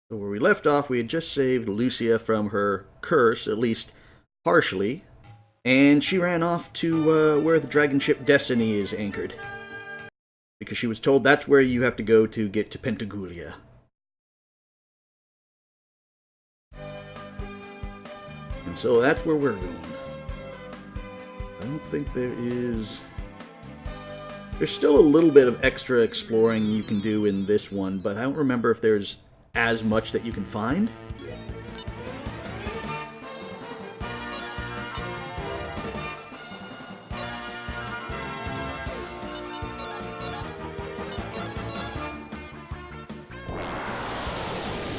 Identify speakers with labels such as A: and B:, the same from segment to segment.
A: So where we left off, we had just saved Lucia from her curse, at least partially, and she ran off to where the dragon ship Destiny is anchored. Because she was told that's where you have to go to get to Pentagulia. And so that's where we're going. I don't think there is... There's still a little bit of extra exploring you can do in this one, but I don't remember if there's as much that you can find.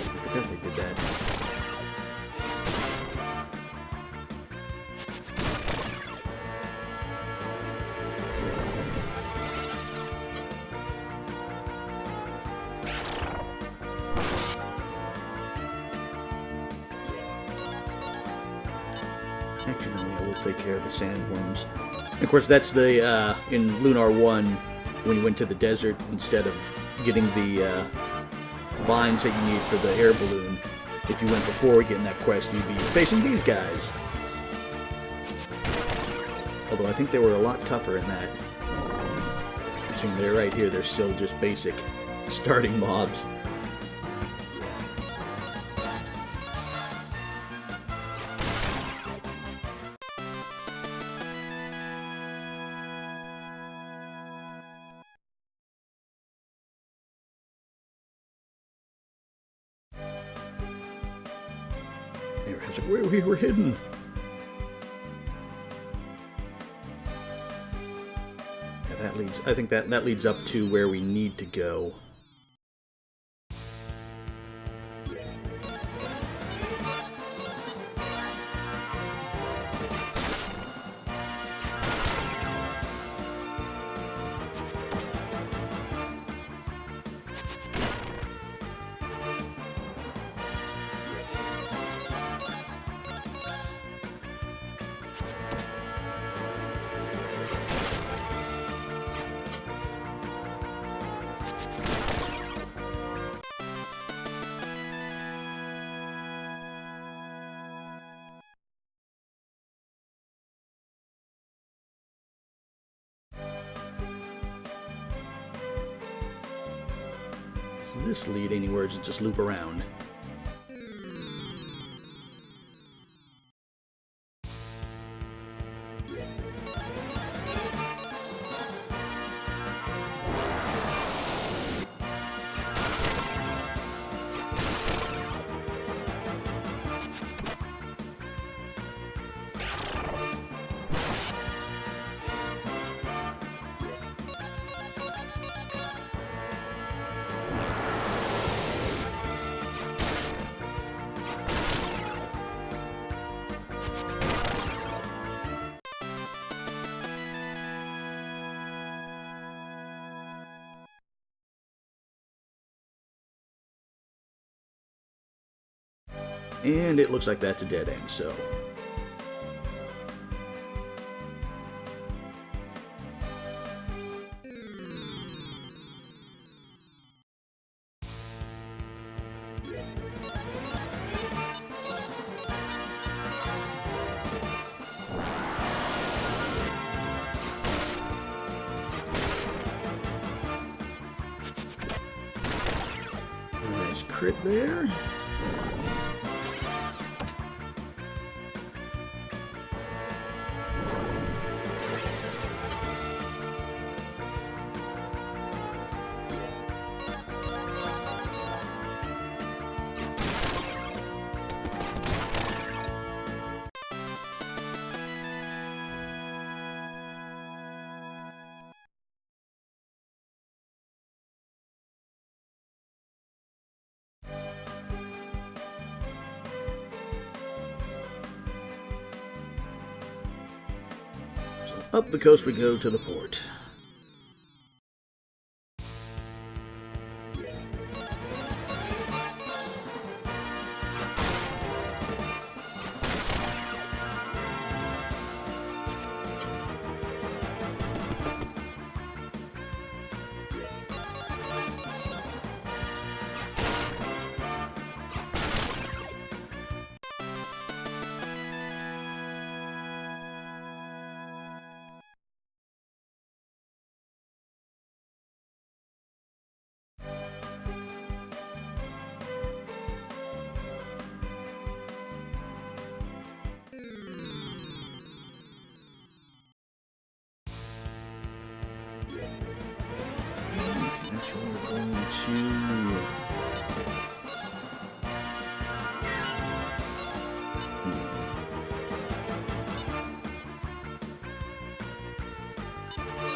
A: I forgot they did that. Actually, no, yeah, we'll take care of the sandworms. Of course, that's the, in Lunar 1, when you went to the desert, instead of getting the vines that you need for the air balloon, if you went before getting that quest, you'd be facing these guys. Although I think they were a lot tougher in that. Seeing they're right here, they're still just basic starting mobs. Where we were hidden. Yeah, that leads. I think that leads up to where we need to go. Does this lead anywhere? Or does it just loop around? And it looks like that's a dead end, so... Nice crit there. Up the coast we go to the port. you.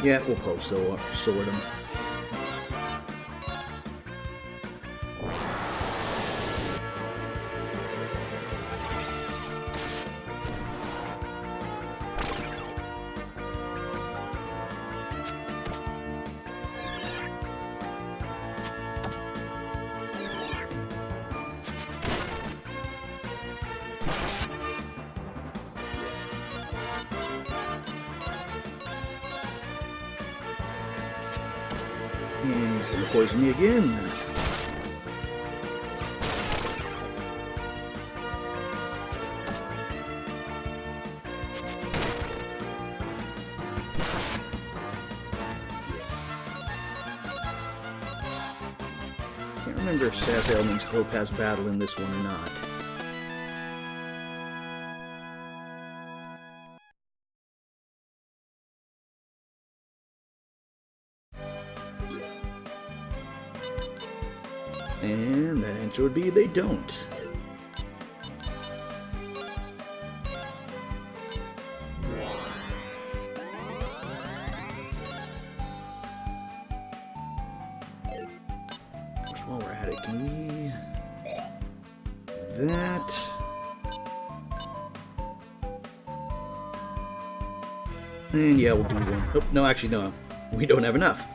A: Yeah, we'll post sword him. And he's gonna poison me again. Can't remember if staff ailments go past battle in this one or not. And that answer would be they don't. Just while we're at it, can we... that... And yeah, we'll do one. Oh, no, actually, no. We don't have enough.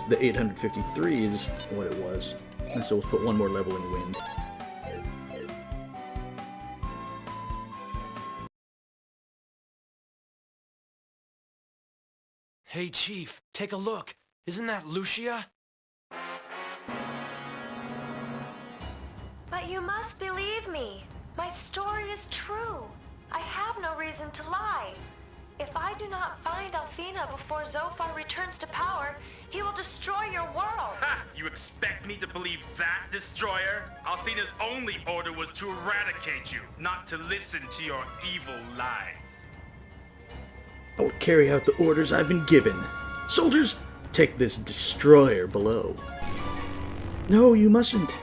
A: The 853 is what it was. And so we'll put one more level in wind.
B: Hey, Chief, take a look. Isn't that Lucia?
C: But you must believe me. My story is true. I have no reason to lie. If I do not find Althena before Zophar returns to power, he will destroy your world.
D: Ha! You expect me to believe that, Destroyer? Althena's only order was to eradicate you, not to listen to your evil lies.
A: I will carry out the orders I've been given. Soldiers, take this destroyer below. No, you mustn't.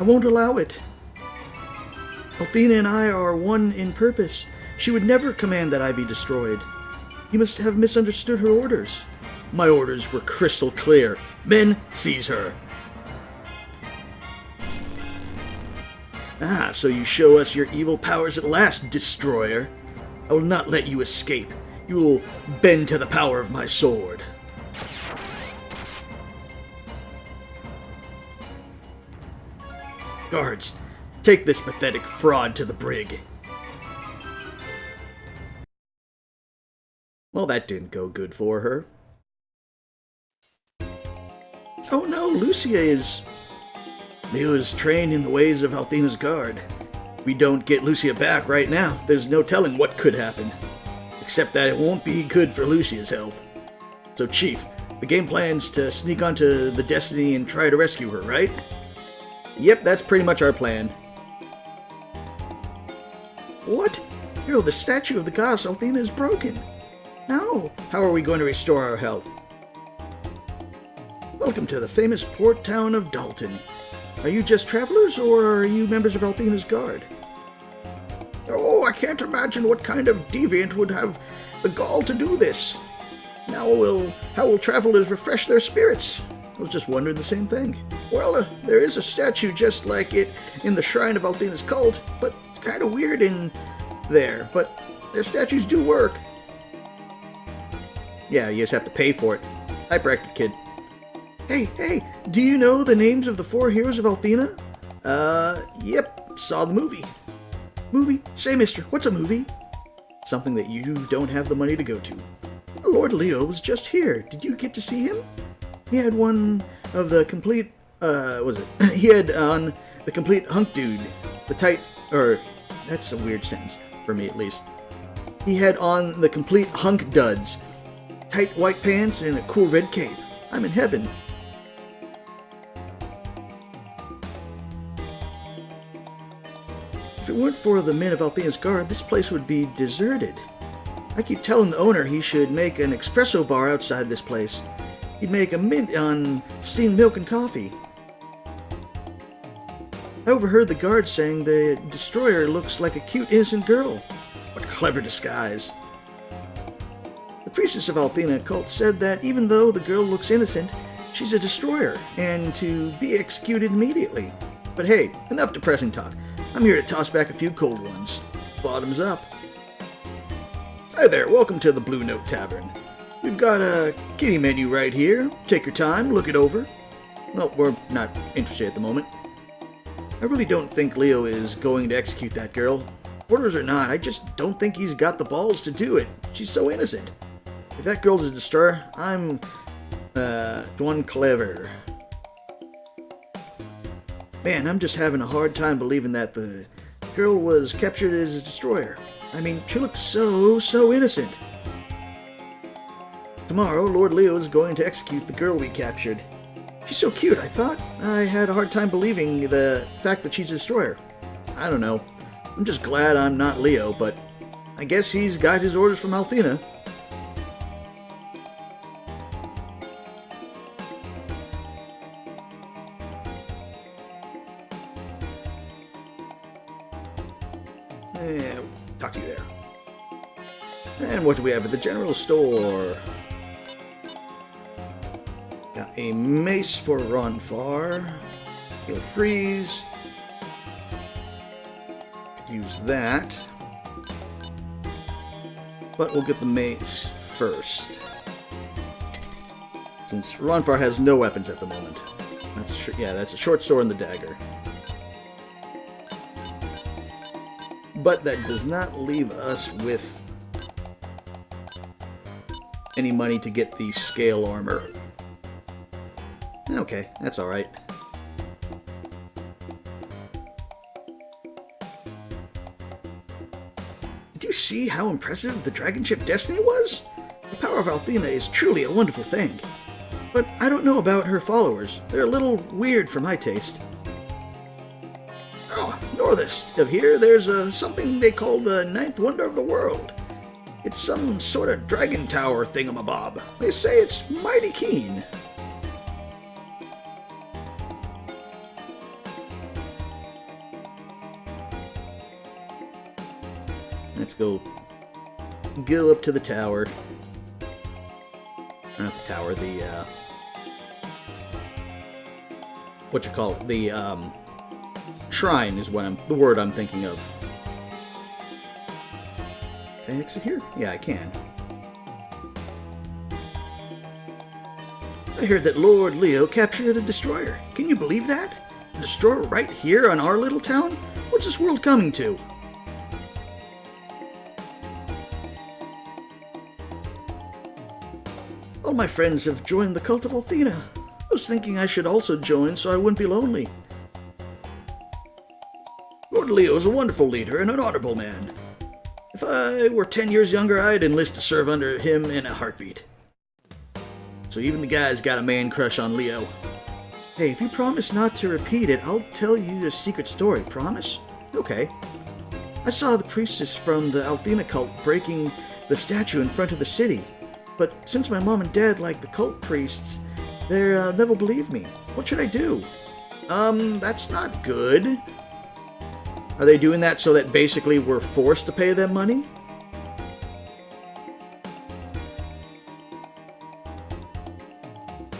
A: I won't allow it. Althena and I are one in purpose. She would never command that I be destroyed. You must have misunderstood her orders. My orders were crystal clear. Men, seize her. Ah, so you show us your evil powers at last, Destroyer. I will not let you escape. You will bend to the power of my sword. Guards, take this pathetic fraud to the brig. Well, that didn't go good for her. Oh no, Lucia is trained in the ways of Althena's guard. If we don't get Lucia back right now, there's no telling what could happen. Except that it won't be good for Lucia's health. So, Chief, the game plan's to sneak onto the Destiny and try to rescue her, right? Yep, that's pretty much our plan. What? Hero, the statue of the goddess Althena is broken. No. How are we going to restore our health? Welcome to the famous port town of Dalton. Are you just travelers, or are you members of Althena's guard? Oh, I can't imagine what kind of deviant would have the gall to do this. How will travelers refresh their spirits? I was just wondering the same thing. Well, there is a statue just like it in the shrine of Althena's cult, but it's kind of weird in there. But their statues do work. Yeah, you just have to pay for it. Hyperactive kid. Hey, do you know the names of the 4 heroes of Althena? Yep, saw the movie. Movie? Say, mister, what's a movie? Something that you don't have the money to go to. Lord Leo was just here. Did you get to see him? He had one of the complete, he had on the complete hunk dude. The tight, that's a weird sentence, for me at least. He had on the complete hunk duds. Tight white pants and a cool red cape. I'm in heaven. If it weren't for the men of Althena's guard, this place would be deserted. I keep telling the owner he should make an espresso bar outside this place. He'd make a mint on steamed milk and coffee. I overheard the guard saying the destroyer looks like a cute, innocent girl. What clever disguise. The priestess of Althena cult said that even though the girl looks innocent, she's a destroyer, and to be executed immediately. But hey, enough depressing talk. I'm here to toss back a few cold ones. Bottoms up. Hi there, welcome to the Blue Note Tavern. We've got a kitty menu right here. Take your time, look it over. Well, we're not interested at the moment. I really don't think Leo is going to execute that girl. Orders or not, I just don't think he's got the balls to do it. She's so innocent. If that girl's a destroyer, I'm one clever. Man, I'm just having a hard time believing that the girl was captured as a destroyer. I mean, she looks so innocent. Tomorrow, Lord Leo is going to execute the girl we captured. She's so cute, I thought. I had a hard time believing the fact that she's a destroyer. I don't know. I'm just glad I'm not Leo, but I guess he's got his orders from Althena. Talk to you there. And what do we have at the general store? Got a mace for Ronfar. He'll freeze. Could use that. But we'll get the mace first. Since Ronfar has no weapons at the moment. That's a short sword and the dagger. But that does not leave us with any money to get the scale armor. Okay, that's alright. Did you see how impressive the dragon ship Destiny was? The power of Althena is truly a wonderful thing. But I don't know about her followers. They're a little weird for my taste. Northest of here, there's something they call the Ninth Wonder of the World. It's some sort of dragon tower thingamabob. They say it's mighty keen. Let's go up to the tower. Not the tower, the what you call it? The shrine is the word I'm thinking of. Can I exit here? Yeah, I can. I heard that Lord Leo captured a destroyer. Can you believe that? A destroyer right here on our little town? What's this world coming to? All my friends have joined the cult of Althena. I was thinking I should also join so I wouldn't be lonely. Lord Leo is a wonderful leader and an honorable man. If I were 10 years younger, I'd enlist to serve under him in a heartbeat. So even the guy's got a man crush on Leo. Hey, if you promise not to repeat it, I'll tell you a secret story, promise? Okay. I saw the priestess from the Althena cult breaking the statue in front of the city. But since my mom and dad like the cult priests, they'll never believe me. What should I do? That's not good. Are they doing that so that basically we're forced to pay them money?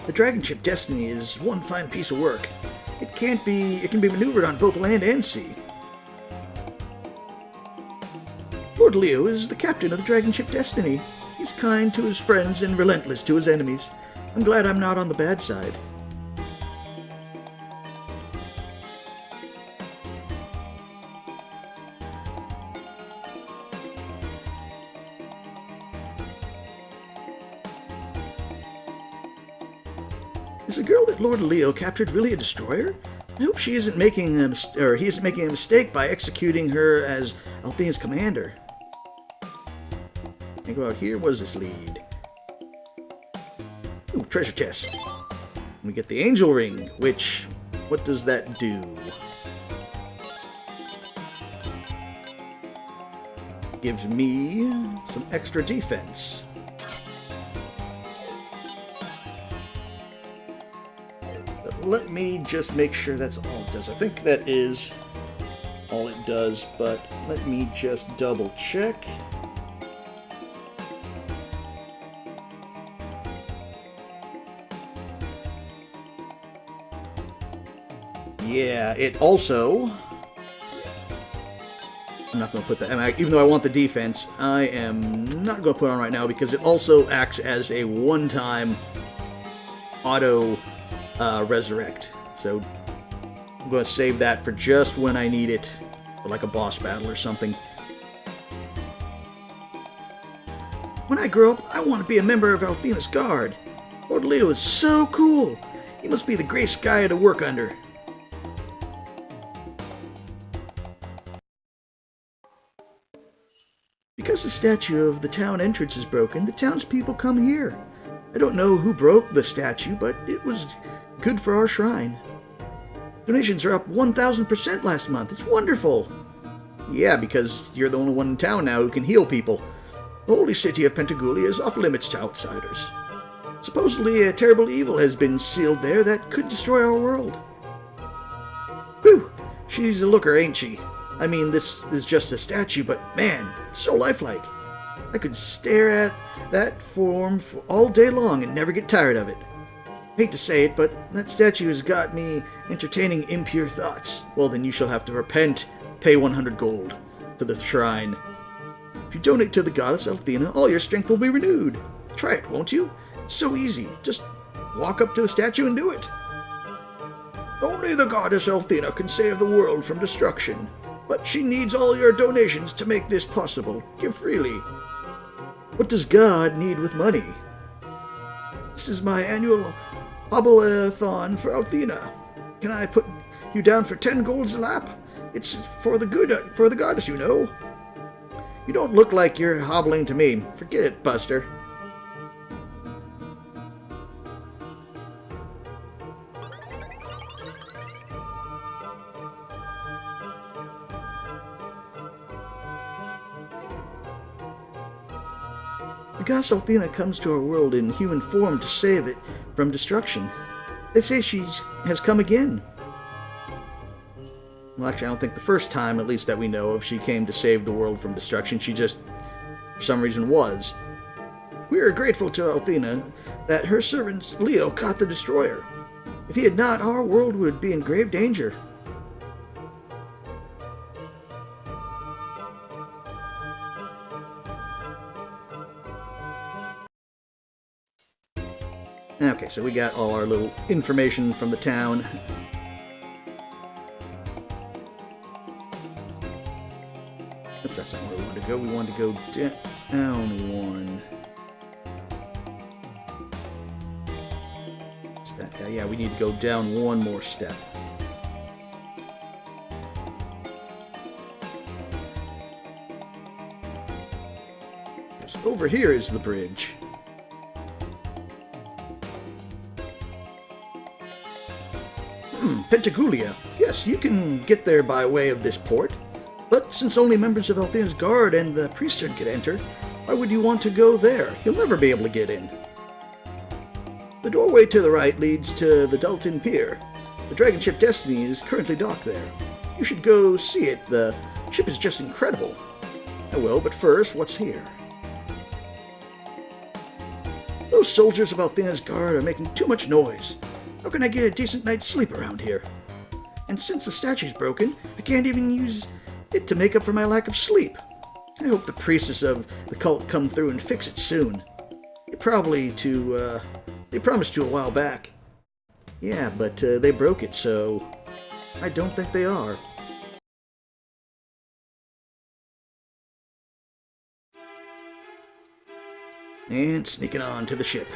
A: The dragon ship Destiny is one fine piece of work. It can be maneuvered on both land and sea. Lord Leo is the captain of the dragon ship Destiny. He's kind to his friends and relentless to his enemies. I'm glad I'm not on the bad side. Is the girl that Lord Leo captured really a destroyer? I hope he isn't making a mistake by executing her as Althena's commander. Can I go out here? What does this lead? Ooh, treasure chest. We get the angel ring, which, what does that do? Gives me some extra defense. let me just make sure that's all it does. I think that is all it does, but let me just double check. Yeah, it also... I'm not going to put that... even though I want the defense, I am not going to put it on right now because it also acts as a one-time auto resurrect. So I'm going to save that for just when I need it, for like a boss battle or something. When I grow up, I want to be a member of Althena's Guard. Lord Leo is so cool. He must be the greatest guy to work under. Because the statue of the town entrance is broken, the townspeople come here. I don't know who broke the statue, but it was good for our shrine. Donations are up 1,000% last month. It's wonderful. Yeah, because you're the only one in town now who can heal people. The holy city of Pentagulia is off limits to outsiders. Supposedly a terrible evil has been sealed there that could destroy our world. Whew! She's a looker, ain't she? I mean, this is just a statue, but man, it's so lifelike. I could stare at that form for all day long and never get tired of it. Hate to say it, but that statue has got me entertaining impure thoughts. Well, then you shall have to repent, pay 100 gold for the shrine. If you donate to the goddess Althena, all your strength will be renewed. Try it, won't you? It's so easy. Just walk up to the statue and do it. Only the goddess Althena can save the world from destruction. But she needs all your donations to make this possible. Give freely. What does God need with money? This is my annual Hobble-a-thon for Althena. Can I put you down for 10 golds a lap? It's for the goddess, you know. You don't look like you're hobbling to me. Forget it, Buster. The goddess Althena comes to our world in human form to save it from destruction. They say she has come again. Well, actually, I don't think the first time, at least that we know of, she came to save the world from destruction. She just, for some reason, was. We are grateful to Althena that her servant Leo caught the destroyer. If he had not, our world would be in grave danger. Okay, so we got all our little information from the town. Oops, that's not where we want to go. We want to go down one. It's that guy. Yeah, we need to go down one more step. Over here is the bridge. Pentagulia. Yes, you can get there by way of this port. But since only members of Althena's Guard and the priesthood can enter, why would you want to go there? You'll never be able to get in. The doorway to the right leads to the Dalton Pier. The dragon ship Destiny is currently docked there. You should go see it. The ship is just incredible. I will, but first, what's here? Those soldiers of Althena's Guard are making too much noise. How can I get a decent night's sleep around here? And since the statue's broken, I can't even use it to make up for my lack of sleep. I hope the priestess of the cult come through and fix it soon. They promised to a while back. Yeah, but they broke it, so I don't think they are. And sneaking on to the ship.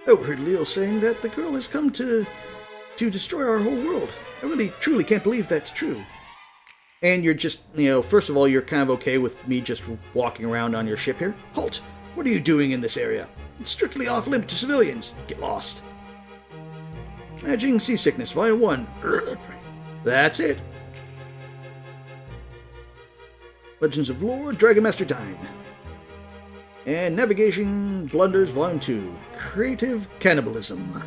A: I heard Leo saying that the girl has come to destroy our whole world. I really, truly can't believe that's true. And you're just, first of all, you're kind of okay with me just walking around on your ship here? Halt! What are you doing in this area? It's strictly off limit to civilians. Get lost. Managing Seasickness, Volume 1. That's it. Legends of Lore, Dragon Master Dine. And Navigation Blunders Volume 2, Creative Cannibalism.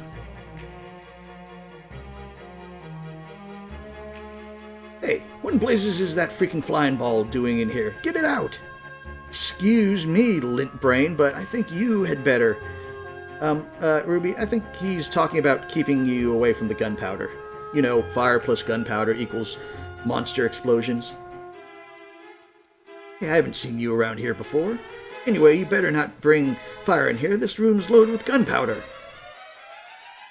A: Hey, what in blazes is that freaking flying ball doing in here? Get it out! Excuse me, lint brain, but I think you had better. Ruby, I think he's talking about keeping you away from the gunpowder. You know, fire plus gunpowder equals monster explosions. Hey, I haven't seen you around here before. Anyway, you better not bring fire in here. This room's loaded with gunpowder.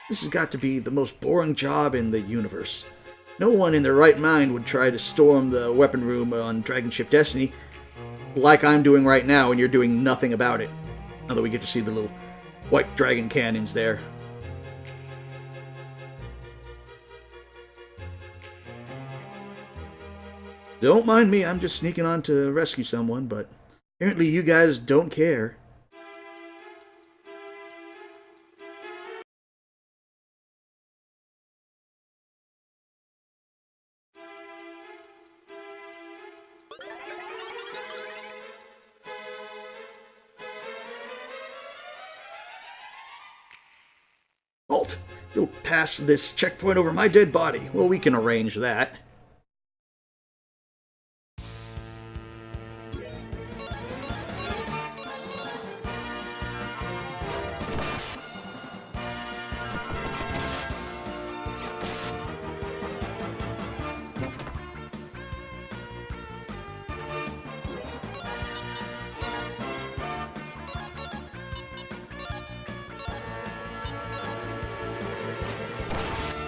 A: This has got to be the most boring job in the universe. No one in their right mind would try to storm the weapon room on Dragon Ship Destiny like I'm doing right now, and you're doing nothing about it. Although we get to see the little white dragon cannons there. Don't mind me, I'm just sneaking on to rescue someone, but apparently you guys don't care. Halt! You'll pass this checkpoint over my dead body. Well, we can arrange that.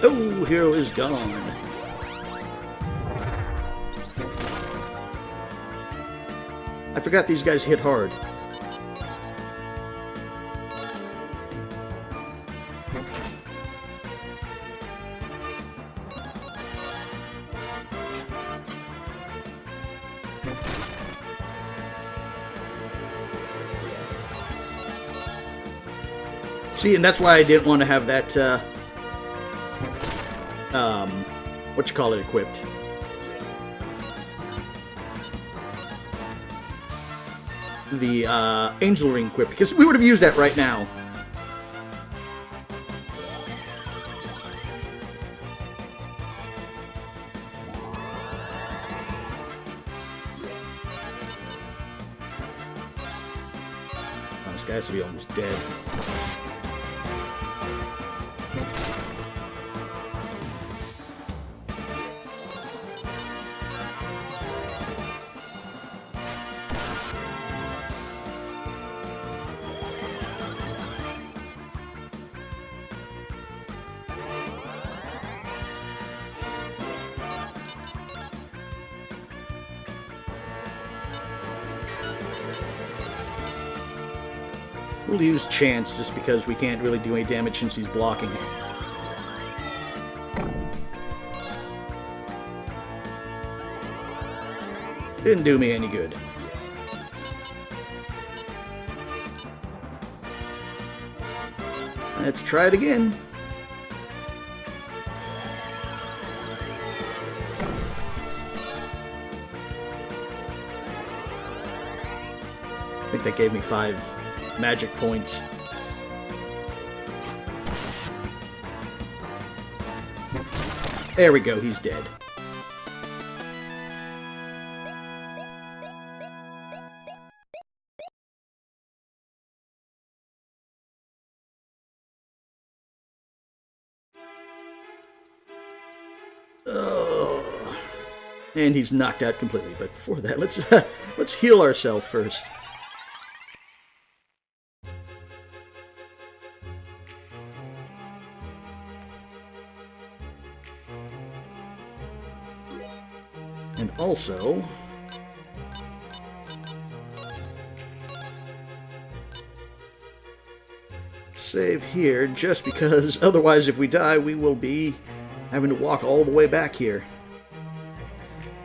A: Oh, hero is gone. I forgot these guys hit hard. See, and that's why I didn't want to have that, equipped. The, Angel Ring equipped, because we would have used that right now. Oh, this guy has to be almost dead. We'll use Chance just because we can't really do any damage since he's blocking. Didn't do me any good. Let's try it again. I think that gave me 5 magic points. There we go, he's dead. And he's knocked out completely. But before that, let's heal ourselves first. And also, save here, just because otherwise if we die, we will be having to walk all the way back here.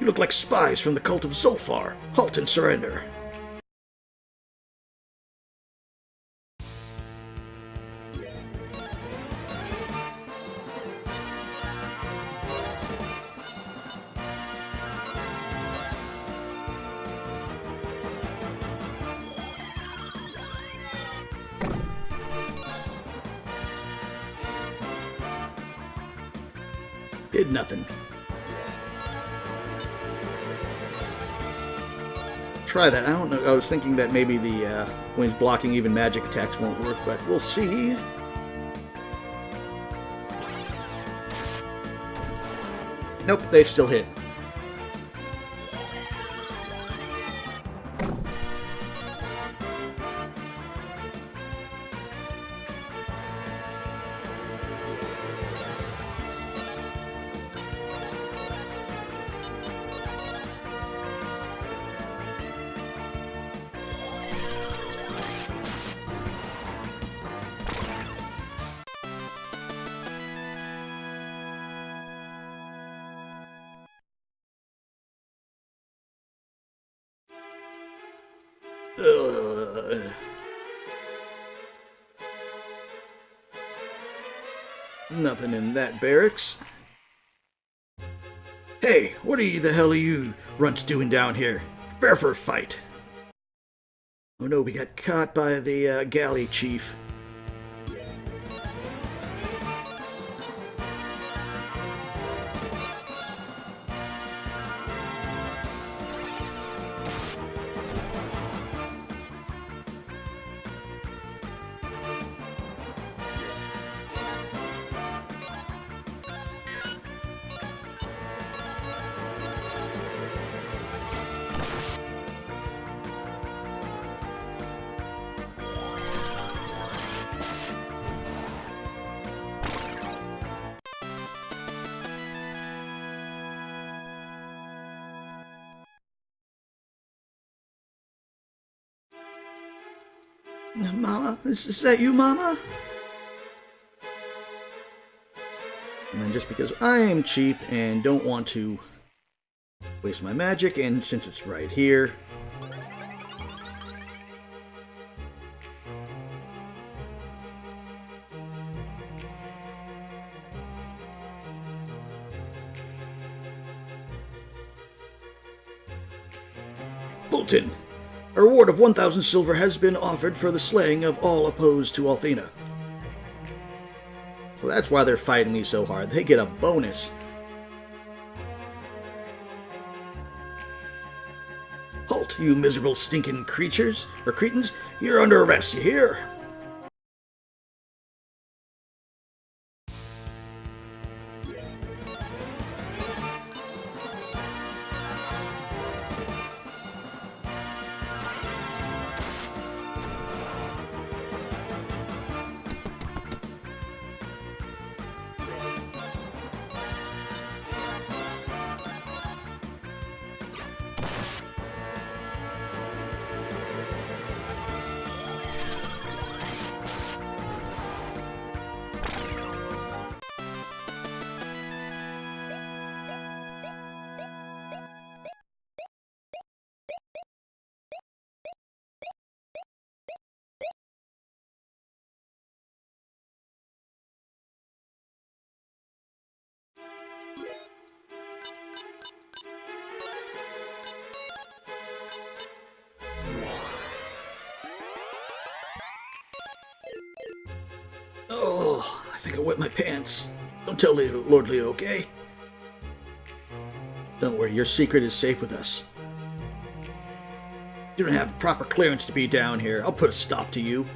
A: You look like spies from the cult of Zophar. Halt and surrender. Did nothing. Try that. I don't know. I was thinking that maybe the when he's blocking even magic attacks won't work, but we'll see. Nope, they still hit. Nothing in that barracks. Hey, what the hell are you runts doing down here? Prepare for a fight. Oh no, we got caught by the galley chief. Mama? Is that you, Mama? And then just because I am cheap and don't want to waste my magic, and since it's right here... Bolton! A reward of 1,000 silver has been offered for the slaying of all opposed to Althena. So that's why they're fighting me so hard. They get a bonus. Halt, you miserable stinking creatures, or cretins. You're under arrest, you hear? Oh, I think I wet my pants. Don't tell Lord Leo, okay? Don't worry, your secret is safe with us. You don't have proper clearance to be down here. I'll put a stop to you.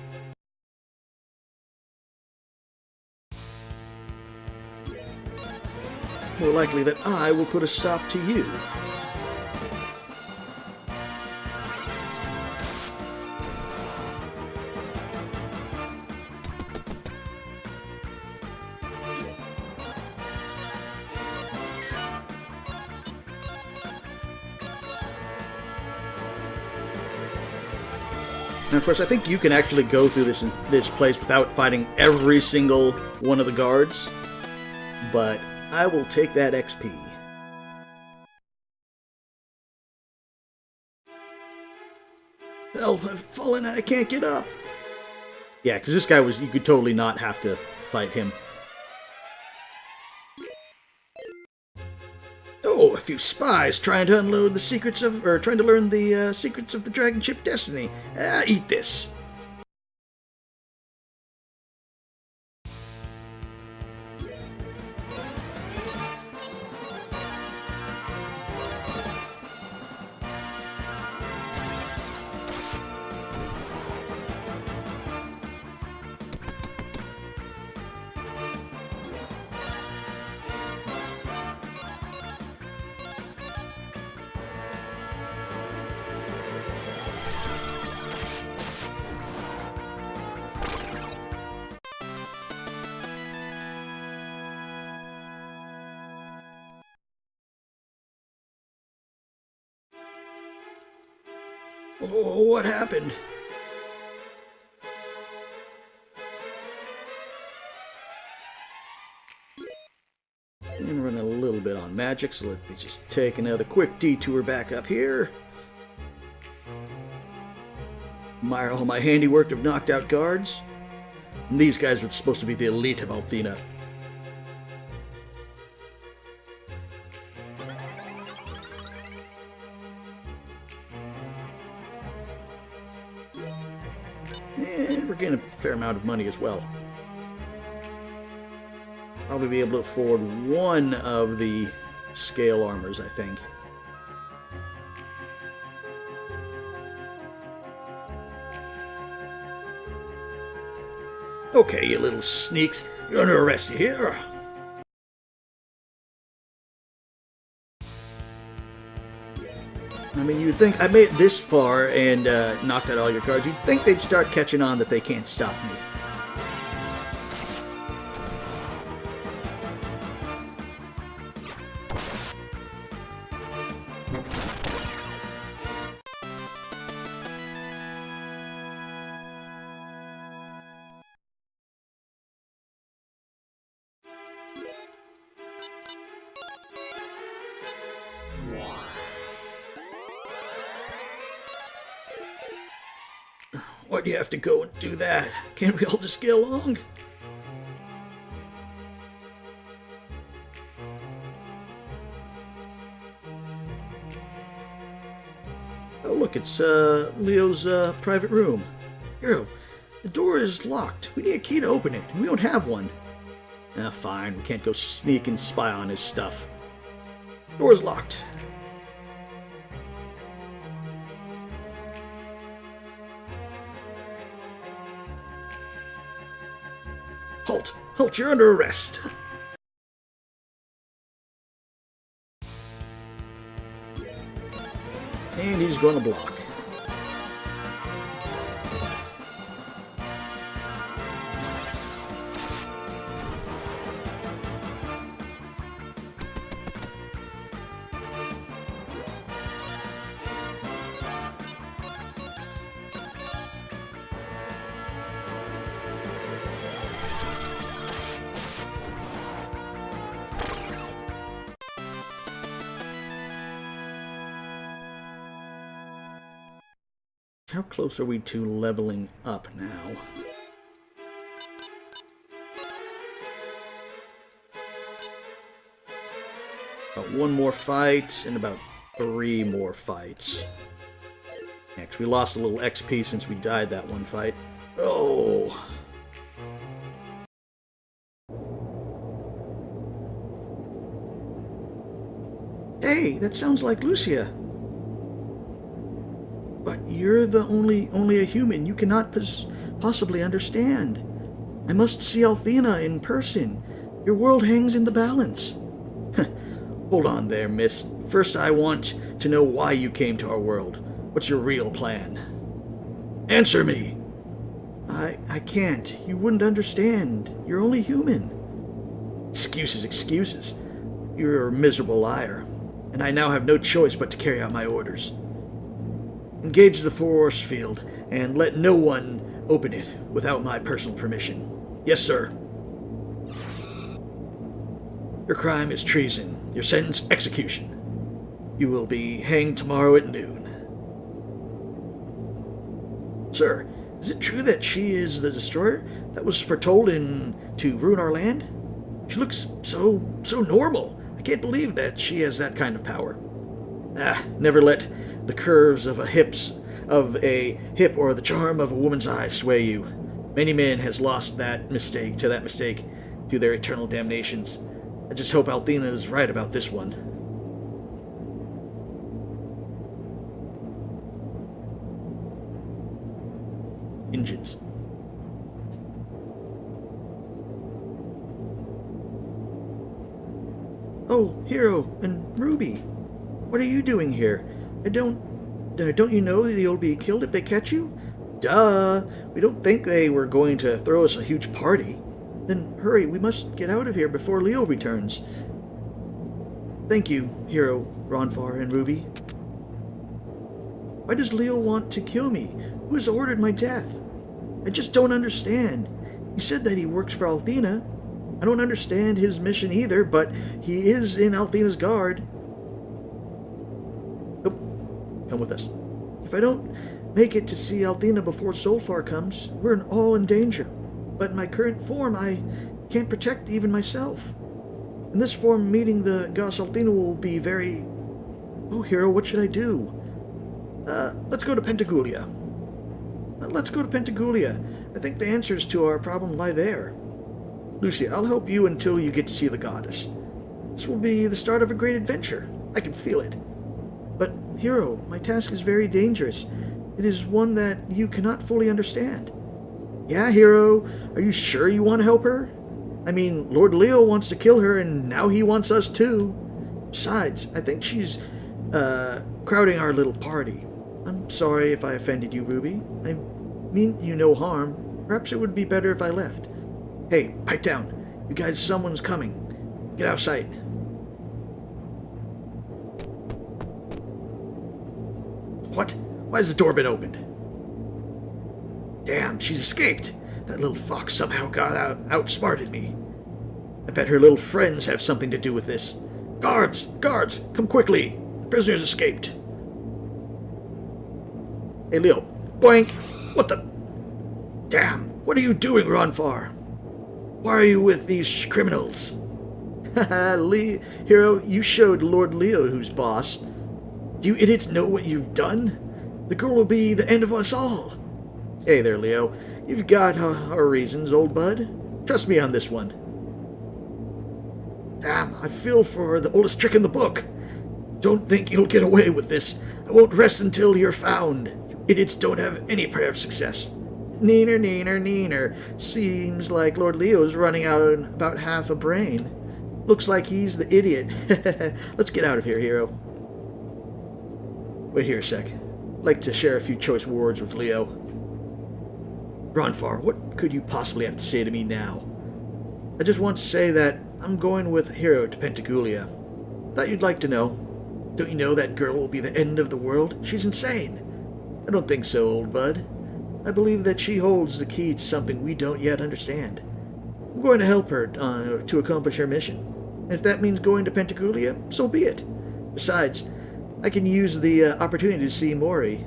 A: More likely that I will put a stop to you. Now, of course, I think you can actually go through this place without fighting every single one of the guards, but I will take that XP. Help, I've fallen and I can't get up. Yeah, because this guy you could totally not have to fight him. Oh, a few spies trying to unload the secrets of, or trying to learn the secrets of the dragon ship Destiny. Eat this. Oh, what happened? And running a little bit on magic, so let me just take another quick detour back up here. Admire all my handiwork of knocked out guards. And these guys were supposed to be the elite of Althena. And we're getting a fair amount of money as well. Probably be able to afford one of the scale armors, I think. Okay, you little sneaks. You're under arrest here. I mean, you'd think I made it this far and knocked out all your cards. You'd think they'd start catching on that they can't stop me. Why do you have to go and do that? Can't we all just get along? Oh look, it's Leo's private room. Hero, the door is locked. We need a key to open it, and we don't have one. Ah, fine, we can't go sneak and spy on his stuff. Door's locked. Halt! Halt, you're under arrest! And he's gonna block. How close are we to leveling up now? About one more fight and about 3 more fights. Next, we lost a little XP since we died that one fight. Oh! Hey, that sounds like Lucia. But you're the only a human. You cannot possibly understand. I must see Althena in person. Your world hangs in the balance. Hold on there, miss. First I want to know why you came to our world. What's your real plan? Answer me! I can't. You wouldn't understand. You're only human. Excuses, excuses. You're a miserable liar. And I now have no choice but to carry out my orders. Engage the force field, and let no one open it without my personal permission. Yes, sir. Your crime is treason. Your sentence, execution. You will be hanged tomorrow at noon. Sir, is it true that she is the destroyer that was foretold to ruin our land? She looks so normal. I can't believe that she has that kind of power. Never let the curves of a hip or the charm of a woman's eyes sway you. Many men has lost that mistake to their eternal damnations. I just hope Althena is right about this one. Engines. Oh, Hero and Ruby, what are you doing here? Don't you know that you'll be killed if they catch you? Duh! We don't think they were going to throw us a huge party. Then hurry, we must get out of here before Leo returns. Thank you, Hero, Ronfar, and Ruby. Why does Leo want to kill me? Who has ordered my death? I just don't understand. He said that he works for Althena. I don't understand his mission either, but he is in Althena's guard. Oh, come with us. If I don't make it to see Althena before Solfar comes, we're all in danger. But in my current form, I can't protect even myself. In this form, meeting the goddess Althena will be very... Oh, hero, what should I do? Let's go to Pentagoulia. Let's go to Pentagoulia. I think the answers to our problem lie there. Lucia, I'll help you until you get to see the goddess. This will be the start of a great adventure. I can feel it. But, hero, my task is very dangerous. It is one that you cannot fully understand. Yeah, hero, are you sure you want to help her? I mean, Lord Leo wants to kill her, and now he wants us too. Besides, I think she's, crowding our little party. I'm sorry if I offended you, Ruby. I mean you no harm. Perhaps it would be better if I left. Hey, pipe down. You guys, someone's coming. Get out of sight. What? Why has the door been opened? Damn, she's escaped. That little fox somehow outsmarted me. I bet her little friends have something to do with this. Guards! Guards! Come quickly! The prisoner's escaped. Hey, Leo. Boink! What the... Damn! What are you doing, Ronfar? Why are you with these criminals? Haha, hero, you showed Lord Leo who's boss. Do you idiots know what you've done? The girl will be the end of us all. Hey there, Leo. You've got our reasons, old bud. Trust me on this one. Damn, I feel for the oldest trick in the book. Don't think you'll get away with this. I won't rest until you're found. You idiots don't have any prayer of success. Neener, neener, neener. Seems like Lord Leo's running out on about half a brain. Looks like he's the idiot. Let's get out of here, hero. Wait here a sec. I'd like to share a few choice words with Leo. Ronfar, what could you possibly have to say to me now? I just want to say that I'm going with Hero to Pentagoulia. Thought you'd like to know. Don't you know that girl will be the end of the world? She's insane. I don't think so, old bud. I believe that she holds the key to something we don't yet understand. I'm going to help her to accomplish her mission. And if that means going to Pentagoulia, so be it. Besides, I can use the opportunity to see Mori.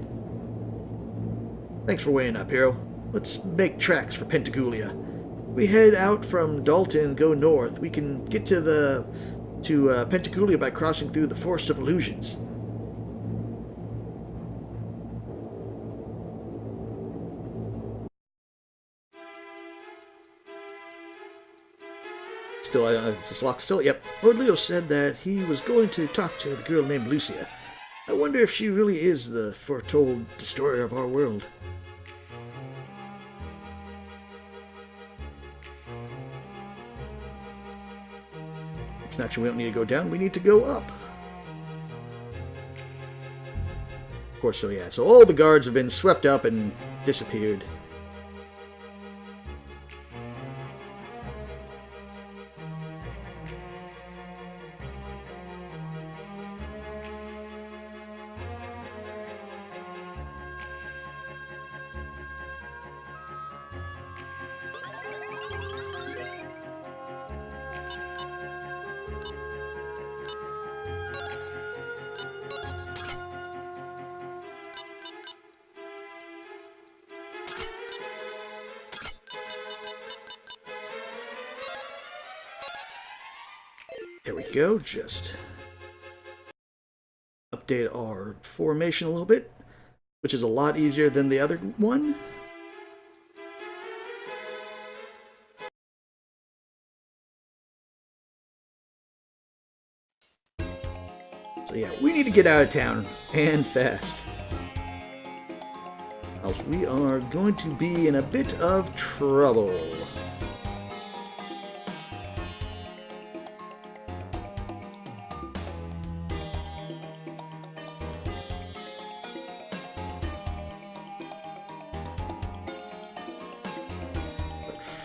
A: Thanks for weighing up, hero. Let's make tracks for Pentagoulia. We head out from Dalton and go north. We can get to Pentagoulia by crossing through the Forest of Illusions. Still, is this lock still? Yep. Lord Leo said that he was going to talk to the girl named Lucia. I wonder if she really is the foretold destroyer of our world. Actually, we don't need to go down. We need to go up. Of course, so yeah. So all the guards have been swept up and disappeared. There we go, just update our formation a little bit, which is a lot easier than the other one. So yeah, we need to get out of town, and fast. Else we are going to be in a bit of trouble.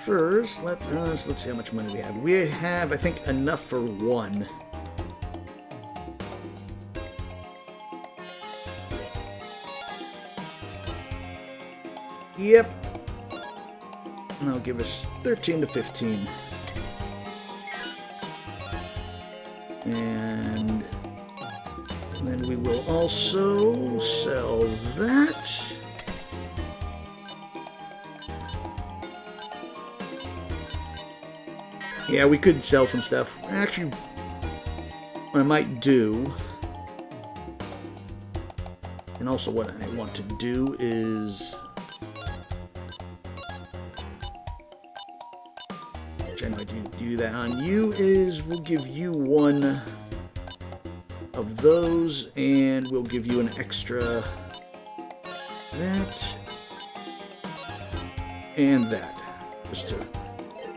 A: First, let's see how much money we have. We have, I think, enough for one. Yep. And that'll give us 13 to 15. And then we will also sell that. Yeah, we could sell some stuff. Actually, what I might do, and also what I want to do is, which I know I do that on you, is we'll give you one of those, and we'll give you an extra that, and that, just to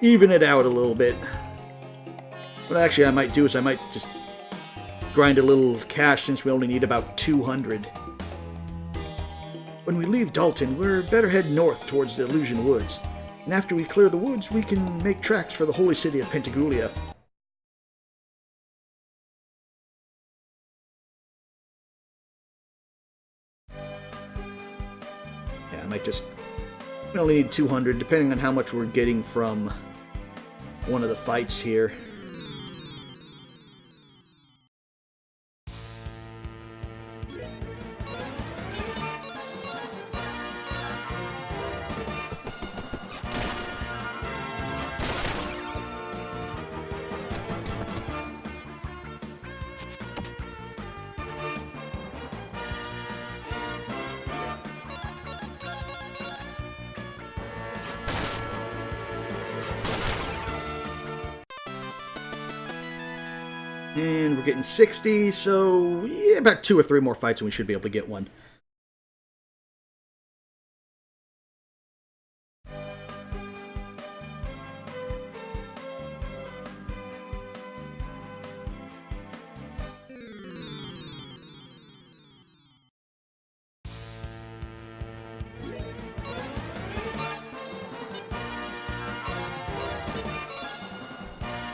A: even it out a little bit. What actually I might do is I might just grind a little cash since we only need about 200. When we leave Dalton, we're better head north towards the Illusion Woods. And after we clear the woods, we can make tracks for the holy city of Pentagoulia. Yeah, I might just... we only need 200, depending on how much we're getting from one of the fights here. And we're getting 60, so yeah, about 2 or 3 more fights and we should be able to get one.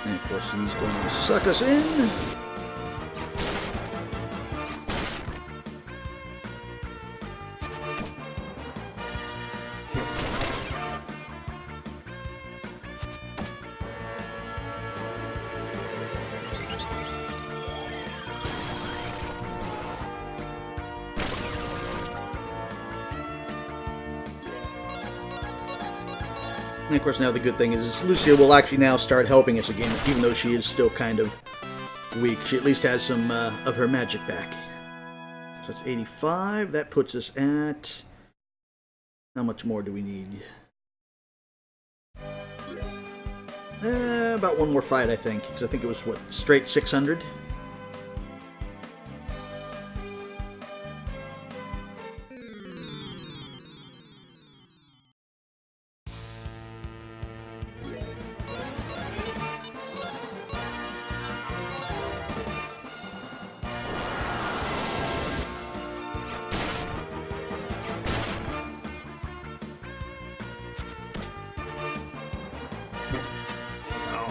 A: And of course he's going to suck us in. And of course now the good thing is Lucia will actually now start helping us again, even though she is still kind of weak. She at least has some of her magic back. So that's 85. That puts us at... how much more do we need? About one more fight, I think. Because I think it was, what, straight 600?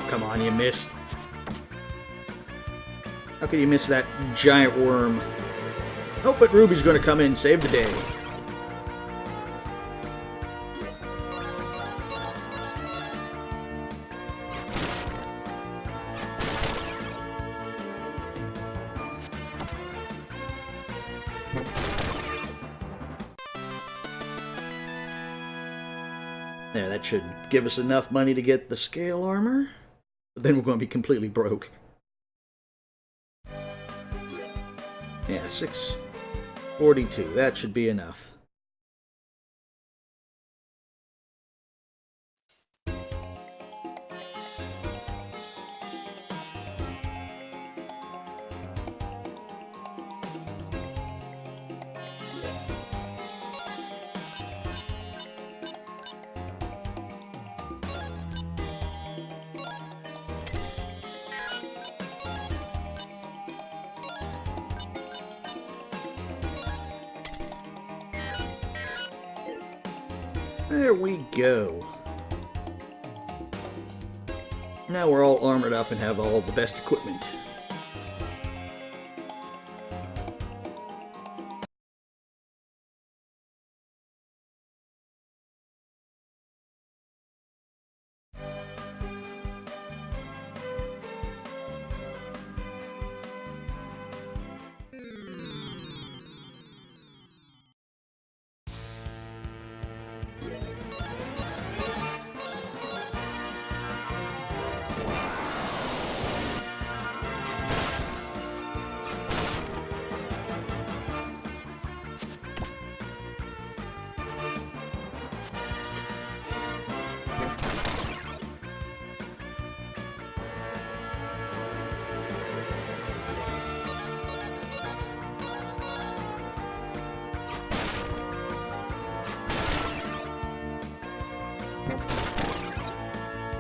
A: Come on, you missed. How could you miss that giant worm? Oh, but Ruby's going to come in and save the day. There, that should give us enough money to get the scale armor. But then we're going to be completely broke. Yeah, 642. That should be enough. There we go. Now we're all armored up and have all the best equipment.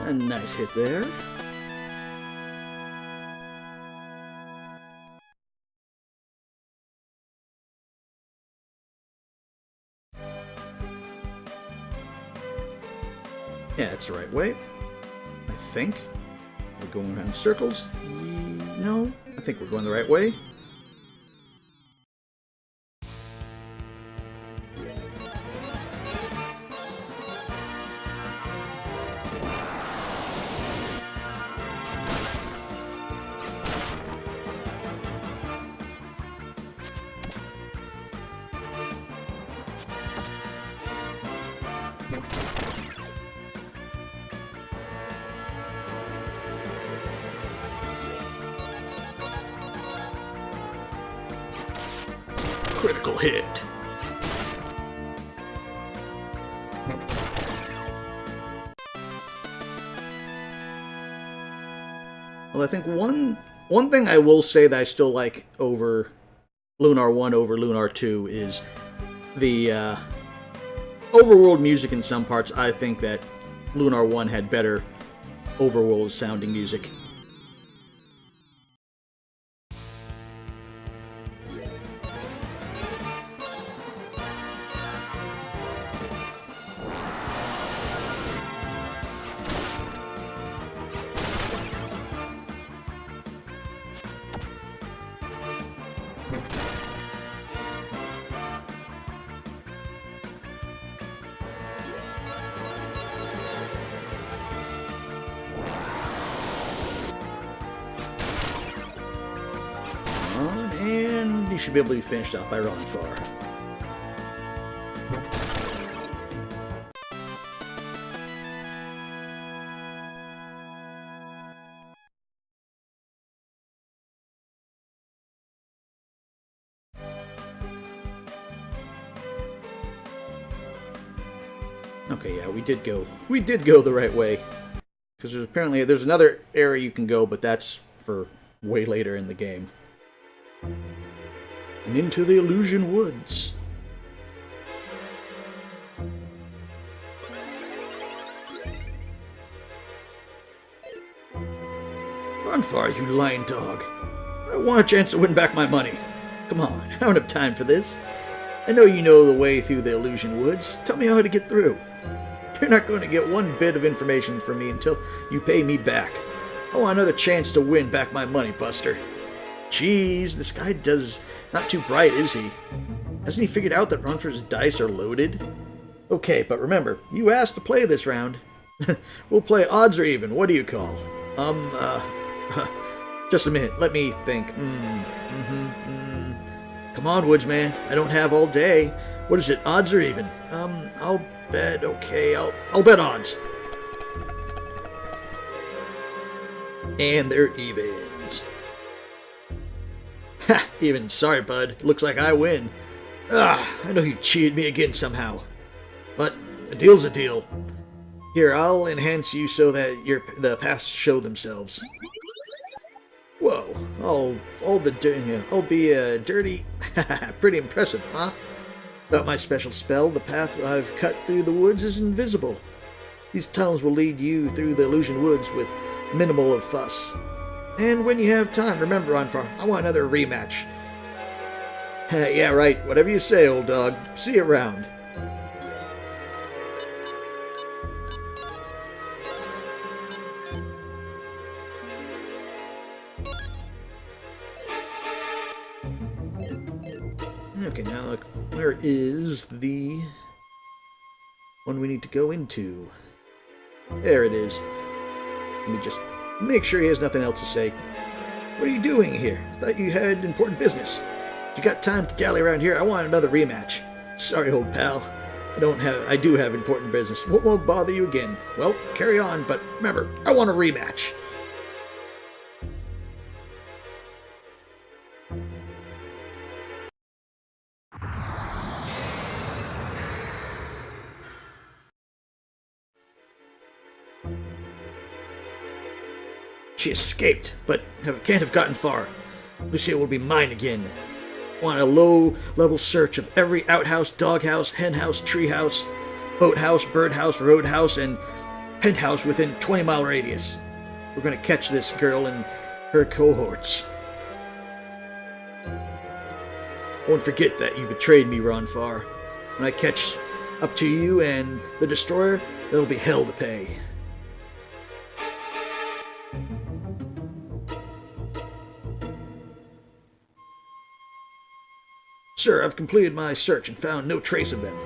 A: A nice hit there. Yeah, it's the right way. I think. We're going around in circles. No, I think we're going the right way. Critical hit. Well, I think one thing I will say that I still like over Lunar 1 over Lunar 2 is the overworld music in some parts. I think that Lunar 1 had better overworld sounding music. And you should be able to be finished off by Ronfar. Okay, yeah, we did go the right way. Because there's another area you can go, but that's for way later in the game. And into the Illusion Woods. Run far, you lying dog. I want a chance to win back my money. Come on, I don't have time for this. I know you know the way through the Illusion Woods. Tell me how to get through. You're not going to get one bit of information from me until you pay me back. I want another chance to win back my money, Buster. Jeez, this guy does not too bright, is he? Hasn't he figured out that Runford's dice are loaded? Okay, but remember, you asked to play this round. We'll play odds or even. What do you call? Just a minute. Let me think. Come on, Woodsman. I don't have all day. What is it, odds or even? I'll bet. Okay, I'll bet odds. And they're evens. Ha! Even. Sorry, bud. Looks like I win. I know you cheated me again somehow. But a deal's a deal. Here, I'll enhance you so that the paths show themselves. Whoa! I'll be dirty. Pretty impressive, huh? Without my special spell, the path I've cut through the woods is invisible. These tunnels will lead you through the Illusion Woods with minimal of fuss. And when you have time, remember, Ronfar, I want another rematch. Yeah, right. Whatever you say, old dog. See you around. Okay, now look. Where is the one we need to go into? There it is. Let me just make sure he has nothing else to say. What are you doing here? Thought you had important business. If you got time to dally around here, I want another rematch. Sorry, old pal. I do have important business. Won't bother you again. Well, carry on, but remember, I want a rematch. She escaped, but can't have gotten far. Lucia will be mine again. Want a low-level search of every outhouse, doghouse, henhouse, treehouse, boathouse, birdhouse, roadhouse, and penthouse within 20-mile radius. We're gonna catch this girl and her cohorts. I won't forget that you betrayed me, Ronfar. When I catch up to you and the Destroyer, there'll be hell to pay. Sir, I've completed my search and found no trace of them.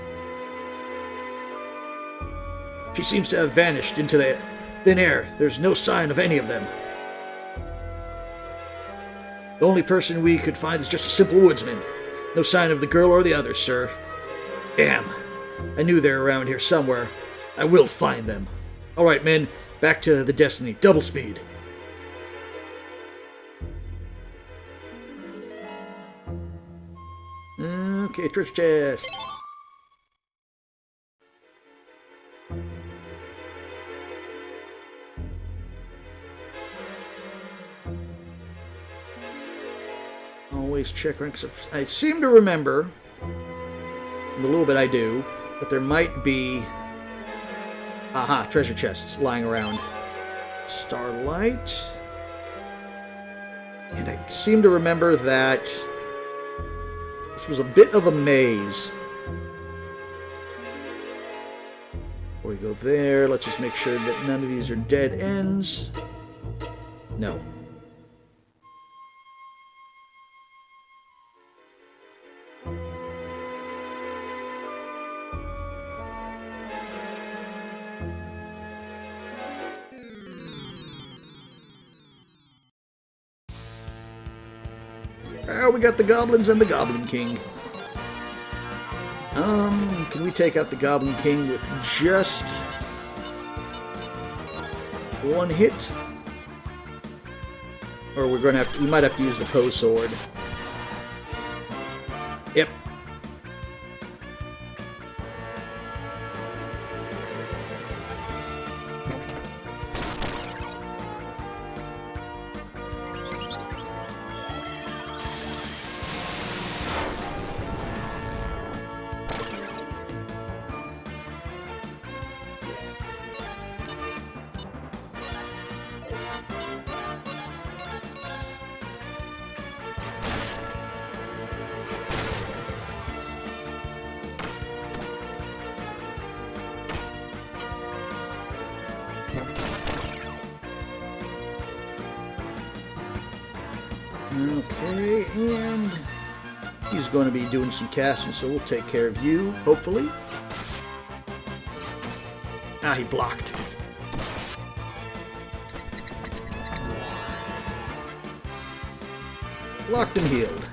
A: She seems to have vanished into the thin air. There's no sign of any of them. The only person we could find is just a simple woodsman. No sign of the girl or the others, sir. Damn. I knew they were around here somewhere. I will find them. Alright, men. Back to the Destiny. Double speed. Okay, treasure chest. Always check ranks. I seem to remember, the little bit I do, that there might be treasure chests lying around. Starlight. And I seem to remember that this was a bit of a maze. Before we go there, let's just make sure that none of these are dead ends. No. We got the goblins and the Goblin King. Can we take out the Goblin King with just one hit? Or we might have to use the Poe sword. Yep. Okay, and he's going to be doing some casting, so we'll take care of you, hopefully. Ah, he blocked. Locked and healed.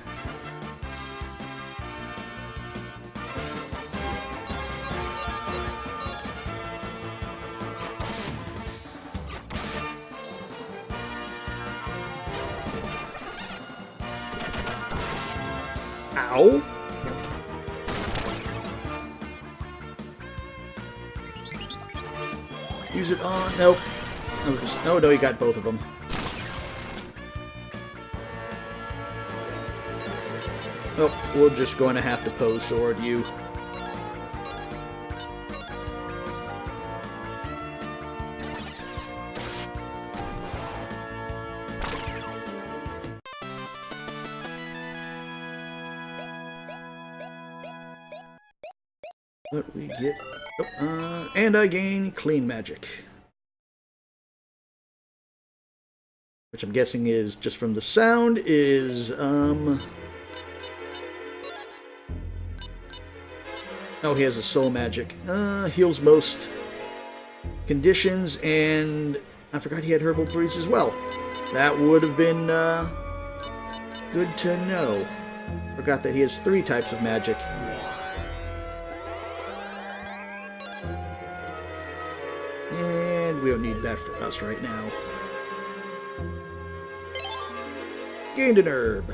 A: Ow. Use it on... Nope. No, he got both of them. Nope, we're just going to have to Poe sword you. What we get? Oh, and I gain clean magic, which I'm guessing is just from the sound is oh, he has a soul magic. Heals most conditions, and I forgot he had herbal breeze as well. That would have been good to know. Forgot that he has 3 types of magic. And we don't need that for us right now. Gained an herb.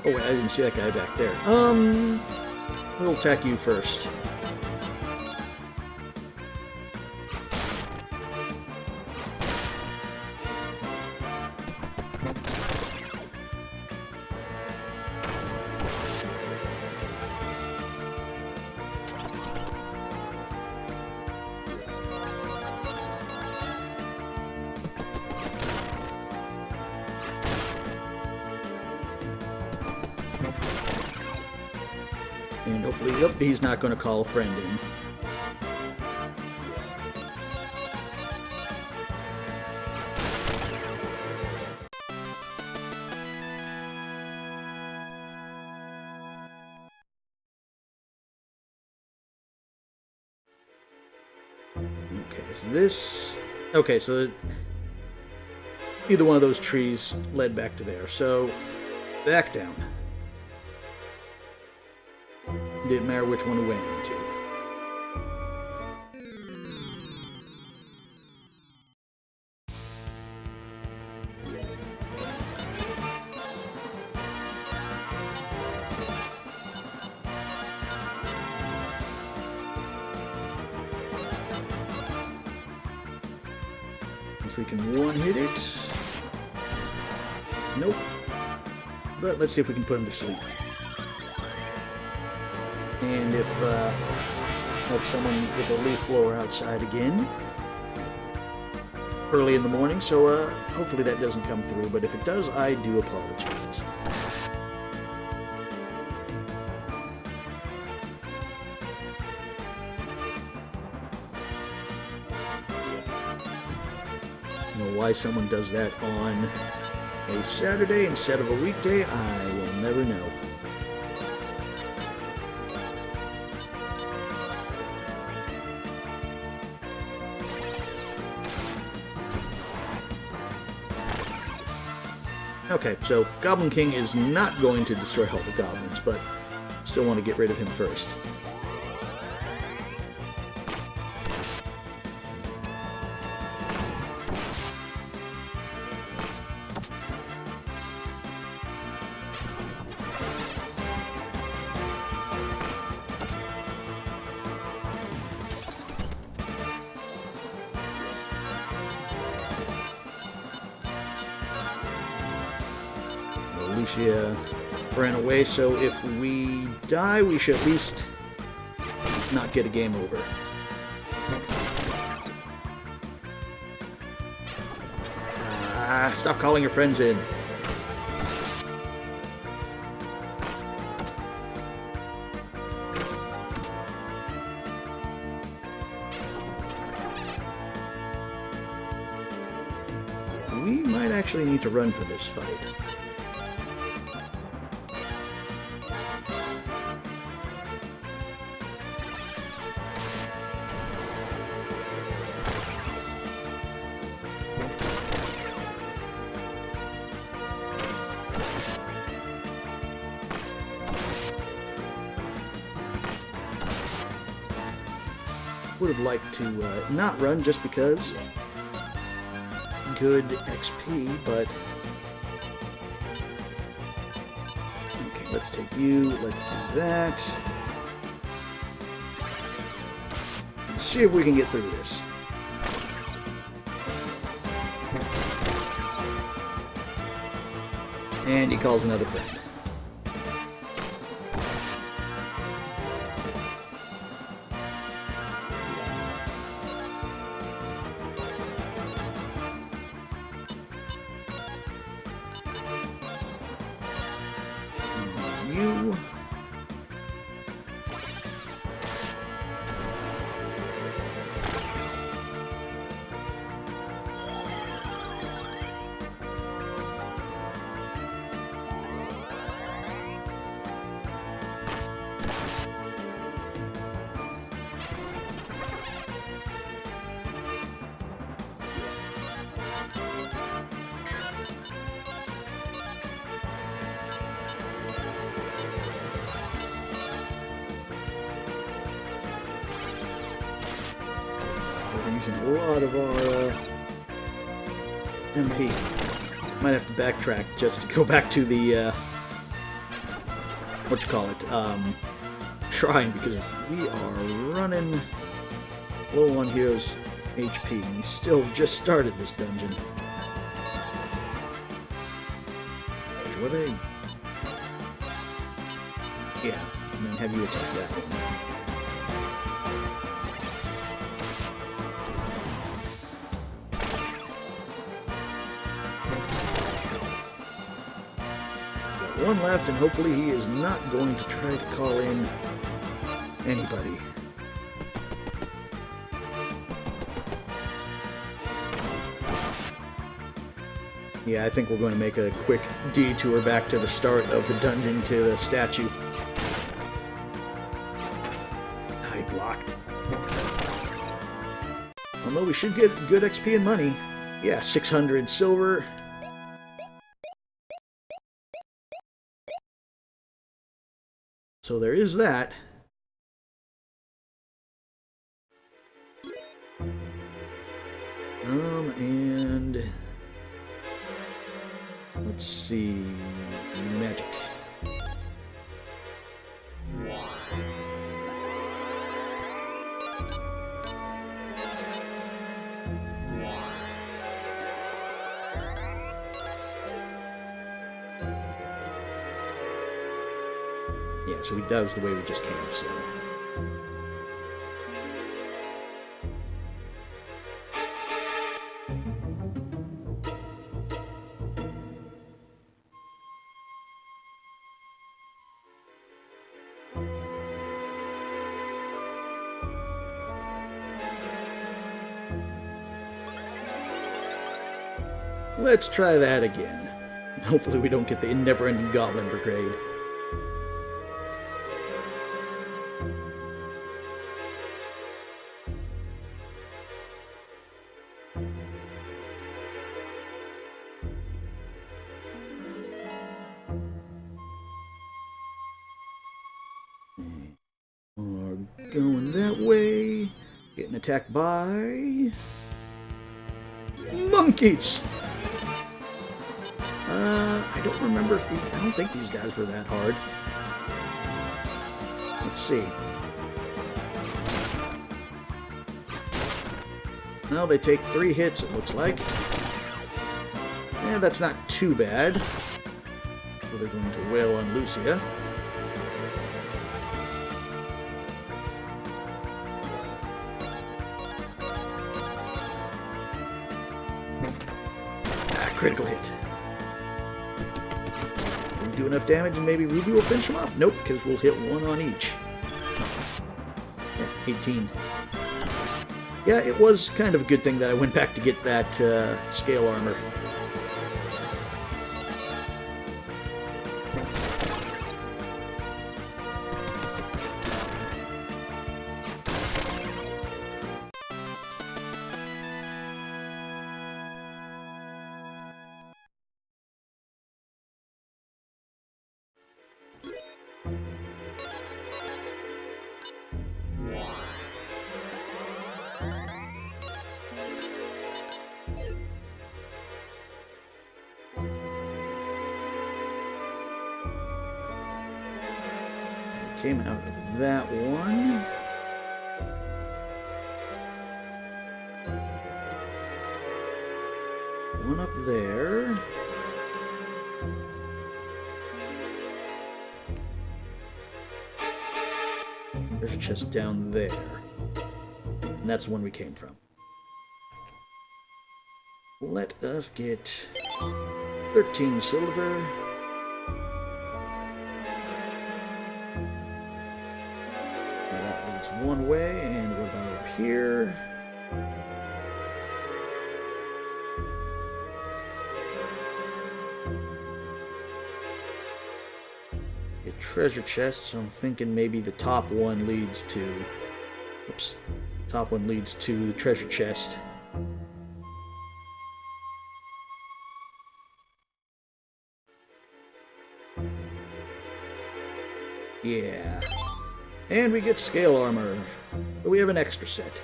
A: Oh wait, I didn't see that guy back there. We'll attack you first. And hopefully, yep, he's not going to call a friend in. Okay, so this... Okay, so either one of those trees led back to there. So, back down. Didn't matter which one we went into. We can one-hit it. Nope. But let's see if we can put him to sleep. And if someone with a leaf blower outside again early in the morning, so hopefully that doesn't come through, but if it does, I do apologize. Why someone does that on a Saturday instead of a weekday, I will never know. Okay, so Goblin King is not going to destroy all the goblins, but still want to get rid of him first. Lucia ran away, so if we die, we should at least not get a game over. Stop calling your friends in. We might actually need to run for this fight. Would have liked to not run just because good XP, but okay, let's take you, let's do that. Let's see if we can get through this. And he calls another friend. You. We're using a lot of our MP. Might have to backtrack just to go back to the shrine, because we are running low on heroes HP, and we still just started this dungeon. What a... Yeah, and then have you attack that one. one left, and hopefully he is not going to try to call in anybody. Yeah, I think we're going to make a quick detour back to the start of the dungeon to the statue. I blocked. Although we should get good XP and money. Yeah, 600 silver. So there is that. And let's see, magic. Yeah, so that was the way we just came, so. Let's try that again. Hopefully we don't get the never-ending Goblin Brigade. We're going that way. Getting attacked by monkeys. I don't remember if I don't think these guys were that hard. Let's see. Well, they take 3 hits, it looks like. And that's not too bad. So they're going to wail on Lucia. Critical hit. Didn't do enough damage, and maybe Ruby will finish him off. Nope, because we'll hit 1 on each. Yeah, 18. Yeah, it was kind of a good thing that I went back to get that scale armor. Came out of that one. One up there. There's a chest down there. And that's the one we came from. Let us get 13 silver. One way, and what about over here? A treasure chest, so I'm thinking maybe the top one leads to... Oops. Top one leads to the treasure chest. Yeah. And we get scale armor. But we have an extra set.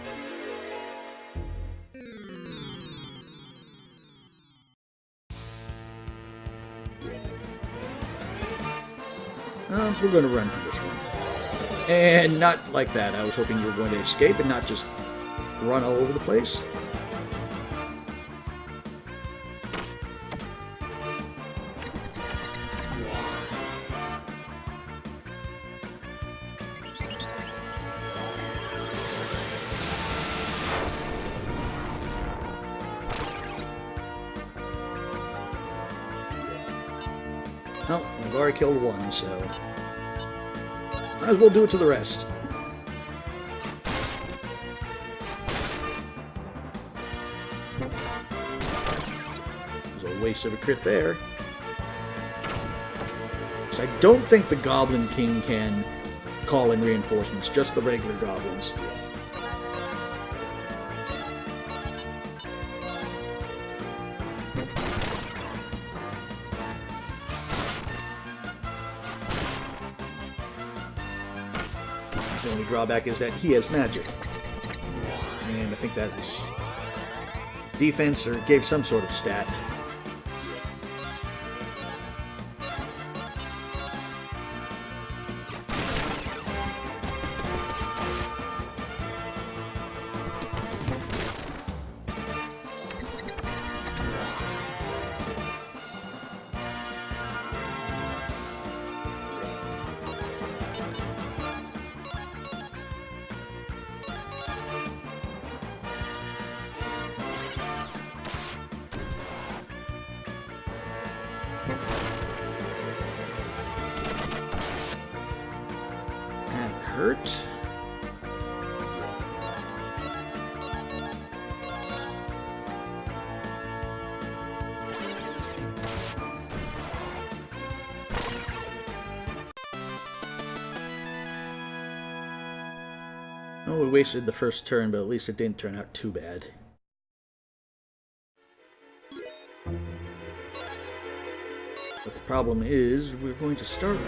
A: We're going to run for this one. And not like that. I was hoping you were going to escape and not just run all over the place. Oh, I've already killed one, so might as well do it to the rest. There's a waste of a crit there. So I don't think the Goblin King can call in reinforcements, just the regular goblins. The only drawback is that he has magic. And I think that is defense, or gave some sort of stat. That hurt. Oh, we wasted the first turn, but at least it didn't turn out too bad. But the problem is, we're going to start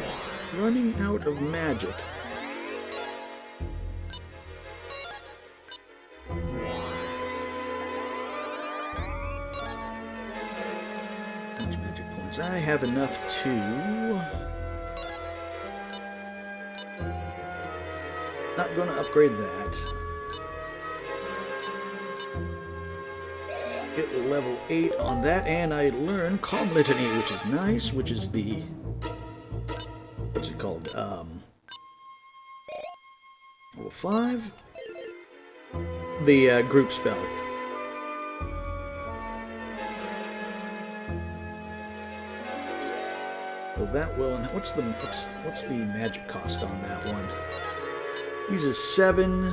A: running out of magic. How much magic points? I have enough to... Not going to upgrade that. Get level 8 on that, and I learn Calm Litany, which is nice, which is the... What's it called? Level 5? The group spell. Well, that will... What's the magic cost on that one? Uses 7...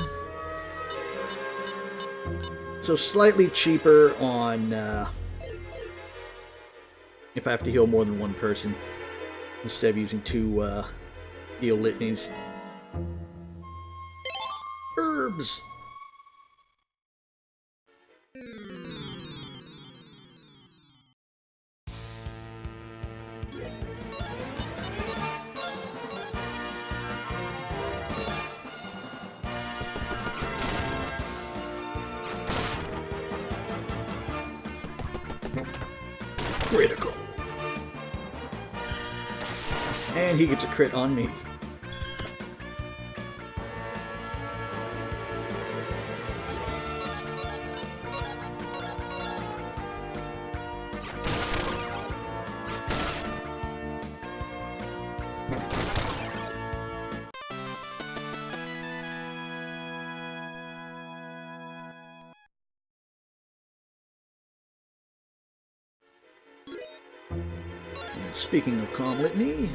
A: So slightly cheaper on if I have to heal more than one person instead of using 2 heal litanies. Herbs. Critical. And he gets a crit on me. Speaking of Calm Litany,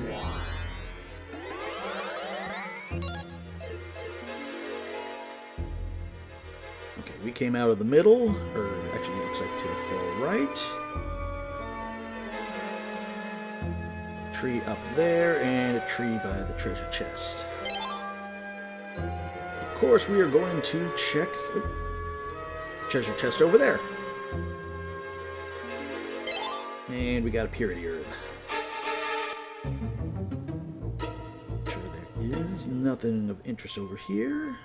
A: okay, we came out of the middle, or actually it looks like to the far right. Tree up there, and a tree by the treasure chest. Of course, we are going to check the treasure chest over there. And we got a purity herb. Is nothing of interest over here.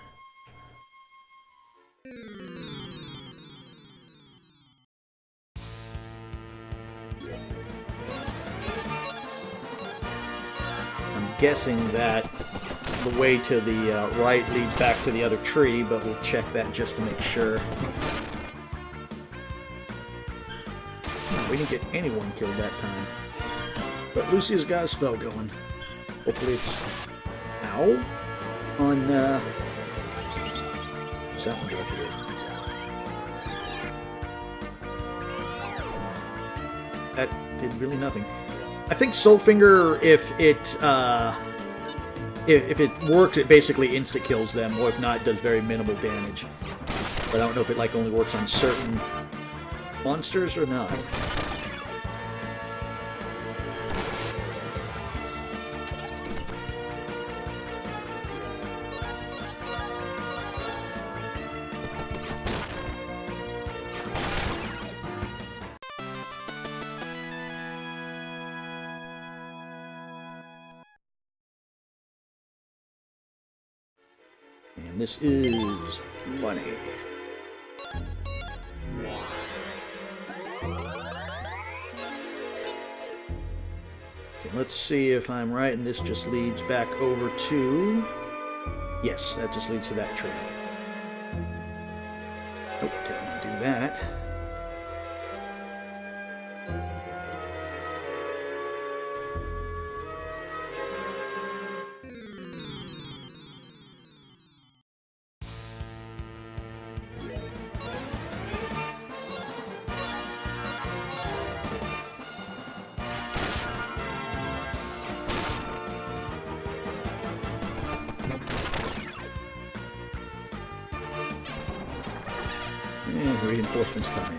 A: I'm guessing that the way to the right leads back to the other tree, but we'll check that just to make sure. We didn't get anyone killed that time. But Lucia's got a spell going. Hopefully it's... Ow! On, what's that one right here? That did really nothing. I think Soulfinger, if it works, it basically insta-kills them, or if not, it does very minimal damage. But I don't know if it like only works on certain monsters or not. And this is money. Okay, let's see if I'm right, and this just leads back over to... Yes, that just leads to that tree. Oh, didn't want to do that. And reinforcements come in.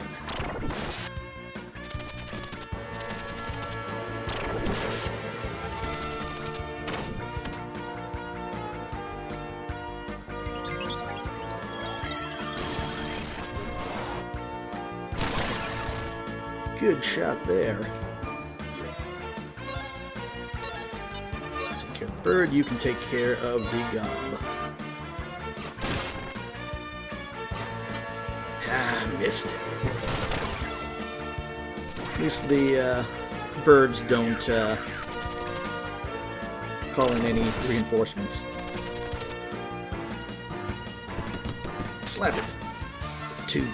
A: Good shot there. Take care of the bird, you can take care of the gob. Ah, missed. At least the birds don't call in any reinforcements. Slap it. 2.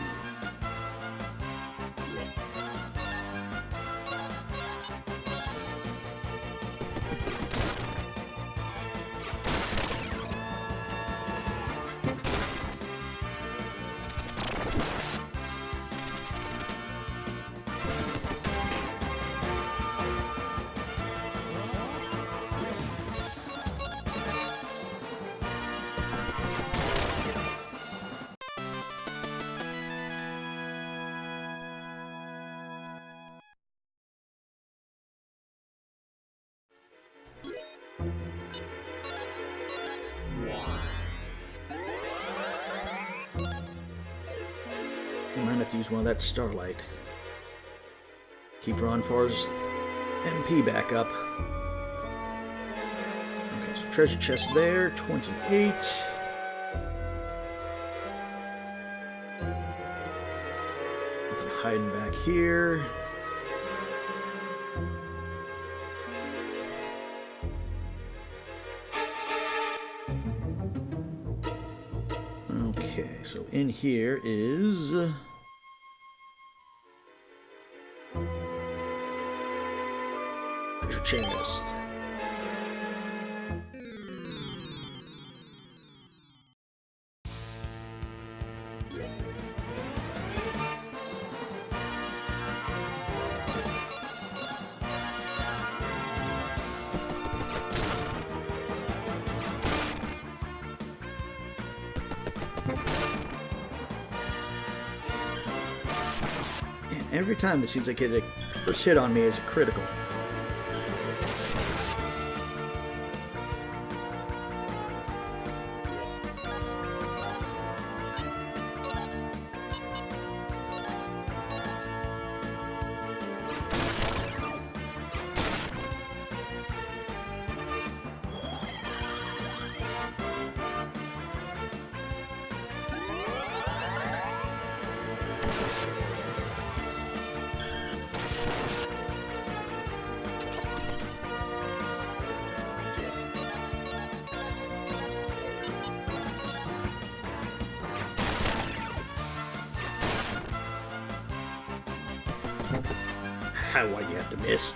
A: You might have to use one of that starlight. Keep Ronfar's MP back up. Okay, so treasure chest there, 28. Nothing hiding back here. Okay, so in here is... treasure chest. And every time it seems like the first hit on me is a critical. Why'd you have to miss?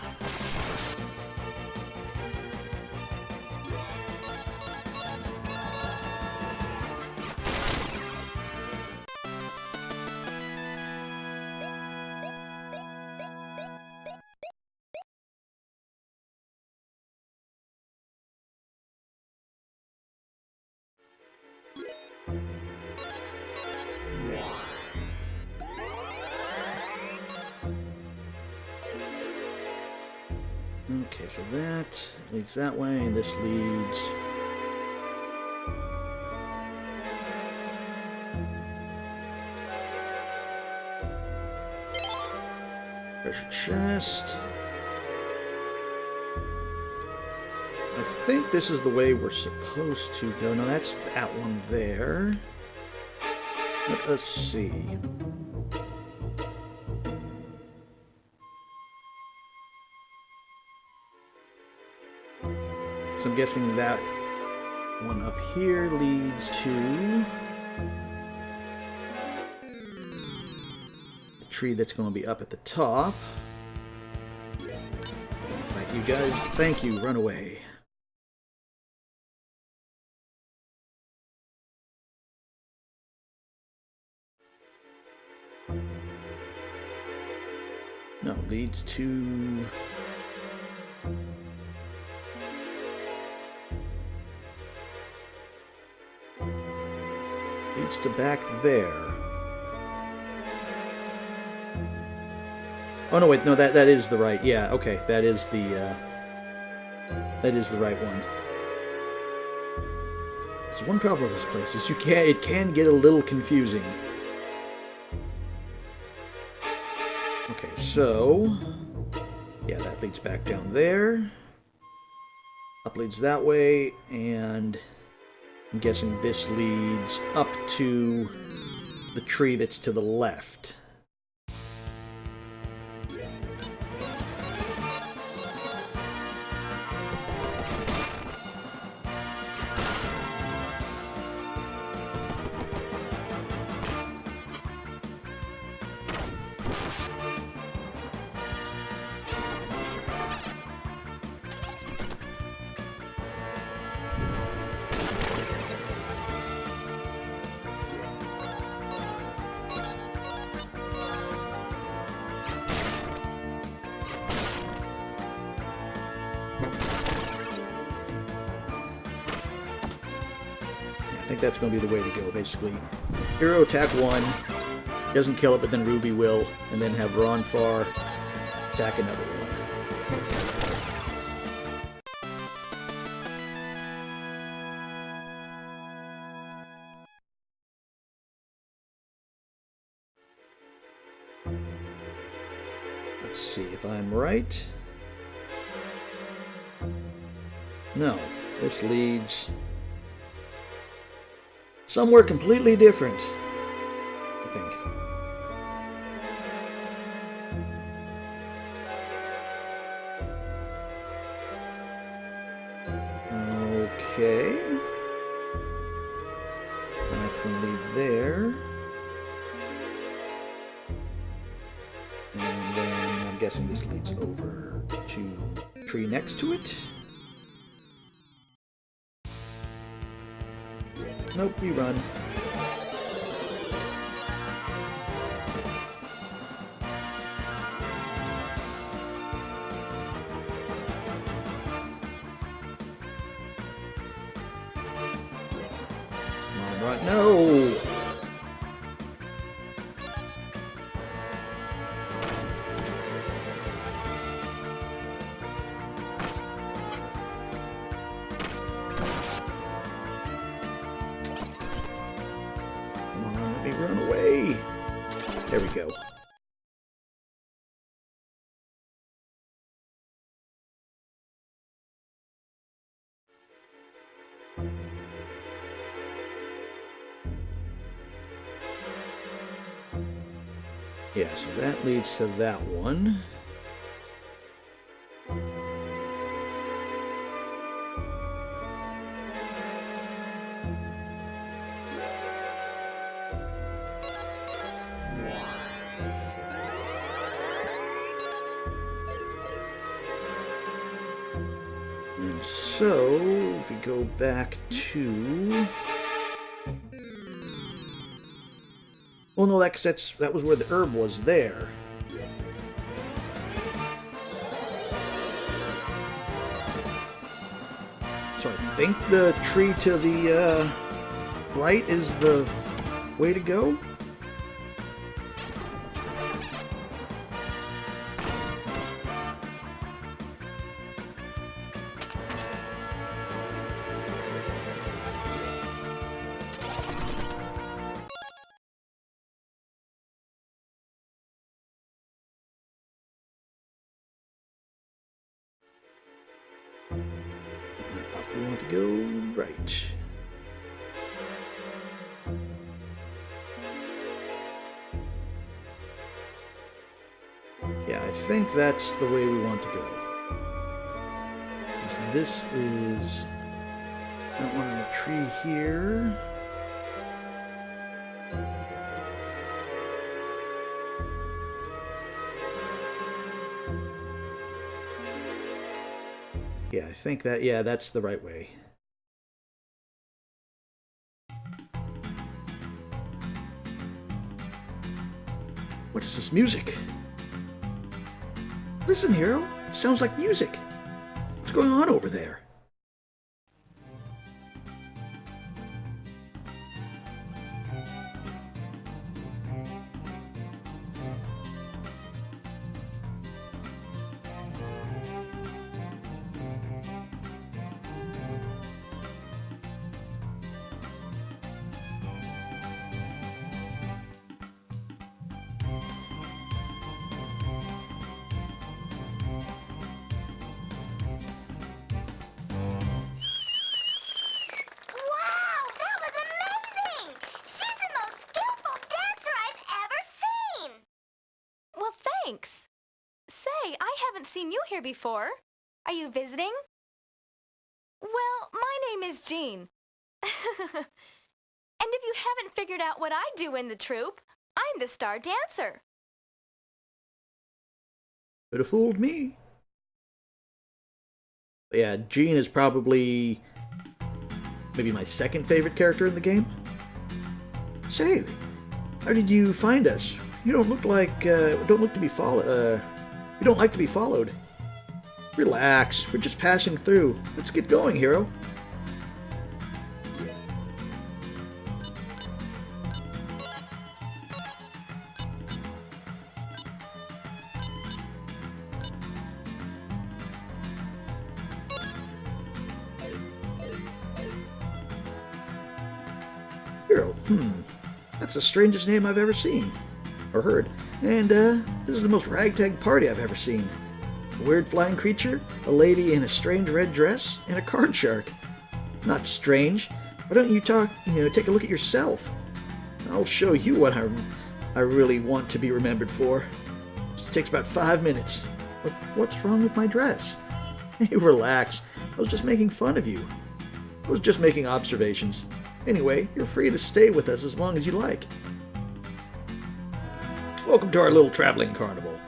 A: Okay, so that leads that way, and this leads... treasure chest. I think this is the way we're supposed to go. No, that's that one there. Let us see. So I'm guessing that one up here leads to the tree that's going to be up at the top. Thank you guys. Thank you. Run away. No, leads to... leads to back there. Oh no, wait, no, that is the right. Yeah, okay, that is the right one. There's one problem with this place is it can get a little confusing. Okay, so yeah, that leads back down there. Up leads that way, and I'm guessing this leads up to the tree that's to the left. I think that's going to be the way to go, basically. Hero attack one, doesn't kill it, but then Ruby will, and then have Ronfar attack another one. Let's see if I'm right. No, this leads somewhere completely different, I think. Okay. And that's going to lead there. And then I'm guessing this leads over to the tree next to it. Nope, we run. Come on, run. No! Run away! There we go. Yeah, so that leads to that one. And so, if we go back to... Well, no, that was where the herb was there. So I think the tree to the right is the way to go. go right. Yeah, I think that's the way we want to go. So this is that one in the tree here. Yeah, I think that, yeah, that's the right way. What is this music? Listen, Hero. It sounds like music. What's going on over there?
C: Thanks. Say, I haven't seen you here before. Are you visiting? Well, my name is Jean. And if you haven't figured out what I do in the troupe, I'm the star dancer.
A: Could have fooled me. But yeah, Jean is probably maybe my second favorite character in the game. Say, how did you find us? You don't look like don't like to be followed. Relax, we're just passing through. Let's get going, Hero. Hero, that's the strangest name I've ever seen. Or heard. And, this is the most ragtag party I've ever seen. A weird flying creature, a lady in a strange red dress, and a card shark. Not strange. Why don't you take a look at yourself? I'll show you what I really want to be remembered for. Just takes about 5 minutes. But what's wrong with my dress? Hey, relax. I was just making fun of you. I was just making observations. Anyway, you're free to stay with us as long as you like. Welcome to our little traveling carnival.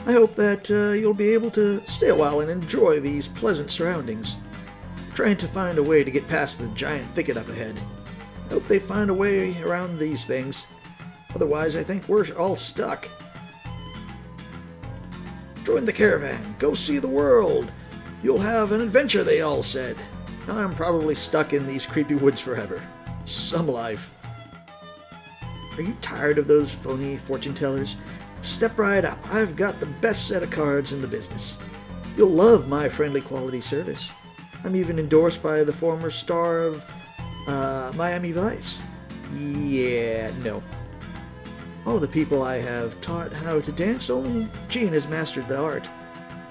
A: I hope that you'll be able to stay a while and enjoy these pleasant surroundings. I'm trying to find a way to get past the giant thicket up ahead. I hope they find a way around these things. Otherwise, I think we're all stuck. Join the caravan. Go see the world. You'll have an adventure, they all said. I'm probably stuck in these creepy woods forever. Some life. Are you tired of those phony fortune tellers? Step right up. I've got the best set of cards in the business. You'll love my friendly quality service. I'm even endorsed by the former star of Miami Vice. Yeah, no. All the people I have taught how to dance, only Jean has mastered the art.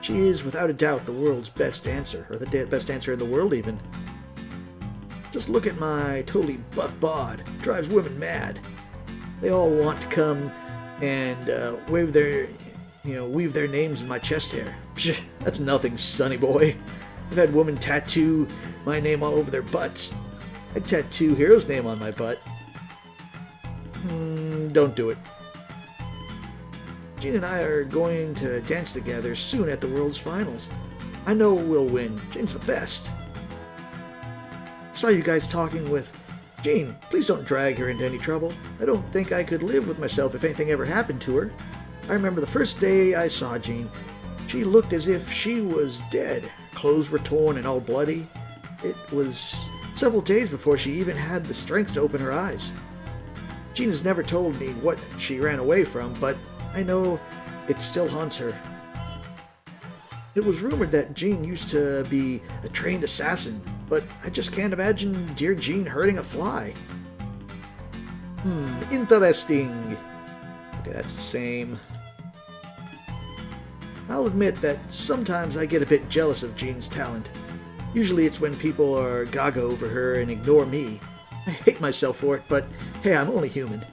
A: She is without a doubt the world's best dancer, or the best dancer in the world even. Just look at my totally buff bod. Drives women mad. They all want to come and weave their names in my chest hair. Psh, that's nothing, sonny boy. I've had women tattoo my name all over their butts. I'd tattoo Hero's name on my butt. Don't do it. Jean and I are going to dance together soon at the World's Finals. I know we'll win. Jean's the best. Saw you guys talking with Jean. Please don't drag her into any trouble. I don't think I could live with myself if anything ever happened to her. I remember the first day I saw Jean. She looked as if she was dead. Clothes were torn and all bloody. It was several days before she even had the strength to open her eyes. Jean has never told me what she ran away from, but I know it still haunts her. It was rumored that Jean used to be a trained assassin, but I just can't imagine dear Jean hurting a fly. Interesting. Okay, that's the same. I'll admit that sometimes I get a bit jealous of Jean's talent. Usually it's when people are gaga over her and ignore me. I hate myself for it, but hey, I'm only human.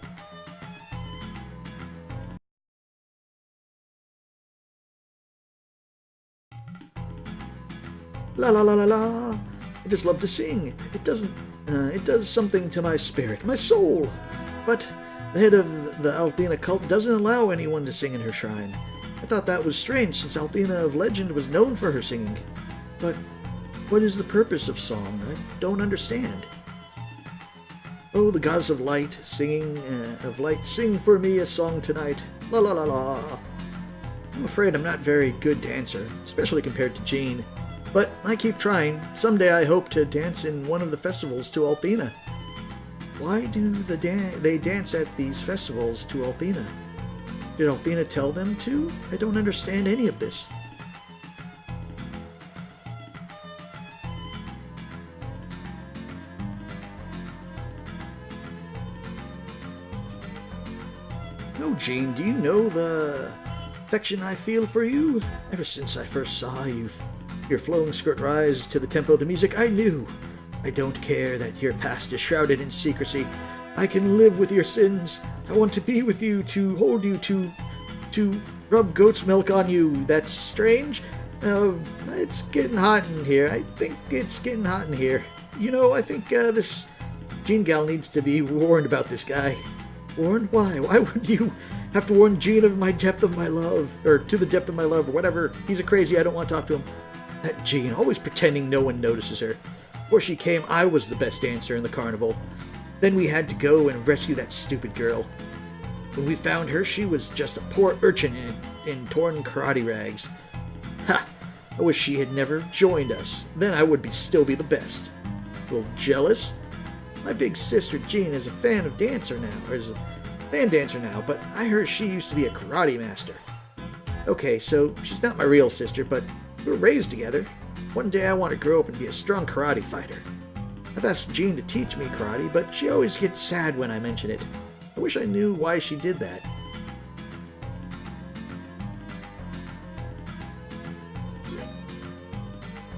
A: La la la la la. I just love to sing. It does something to my spirit, my soul. But the head of the Althena cult doesn't allow anyone to sing in her shrine. I thought that was strange, since Althena of legend was known for her singing. But what is the purpose of song? I don't understand. Oh, the goddess of light, sing for me a song tonight. La la la la. I'm afraid I'm not a very good dancer, especially compared to Jean. But I keep trying. Someday I hope to dance in one of the festivals to Althena. Why do they dance at these festivals to Althena? Did Althena tell them to? I don't understand any of this. Oh, Jean, do you know the affection I feel for you? Ever since I first saw you, your flowing skirt rise to the tempo of the music, I knew. I don't care that your past is shrouded in secrecy. I can live with your sins. I want to be with you, to hold you, to rub goat's milk on you. That's strange. It's getting hot in here. I think it's getting hot in here. You know, I think this Jean gal needs to be warned about this guy. Warned? Why? Why would you have to warn Jean of my depth of my love? Or to the depth of my love, or whatever. He's a crazy, I don't want to talk to him. That Jean, always pretending no one notices her. Before she came, I was the best dancer in the carnival. Then we had to go and rescue that stupid girl. When we found her, she was just a poor urchin in torn karate rags. Ha! I wish she had never joined us. Then I would still be the best. A little jealous? My big sister Jean is a fan dancer now, but I heard she used to be a karate master. Okay, so she's not my real sister, but we were raised together. One day I want to grow up and be a strong karate fighter. I've asked Jean to teach me karate, but she always gets sad when I mention it. I wish I knew why she did that.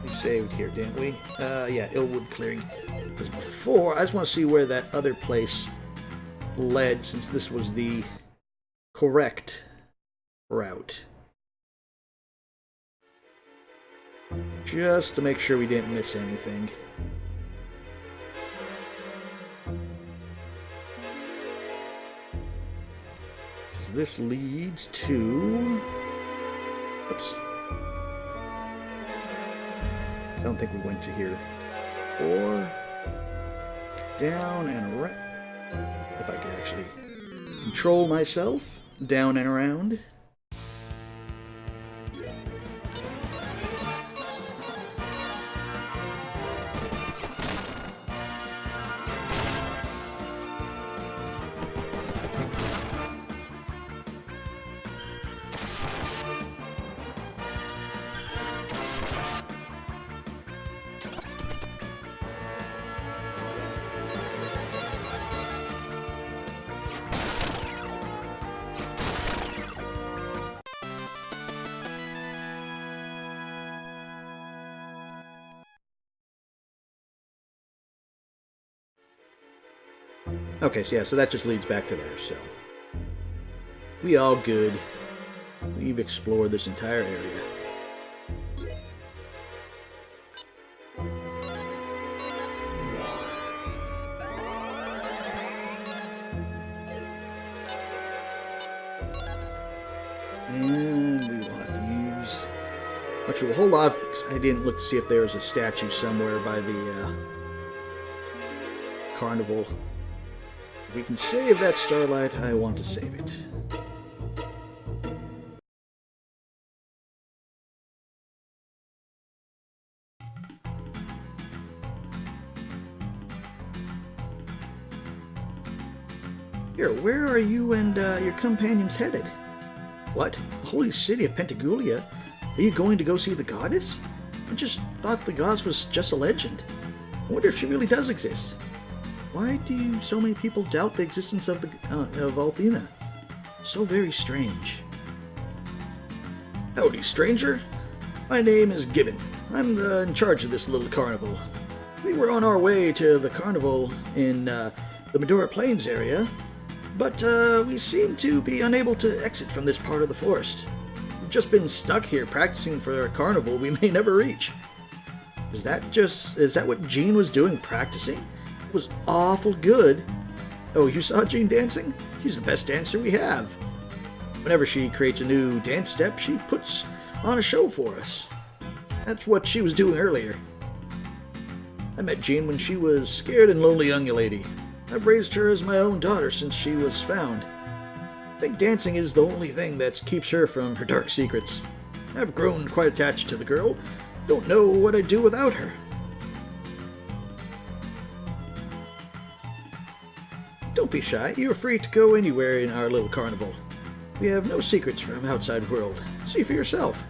A: We saved here, didn't we? Yeah, Illwood Clearing. Because before, I just want to see where that other place led, since this was the correct route. Just to make sure we didn't miss anything. Because this leads to... Oops. I don't think we went to here. Or... down and around. If I could actually control myself. Down and around. Okay, so yeah, so that just leads back to there, so... we all good. We've explored this entire area. And we will have to use... actually, a whole lot, I didn't look to see if there was a statue somewhere by the carnival. If we can save that starlight, I want to save it. Here, where are you and your companions headed? What? The holy city of Pentagulia? Are you going to go see the goddess? I just thought the goddess was just a legend. I wonder if she really does exist. Why do so many people doubt the existence of Althena? So very strange. Howdy, stranger. My name is Gibbon. I'm in charge of this little carnival. We were on our way to the carnival in the Medora Plains area, but we seem to be unable to exit from this part of the forest. We've just been stuck here practicing for a carnival we may never reach. Is that what Jean was doing, practicing? It was awful good. Oh, you saw Jean dancing? She's the best dancer we have. Whenever she creates a new dance step, she puts on a show for us. That's what she was doing earlier. I met Jean when she was scared and lonely young lady. I've raised her as my own daughter since she was found. I think dancing is the only thing that keeps her from her dark secrets. I've grown quite attached to the girl. Don't know what I'd do without her. Don't be shy. You're free to go anywhere in our little carnival. We have no secrets from outside world. See for yourself.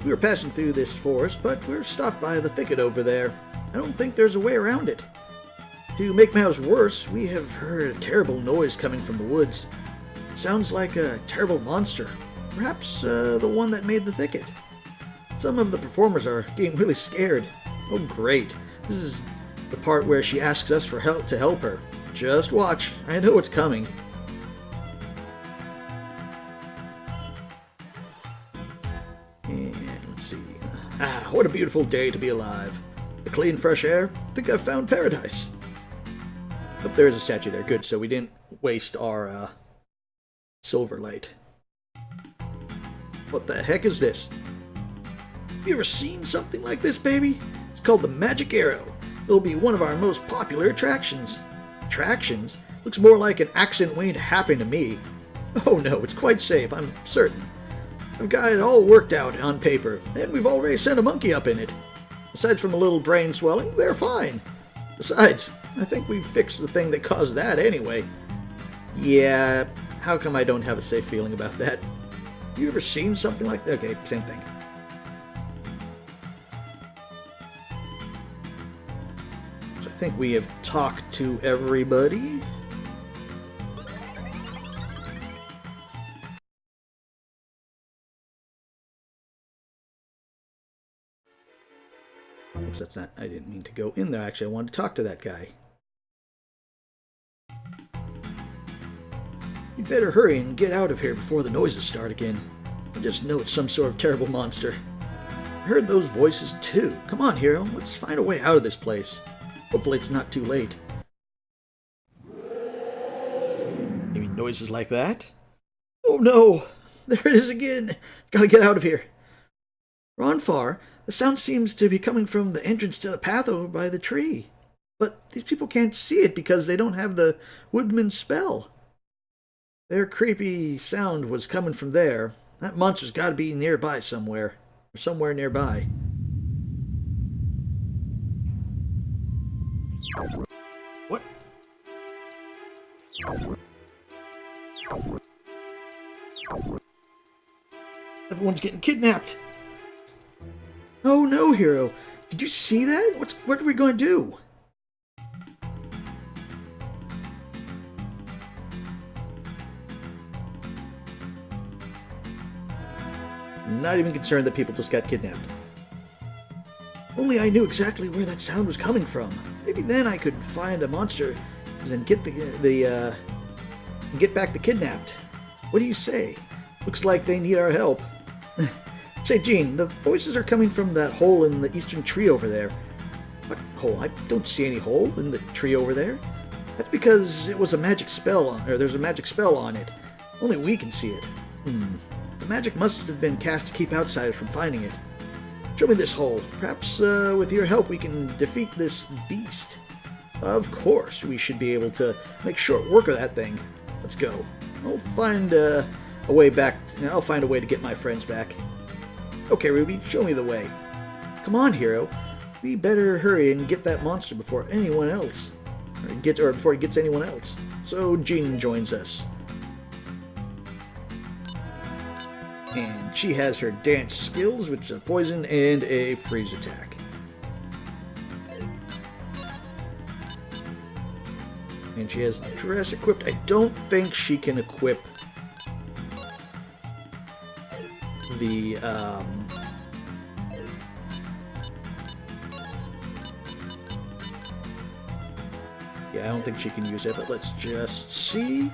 A: We were passing through this forest, but we're stopped by the thicket over there. I don't think there's a way around it. To make matters worse, we have heard a terrible noise coming from the woods. Sounds like a terrible monster. Perhaps the one that made the thicket. Some of the performers are getting really scared. Oh great. This is the part where she asks us for help to help her. Just watch. I know it's coming. And let's see. What a beautiful day to be alive. The clean, fresh air. I think I've found paradise. Oh, there is a statue there. Good, so we didn't waste our silver light. What the heck is this? Have you ever seen something like this, baby? It's called the Magic Arrow. It'll be one of our most popular attractions. Attractions? Looks more like an accident waiting to happen to me. Oh no, it's quite safe, I'm certain. I've got it all worked out on paper, and we've already sent a monkey up in it. Aside from a little brain swelling, they're fine. Besides, I think we've fixed the thing that caused that anyway. Yeah, how come I don't have a safe feeling about that? Have you ever seen something like that? Okay, same thing. So I think we have talked to everybody. Oops, that's not, I didn't mean to go in there. Actually, I wanted to talk to that guy. You'd better hurry and get out of here before the noises start again. I just know it's some sort of terrible monster. I heard those voices too. Come on, hero. Let's find a way out of this place. Hopefully it's not too late. You mean noises like that? Oh no! There it is again! Gotta get out of here. Ronfar, the sound seems to be coming from the entrance to the path over by the tree. But these people can't see it because they don't have the woodman's spell. Their creepy sound was coming from there. That monster's got to be nearby somewhere. Or somewhere nearby. What? Everyone's getting kidnapped. Oh no, hero. Did you see that? What are we going to do? Not even concerned that people just got kidnapped. Only I knew exactly where that sound was coming from. Maybe then I could find a monster and get get back the kidnapped. What do you say? Looks like they need our help. Say, Jean, the voices are coming from that hole in the eastern tree over there. What hole? I don't see any hole in the tree over there. That's because it was a magic spell or there's a magic spell on it. Only we can see it. The magic must have been cast to keep outsiders from finding it. Show me this hole. Perhaps with your help we can defeat this beast. Of course, we should be able to make short work of that thing. Let's go. I'll find a way back. I'll find a way to get my friends back. Okay, Ruby, show me the way. Come on, hero. We better hurry and get that monster before anyone else. Or before he gets anyone else. So Jean joins us. And she has her dance skills, which is a poison and a freeze attack. And she has the dress equipped. I don't think she can equip Yeah, I don't think she can use it, but let's just see.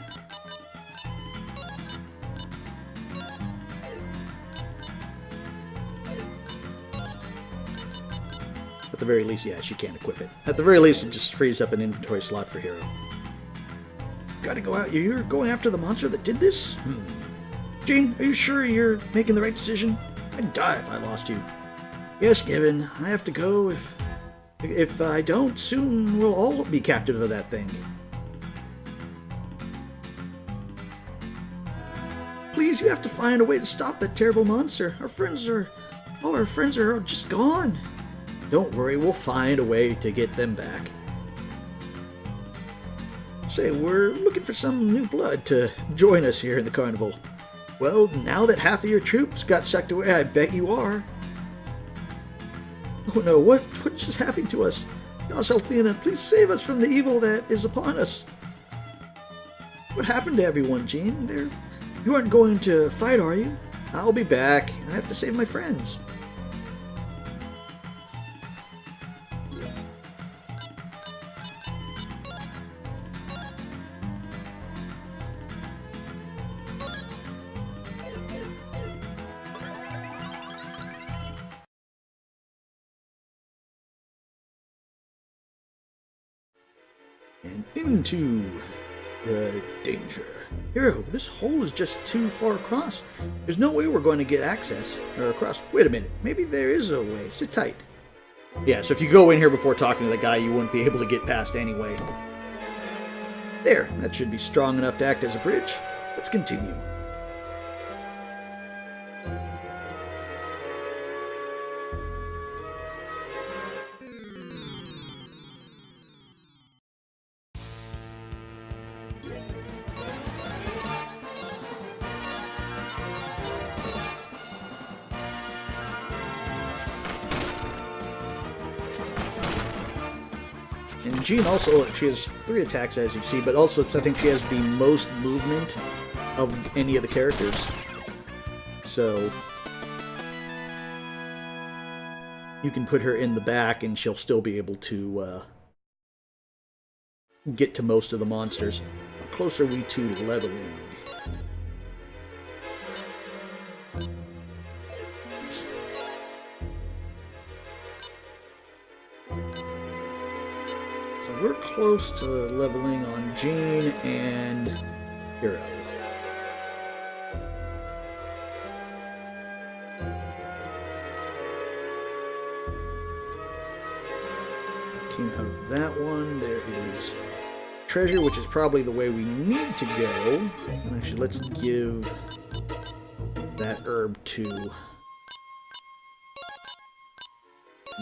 A: At the very least, yeah, she can't equip it. At the very least, it just frees up an inventory slot for Hero. Gotta go out. You're going after the monster that did this? Jean, are you sure you're making the right decision? I'd die if I lost you. Yes, Gibbon, I have to go. If I don't, soon we'll all be captive of that thing. Please, you have to find a way to stop that terrible monster. All our friends are just gone. Don't worry, we'll find a way to get them back. Say, we're looking for some new blood to join us here in the carnival. Well, now that half of your troops got sucked away, I bet you are. Oh no, what just happened to us? Gosh, Althena, please save us from the evil that is upon us. What happened to everyone, Jean? You aren't going to fight, are you? I'll be back. I have to save my friends. And into the danger. Hero, this hole is just too far across. There's no way we're going to get access or across. Wait a minute, maybe there is a way. Sit tight. Yeah, so if you go in here before talking to the guy, you wouldn't be able to get past anyway. There, that should be strong enough to act as a bridge. Let's continue. And Jean also, she has 3 attacks as you see, but also I think she has the most movement of any of the characters. So you can put her in the back and she'll still be able to get to most of the monsters. How close are we to leveling? We're close to leveling on Jean and Hero. King out of that one. There is treasure, which is probably the way we need to go. Actually, let's give that herb to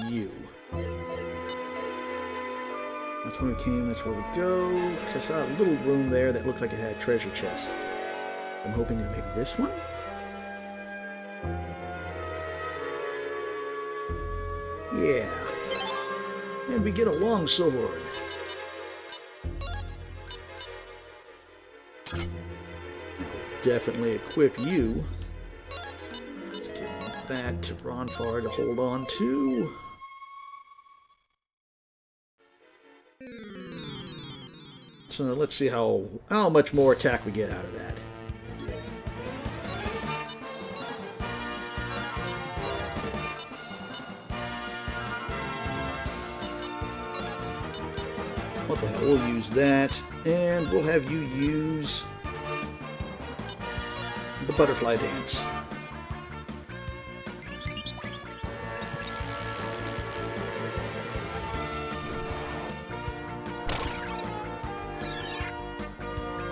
A: you. That's where we came, that's where we go. Because I saw a little room there that looked like it had a treasure chest. I'm hoping to make this one. Yeah. And we get a long sword. I'll definitely equip you. Let's give that to Ronfar to hold on to. So let's see how much more attack we get out of that. What the hell, we'll use that, and we'll have you use the butterfly dance.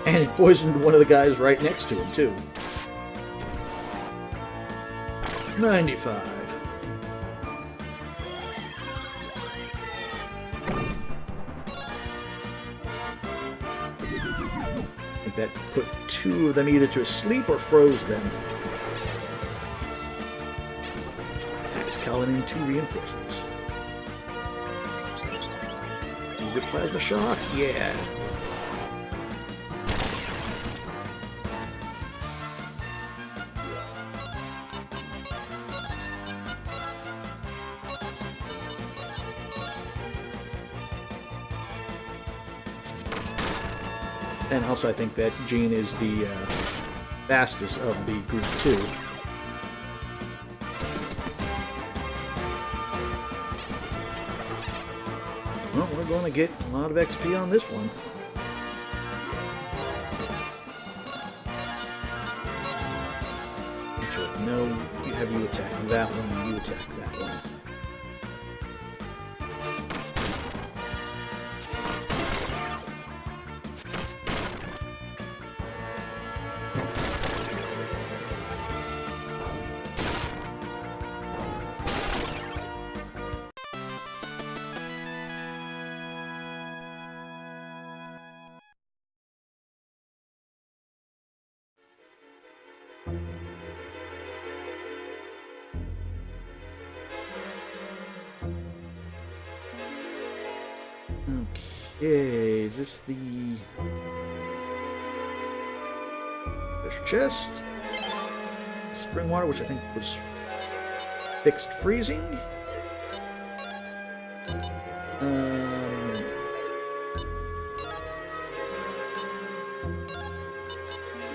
A: And he poisoned one of the guys right next to him, too. 95. I think that put 2 of them either to sleep or froze them. Axe calling in 2 reinforcements. Good plasma shock? Yeah. And also I think that Jean is the fastest of the group too. Well, we're going to get a lot of XP on this one. No, you have you attack that one, you attack that one. Okay, is this the treasure chest? Spring water, which I think was fixed freezing.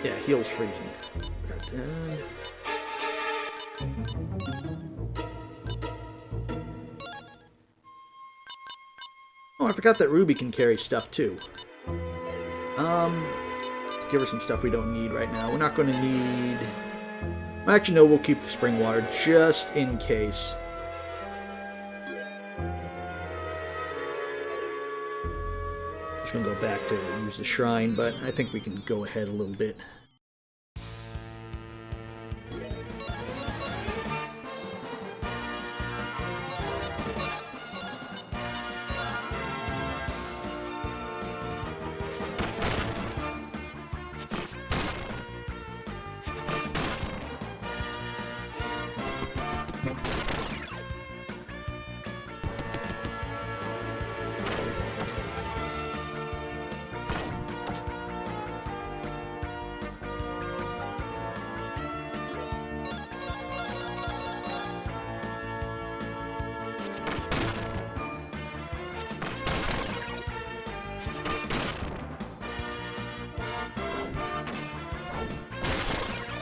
A: Yeah, heals freezing. Oh, I forgot that Ruby can carry stuff too. Let's give her some stuff we don't need right now. We're not going to need... Actually, no, we'll keep the spring water just in case. Just going to go back to use the shrine, but I think we can go ahead a little bit.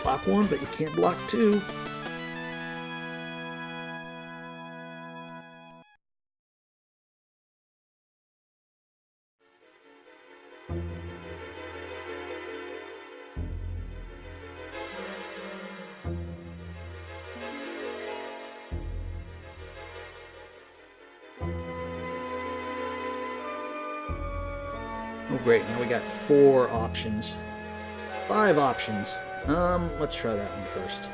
A: Block one, but you can't block two. Oh great, now we got 4 options. 5 options. Let's try that one first.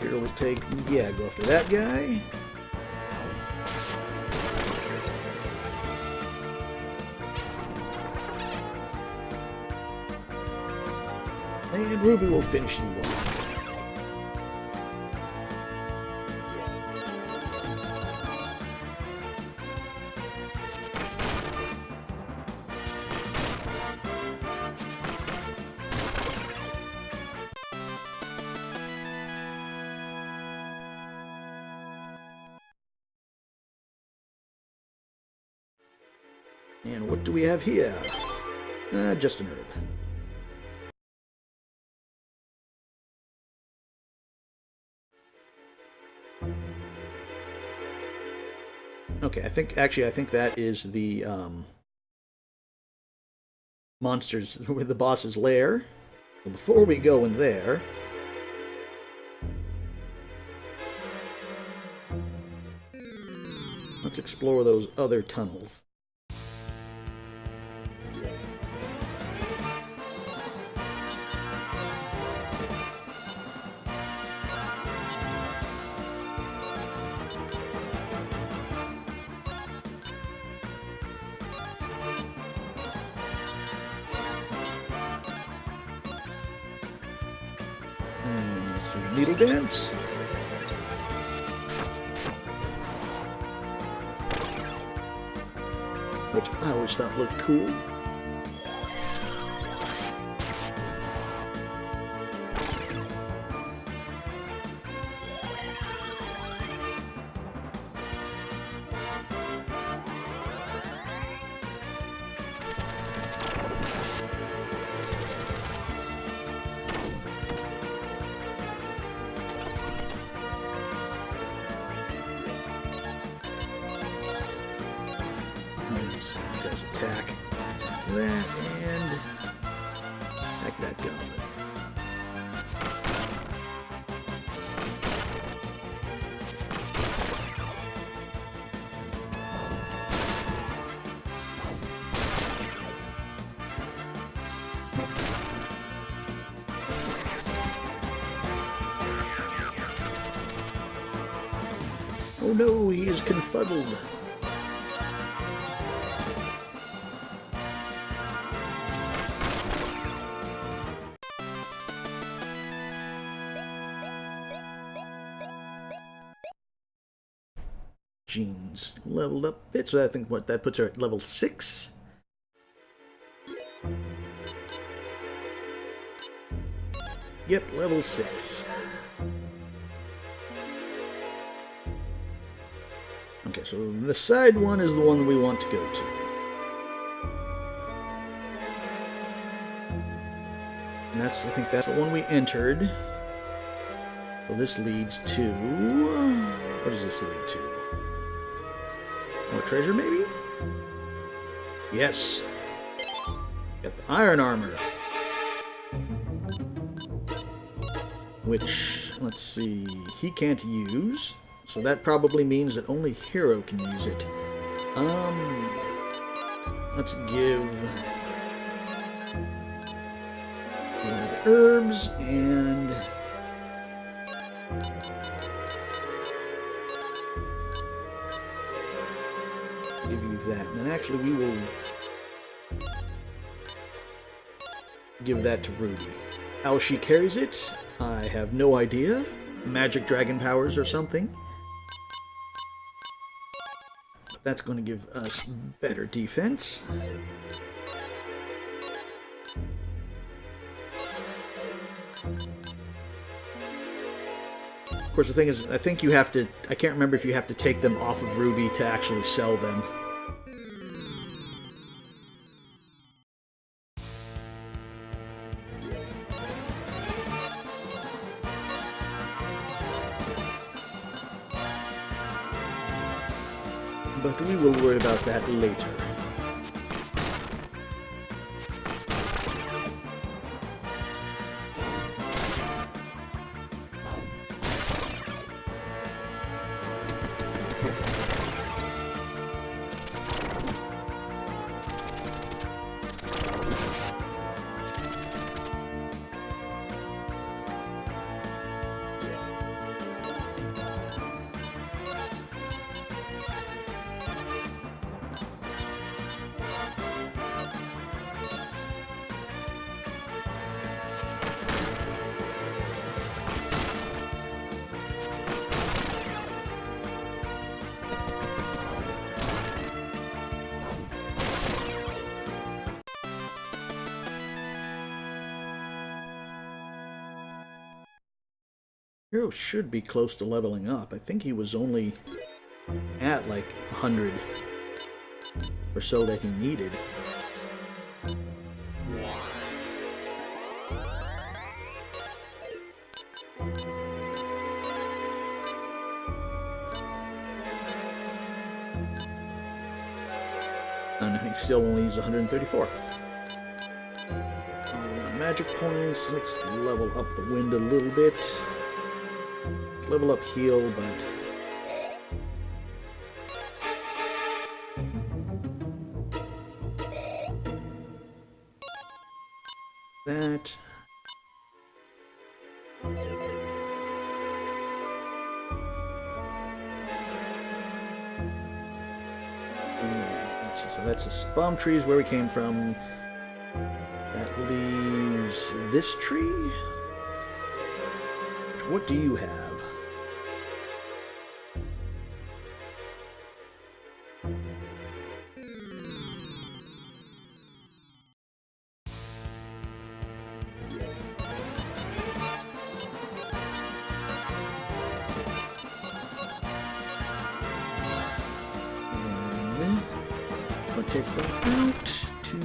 A: Here we'll take, yeah, go after that guy. And Ruby will finish you off. And what do we have here? Just an herb. Okay, I think that is the monsters with the boss's lair. So before we go in there, let's explore those other tunnels. see, needle dance. Which I always thought looked cool. You guys attack that and attack that goblin. Oh no, he is confuddled. Jeans leveled up a bit, so I think what that puts her at level 6. Yep, level 6. Okay, so the side one is the one we want to go to. And I think that's the one we entered. So this leads to... what does this lead to? More treasure, maybe? Yes. Got the iron armor. Which, let's see, he can't use. So that probably means that only Hero can use it. Let's give one of the herbs and give you that. And then actually we will give that to Ruby. How she carries it, I have no idea. Magic dragon powers or something. But that's going to give us better defense. Of course, the thing is, I think you have to... I can't remember if you have to take them off of Ruby to actually sell them. But we will worry about that later. Hero should be close to leveling up. I think he was only at like 100 or so that he needed. And he still only uses 134. Magic points. Let's level up the wind a little bit. Level up heal, but that let's see, so that's the bomb trees where we came from. That leaves this tree. Which, what do you have? I'll take that out to...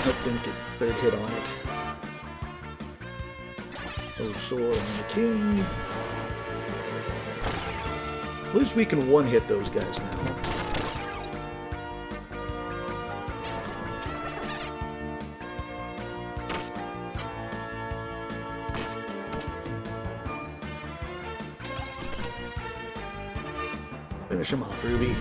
A: Nope, didn't get the third hit on it. Oh, sword on the king. At least we can one-hit those guys now. Finish him off, Ruby.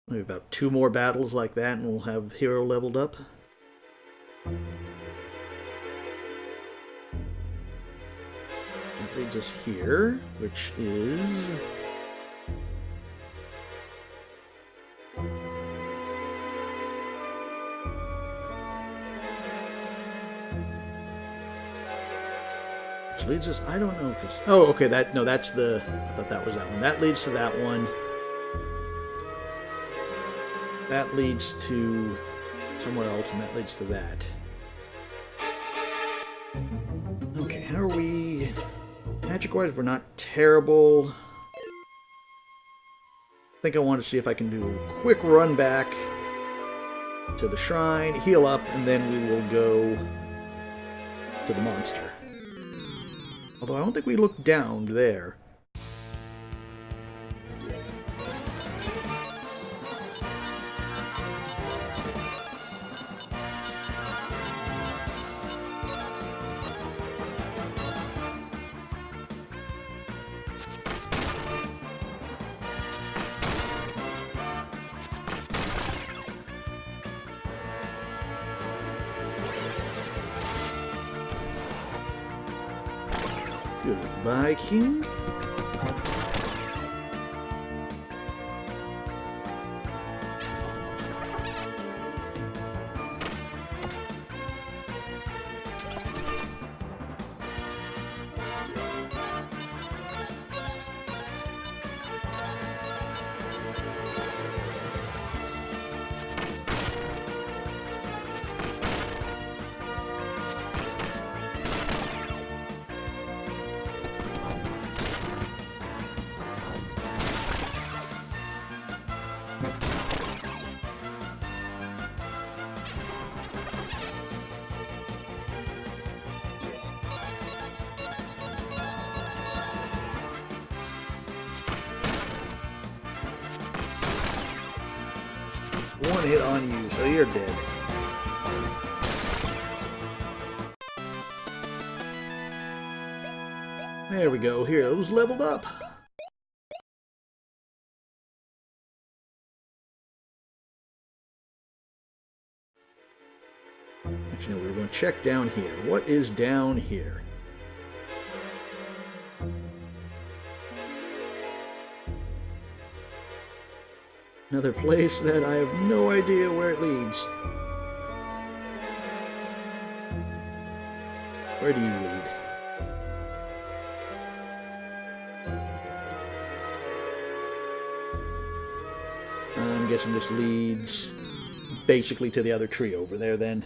A: Maybe about 2 more battles like that and we'll have hero leveled up. That leads us here, which is... Which leads us... I don't know, because... Oh, okay, that's the... I thought that was that one. That leads to that one. That leads to somewhere else, and that leads to that. Okay, how are we... Magic-wise, we're not terrible. I think I want to see if I can do a quick run back to the shrine, heal up, and then we will go to the monster. Although I don't think we looked down there. Goodbye, King. One hit on you, so you're dead. There we go. Heroes leveled up. Actually, no, we're going to check down here. What is down here? Another place that I have no idea where it leads. Where do you lead? I'm guessing this leads basically to the other tree over there then.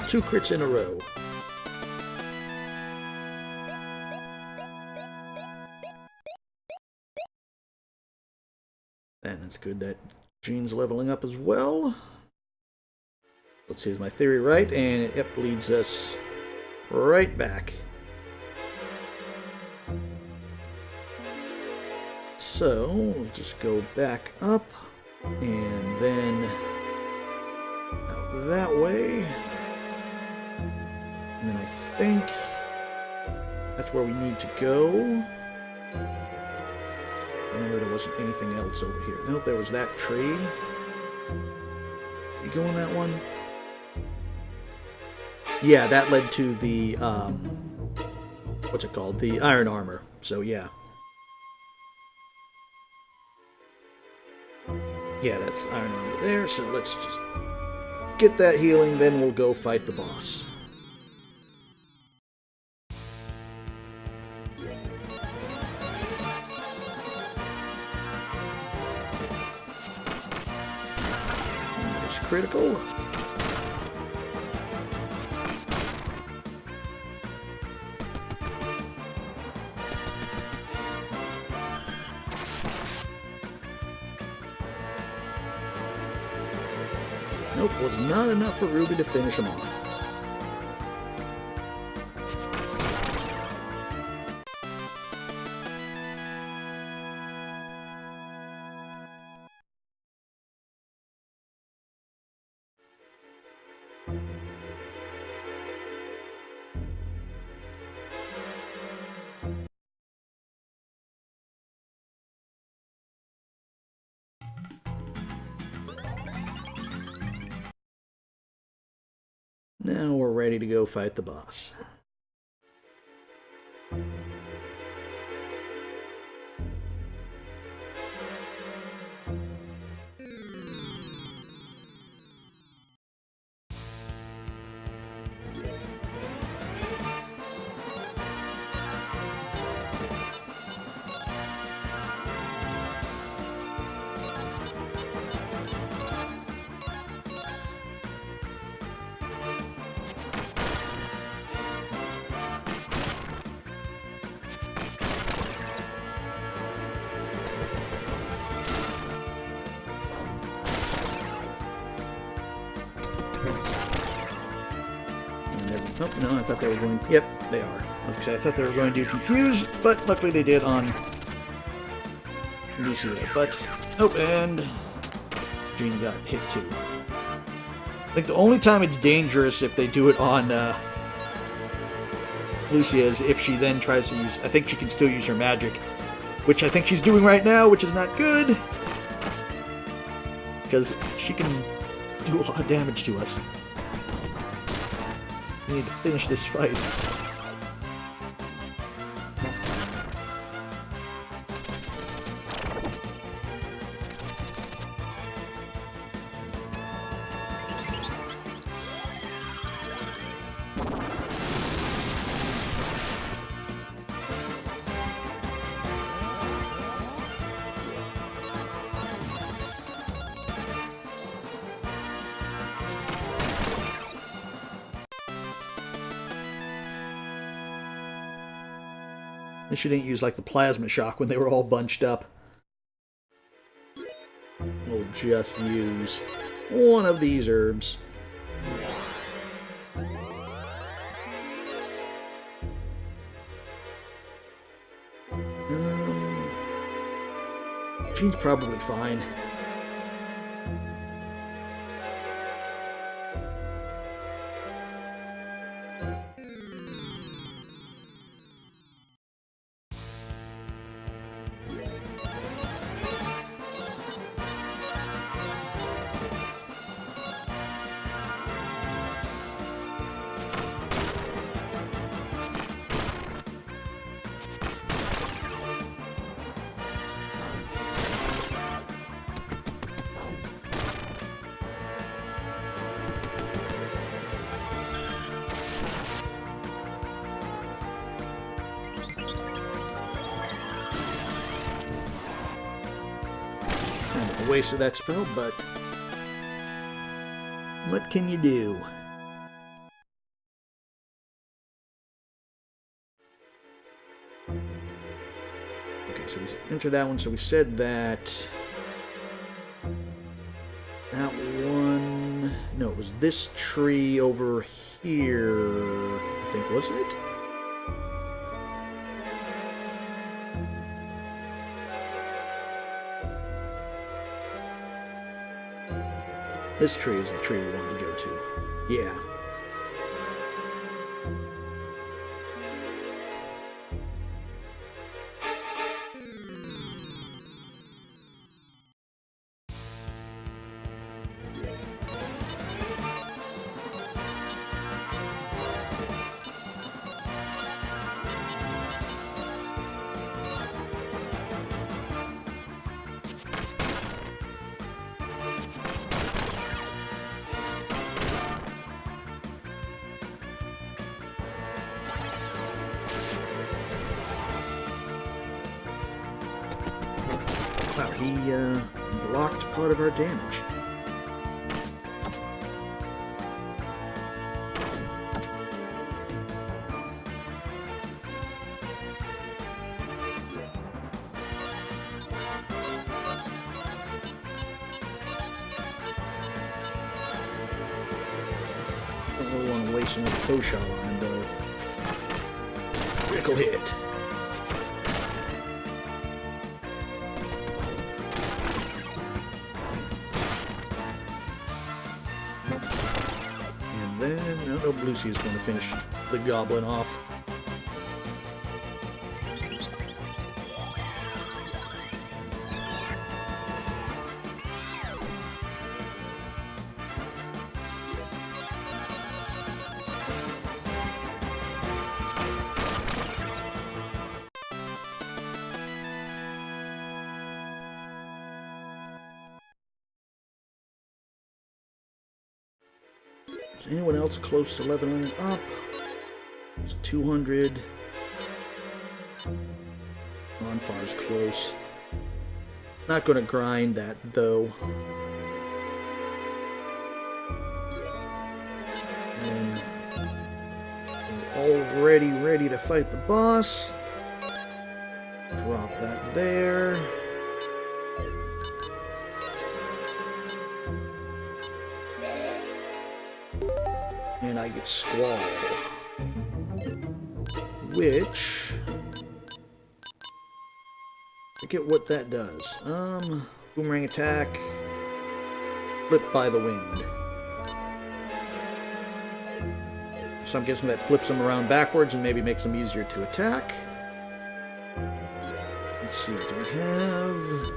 A: 2 crits in a row. And it's good that Jean's leveling up as well. Let's see, is my theory right? And it leads us right back. So, we'll just go back up, and then out that way. And then I think that's where we need to go. Remember, there wasn't anything else over here. Nope, there was that tree. You go on that one? Yeah, that led to the, what's it called? The iron armor. So, yeah. Yeah, that's iron armor there, so let's just get that healing, then we'll go fight the boss. It's critical. Nope, was not enough for Ruby to finish him off. Now we're ready to go fight the boss. Oh, no, I thought they were going... Yep, they are. I was gonna say, I thought they were going to do Confuse, but luckily they did on Lucia. But, nope, and Jean got hit too. I think the only time it's dangerous if they do it on Lucia is if she then tries to use... I think she can still use her magic, which I think she's doing right now, which is not good. Because she can do a lot of damage to us. We need to finish this fight. They shouldn't use like the plasma shock when they were all bunched up. We'll just use one of these herbs. She's probably fine. Waste of that spell, but what can you do? enter that one. So we said that. That one. No, it was this tree over here, I think, wasn't it? This tree is the tree we wanted to go to. Yeah. Wow, he blocked part of our damage. Don't really want to waste another foe shot on him, though. Critical hit. And then, I don't know if Lucy is going to finish the goblin off. Is anyone else close to leveling up? It's 200. Bonfire's close. Not going to grind that, though. And already ready to fight the boss. Drop that there. And I get Squall. Which... forget what that does. Boomerang attack. Flip by the wind. So I'm guessing that flips them around backwards and maybe makes them easier to attack. Let's see, do we have...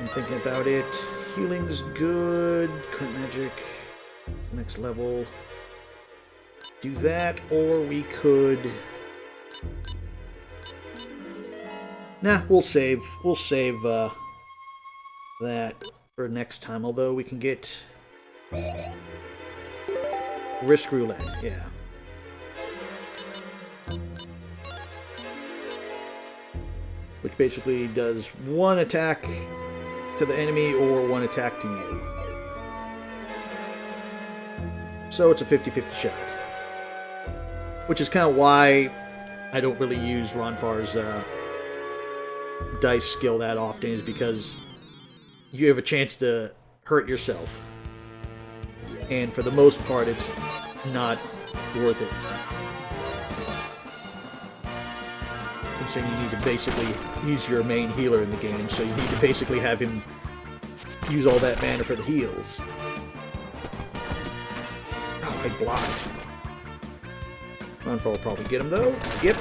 A: I'm thinking about it. Healing's good. Current magic. Next level. Do that, or we could... Nah, we'll save. We'll save that for next time, although we can get... Risk Roulette, yeah. Which basically does one attack to the enemy or one attack to you. So it's a 50-50 shot. Which is kind of why I don't really use Ronfar's dice skill that often, is because you have a chance to hurt yourself. And for the most part, it's not worth it. Considering you need to basically use your main healer in the game, so you need to basically have him use all that mana for the heals. Oh, I blocked. Ronfar will probably get him, though. Yep.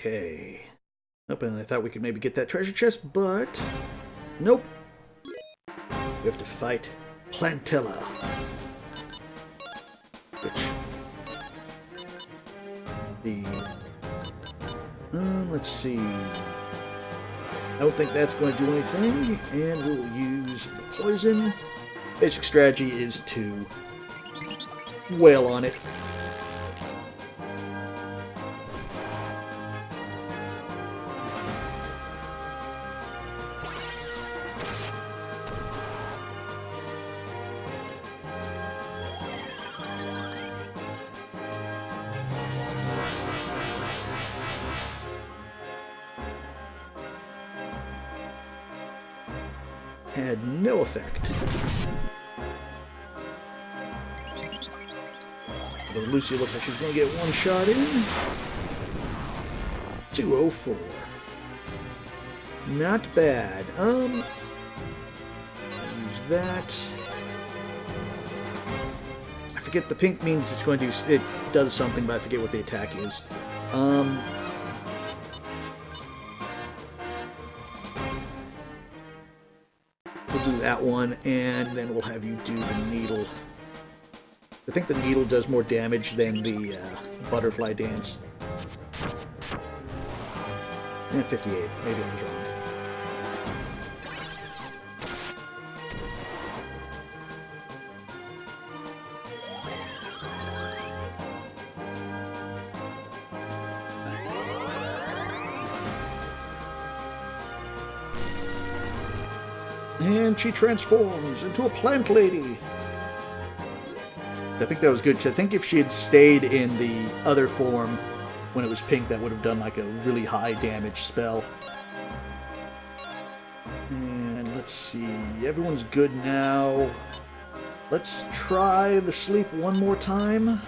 A: Okay. Nope, and I thought we could maybe get that treasure chest, but nope. We have to fight Plantella. Which let's see. I don't think that's going to do anything, and we'll use the poison. Basic strategy is to wail on it. Had no effect. Although Lucy looks like she's going to get one shot in. 204. Not bad. Use that. I forget the pink means it's going to do. It does something, but I forget what the attack is. We'll do that one, and then we'll have you do the needle. I think the needle does more damage than the butterfly dance. And 58. Maybe I was wrong. And she transforms into a plant lady. I think that was good, because I think if she had stayed in the other form when it was pink, that would have done like a really high damage spell. And let's see, everyone's good now. Let's try the sleep one more time.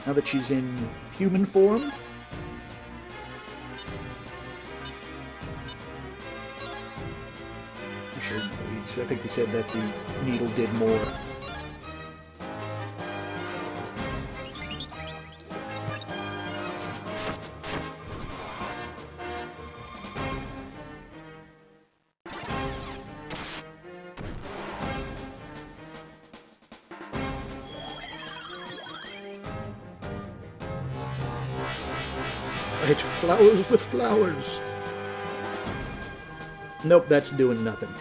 A: Now that she's in human form. I think we said that the needle did more. Fight flowers with flowers. Nope, that's doing nothing.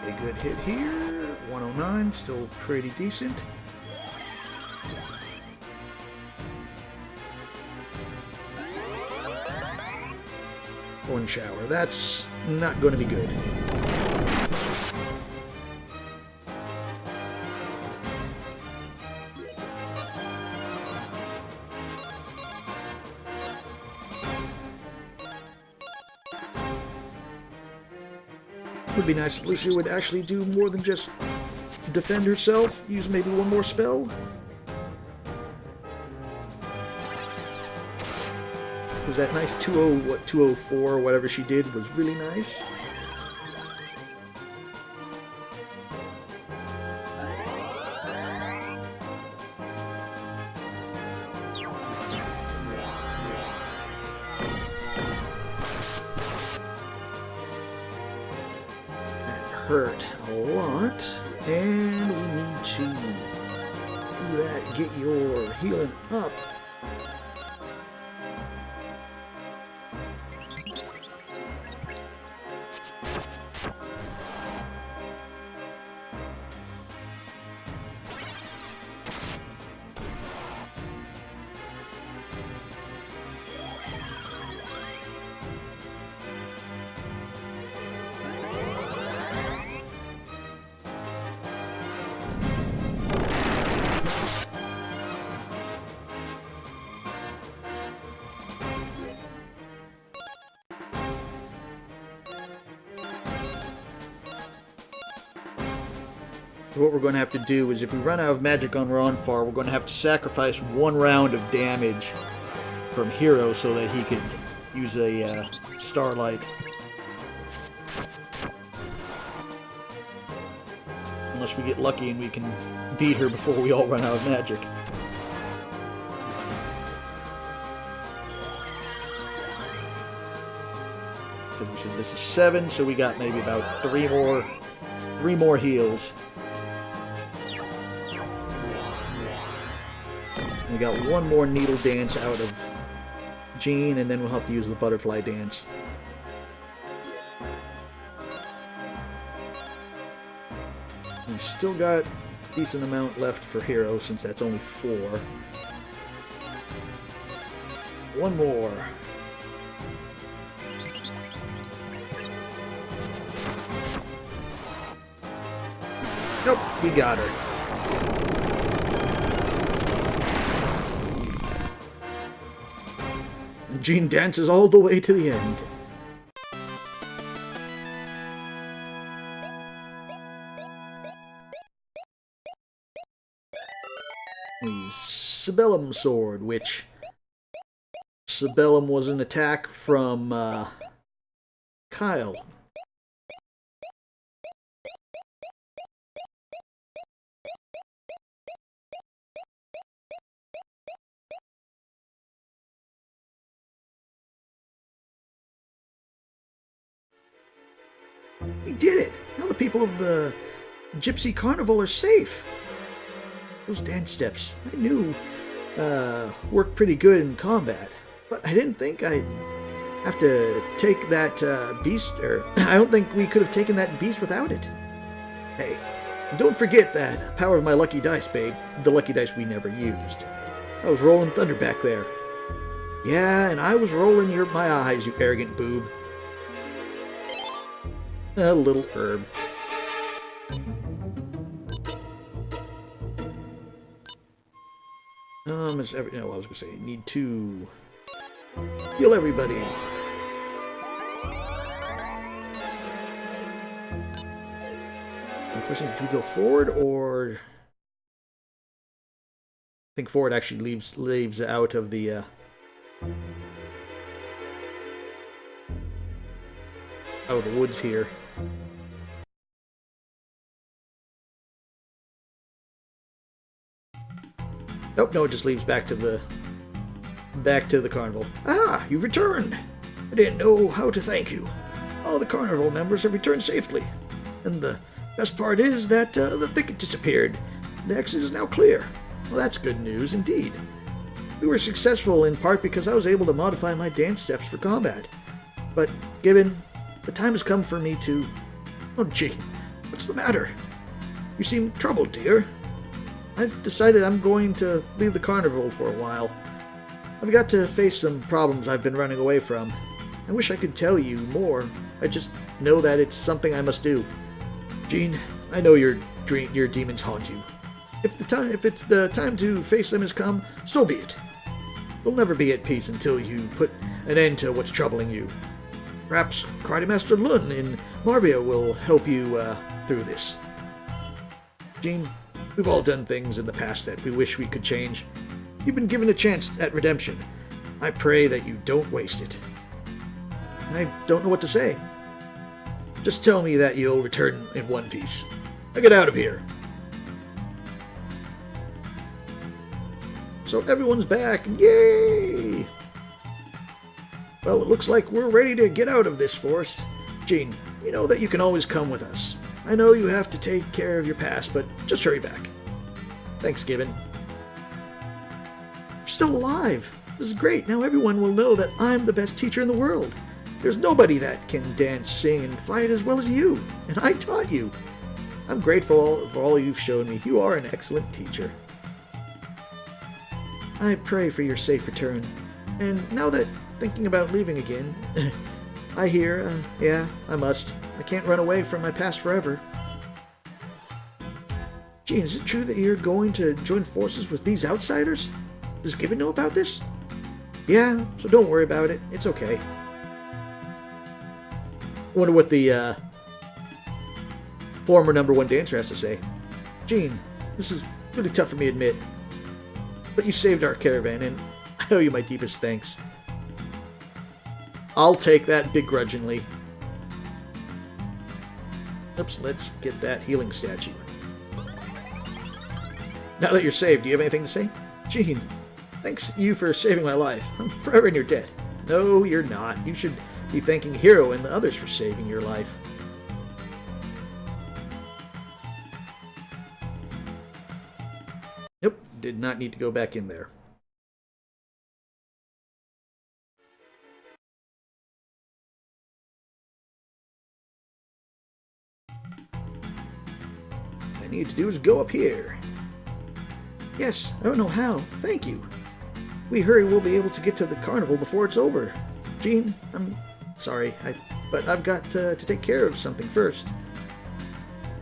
A: A good hit here. 109, still pretty decent. Horn shower, that's not going to be good. It would be nice if Lucy would actually do more than just defend herself, use maybe one more spell. Was that nice 204, whatever she did, was really nice. Hurt a lot, and we need to do that, get your healing up. what we're going to have to do is if we run out of magic on Ronfar, we're going to have to sacrifice 1 round of damage from Hero so that he can use a Starlight. Unless we get lucky and we can beat her before we all run out of magic. Because we said this is 7, so we got maybe about 3 more heals. We got 1 more needle dance out of Jean, and then we'll have to use the butterfly dance. We still got a decent amount left for Hero, since that's only 4. 1 more. Nope, we got her. Jean dances all the way to the end. We use Sibellum Sword, which Sibellum was an attack from Kyle. We did it! Now the people of the Gypsy Carnival are safe. Those dance steps, I knew, worked pretty good in combat, but I didn't think I'd have to take that beast, or I don't think we could have taken that beast without it. Hey, don't forget that power of my lucky dice, babe. The lucky dice we never used. I was rolling thunder back there. Yeah, and I was rolling my eyes, you arrogant boob. A little herb. I was gonna say, need to heal everybody. The question is, do we go forward or? I think forward actually leaves out of the. Out of the woods here. Nope, no, it just leaves back to the carnival. Ah, you've returned! I didn't know how to thank you. All the carnival members have returned safely. And the best part is that the thicket disappeared. The exit is now clear. Well, that's good news indeed. We were successful in part because I was able to modify my dance steps for combat. But given the time has come for me to... Oh, gee, what's the matter? You seem troubled, dear. I've decided I'm going to leave the carnival for a while. I've got to face some problems I've been running away from. I wish I could tell you more. I just know that it's something I must do. Jean, I know your demons haunt you. If it's the time to face them has come, so be it. You'll never be at peace until you put an end to what's troubling you. Perhaps Karate Master Lun in Marbia will help you through this. Jean, we've all done things in the past that we wish we could change. You've been given a chance at redemption. I pray that you don't waste it. I don't know what to say. Just tell me that you'll return in one piece. Now get out of here. So everyone's back. Yay! Well, it looks like we're ready to get out of this forest. Jean, you know that you can always come with us. I know you have to take care of your past, but just hurry back. Thanks, Gibbon. You're still alive. This is great. Now everyone will know that I'm the best teacher in the world. There's nobody that can dance, sing, and fight as well as you. And I taught you. I'm grateful for all you've shown me. You are an excellent teacher. I pray for your safe return. And now that thinking about leaving again, I hear, yeah, I must. I can't run away from my past forever. Jean, is it true that you're going to join forces with these outsiders? Does Gibbon know about this? Yeah, so don't worry about it. It's okay. I wonder what the former #1 dancer has to say. Gene, this is really tough for me to admit, but you saved our caravan, and I owe you my deepest thanks. I'll take that begrudgingly. Oops, let's get that healing statue. Now that you're saved, do you have anything to say? Gene, thanks you for saving my life. I'm forever in your debt. No, you're not. You should be thanking Hero and the others for saving your life. Nope, did not need to go back in there. What I need to do is go up here. Yes, I don't know how. Thank you. We hurry, we'll be able to get to the carnival before it's over. Gene, I'm sorry, but I've got to take care of something first.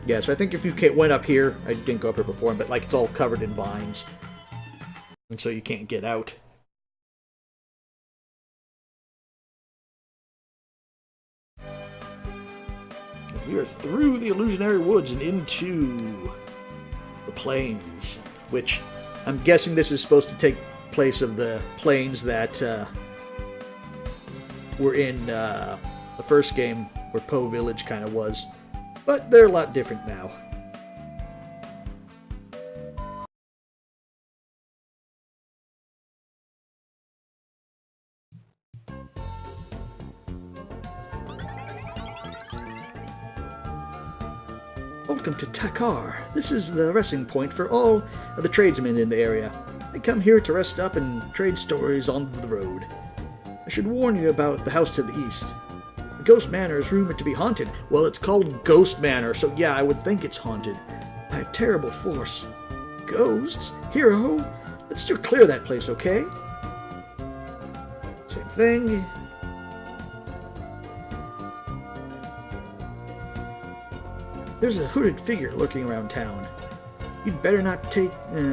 A: Yeah, so I think if you went up here, I didn't go up here before, but like it's all covered in vines. And so you can't get out. We are through the illusionary woods and into the plains, which I'm guessing this is supposed to take place of the plains that were in the first game, where Poe Village kind of was. But they're a lot different now. Welcome to Takar. This is the resting point for all of the tradesmen in the area. They come here to rest up and trade stories on the road. I should warn you about the house to the east. The Ghost Manor is rumored to be haunted. Well, it's called Ghost Manor, so yeah, I would think it's haunted by a terrible force. Ghosts? Hero? Let's steer clear of that place, okay? Same thing. There's a hooded figure lurking around town. You'd better not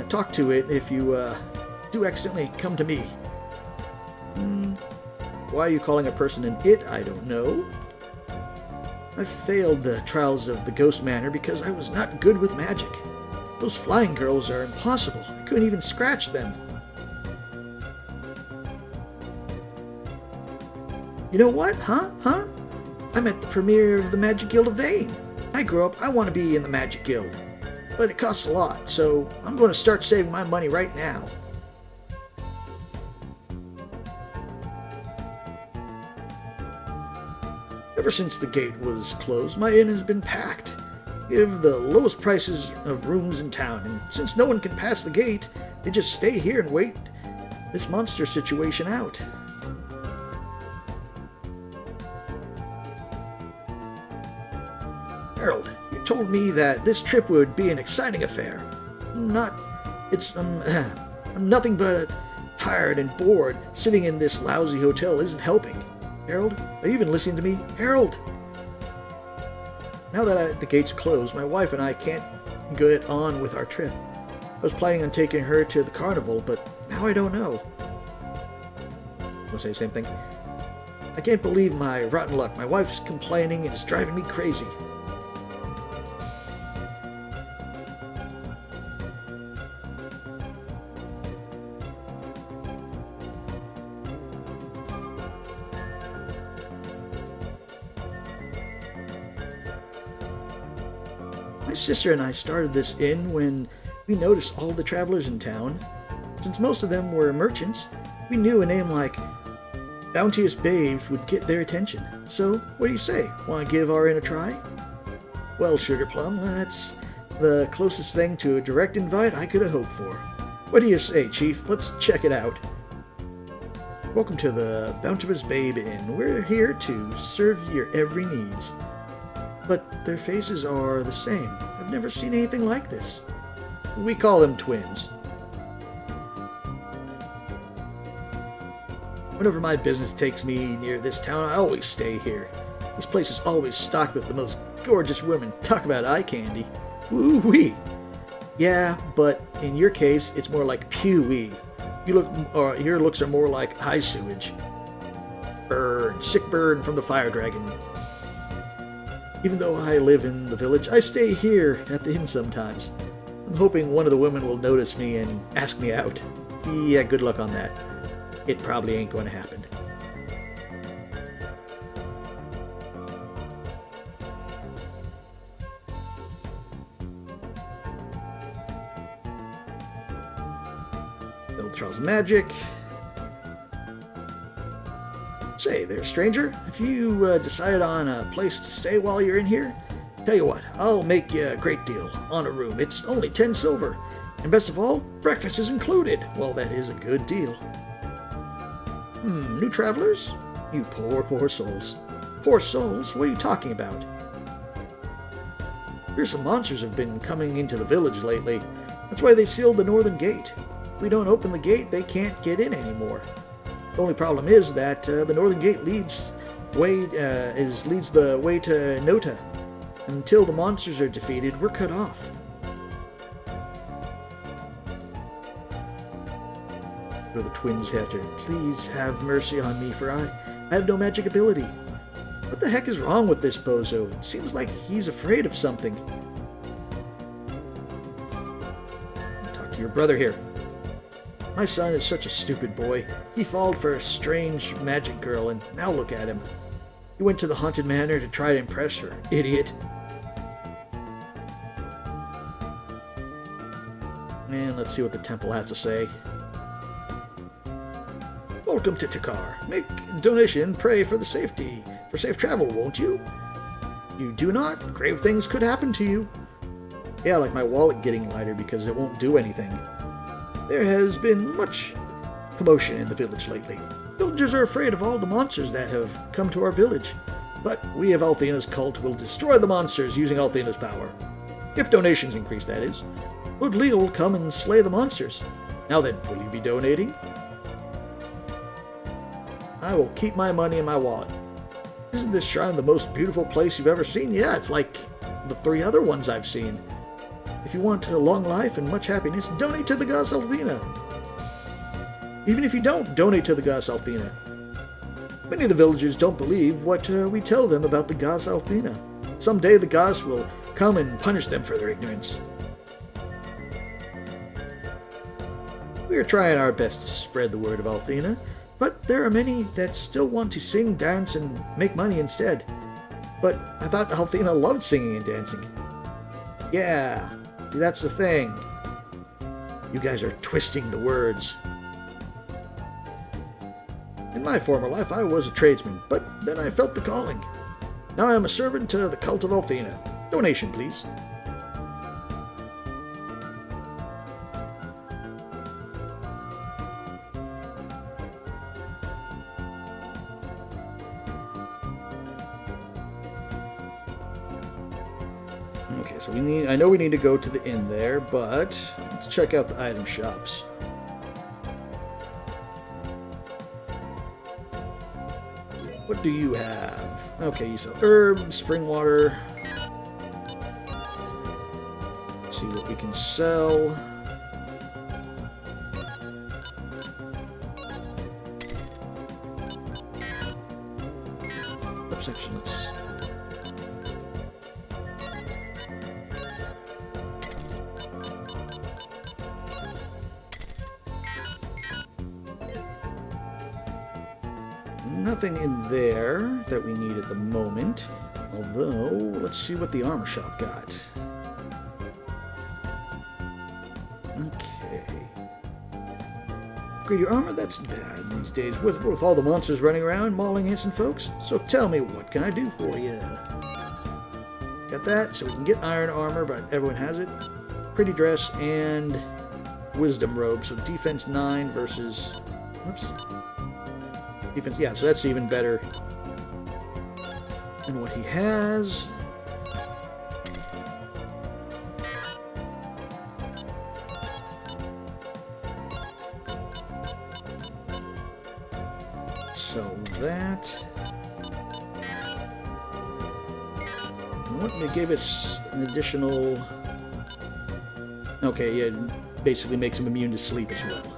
A: talk to it if you do accidentally come to me. Why are you calling a person an it? I don't know. I failed the trials of the Ghost Manor because I was not good with magic. Those flying girls are impossible. I couldn't even scratch them. You know what? Huh? I'm at the premiere of the Magic Guild of Vane. I grew up, I want to be in the Magic Guild. But it costs a lot, so I'm going to start saving my money right now. Ever since the gate was closed, my inn has been packed. We have the lowest prices of rooms in town, and since no one can pass the gate, they just stay here and wait this monster situation out. Harold, you told me that this trip would be an exciting affair. I'm nothing but tired and bored. Sitting in this lousy hotel isn't helping. Harold, are you even listening to me? Harold! Now that the gate's closed, my wife and I can't get on with our trip. I was planning on taking her to the carnival, but now I don't know. I'll say the same thing. I can't believe my rotten luck. My wife's complaining and it's driving me crazy. My sister and I started this inn when we noticed all the travelers in town. Since most of them were merchants, we knew a name like Bounteous Babes would get their attention. So, what do you say? Want to give our inn a try? Well, Sugar Plum, that's the closest thing to a direct invite I could have hoped for. What do you say, Chief? Let's check it out. Welcome to the Bounteous Babe Inn. We're here to serve your every needs. But their faces are the same. I've never seen anything like this. We call them twins. Whenever my business takes me near this town, I always stay here. This place is always stocked with the most gorgeous women. Talk about eye candy. Woo-wee. Yeah, but in your case, it's more like pew-wee. Your looks are more like eye sewage. Burn, sick burn from the fire dragon. Even though I live in the village, I stay here at the inn sometimes. I'm hoping one of the women will notice me and ask me out. Yeah, good luck on that. It probably ain't going to happen. Build Charles Magic. Say there, stranger. Have you decided on a place to stay while you're in here? Tell you what, I'll make you a great deal on a room. It's only 10 silver. And best of all, breakfast is included. Well, that is a good deal. New travelers? You poor, poor souls. Poor souls? What are you talking about? Fearsome monsters have been coming into the village lately. That's why they sealed the northern gate. If we don't open the gate, they can't get in anymore. The only problem is that the northern gate leads the way to Nota. Until the monsters are defeated, we're cut off. For the twins hatter, please have mercy on me, for I have no magic ability. What the heck is wrong with this bozo? It seems like he's afraid of something. Talk to your brother here. My son is such a stupid boy. He falled for a strange magic girl, and now look at him. He went to the haunted manor to try to impress her. Idiot. And let's see what the temple has to say. Welcome to Takar. Make a donation, pray for safe travel, won't you? You do not, grave things could happen to you. Yeah, like my wallet getting lighter because it won't do anything. There has been much commotion in the village lately. Villagers are afraid of all the monsters that have come to our village. But we of Althena's cult will destroy the monsters using Althena's power. If donations increase, that is. Lord Leo will come and slay the monsters. Now then, will you be donating? I will keep my money in my wallet. Isn't this shrine the most beautiful place you've ever seen? Yeah, it's like the 3 other ones I've seen. If you want a long life and much happiness, donate to the goddess Althena. Even if you don't, donate to the goddess Althena. Many of the villagers don't believe what we tell them about the goddess Althena. Someday the goddess will come and punish them for their ignorance. We are trying our best to spread the word of Althena, but there are many that still want to sing, dance, and make money instead. But I thought Althena loved singing and dancing. Yeah, that's the thing. You guys are twisting the words. In my former life, I was a tradesman, but then I felt the calling. Now I am a servant to the cult of Althena. Donation, please. Okay, so I know we need to go to the inn there, but let's check out the item shops. What do you have? Okay, you sell herb, spring water. Let's see what we can sell. Subsection, let's... Nothing in there that we need at the moment. Although, let's see what the armor shop got. Okay. Upgrade your armor? That's bad these days with all the monsters running around mauling innocent folks. So tell me, what can I do for you? Got that, so we can get iron armor, but everyone has it. Pretty dress and wisdom robe. So defense 9 versus... Oops. Defense, yeah, so that's even better than what he has. So that... What, they gave us an additional... Okay, yeah, it basically makes him immune to sleep as well.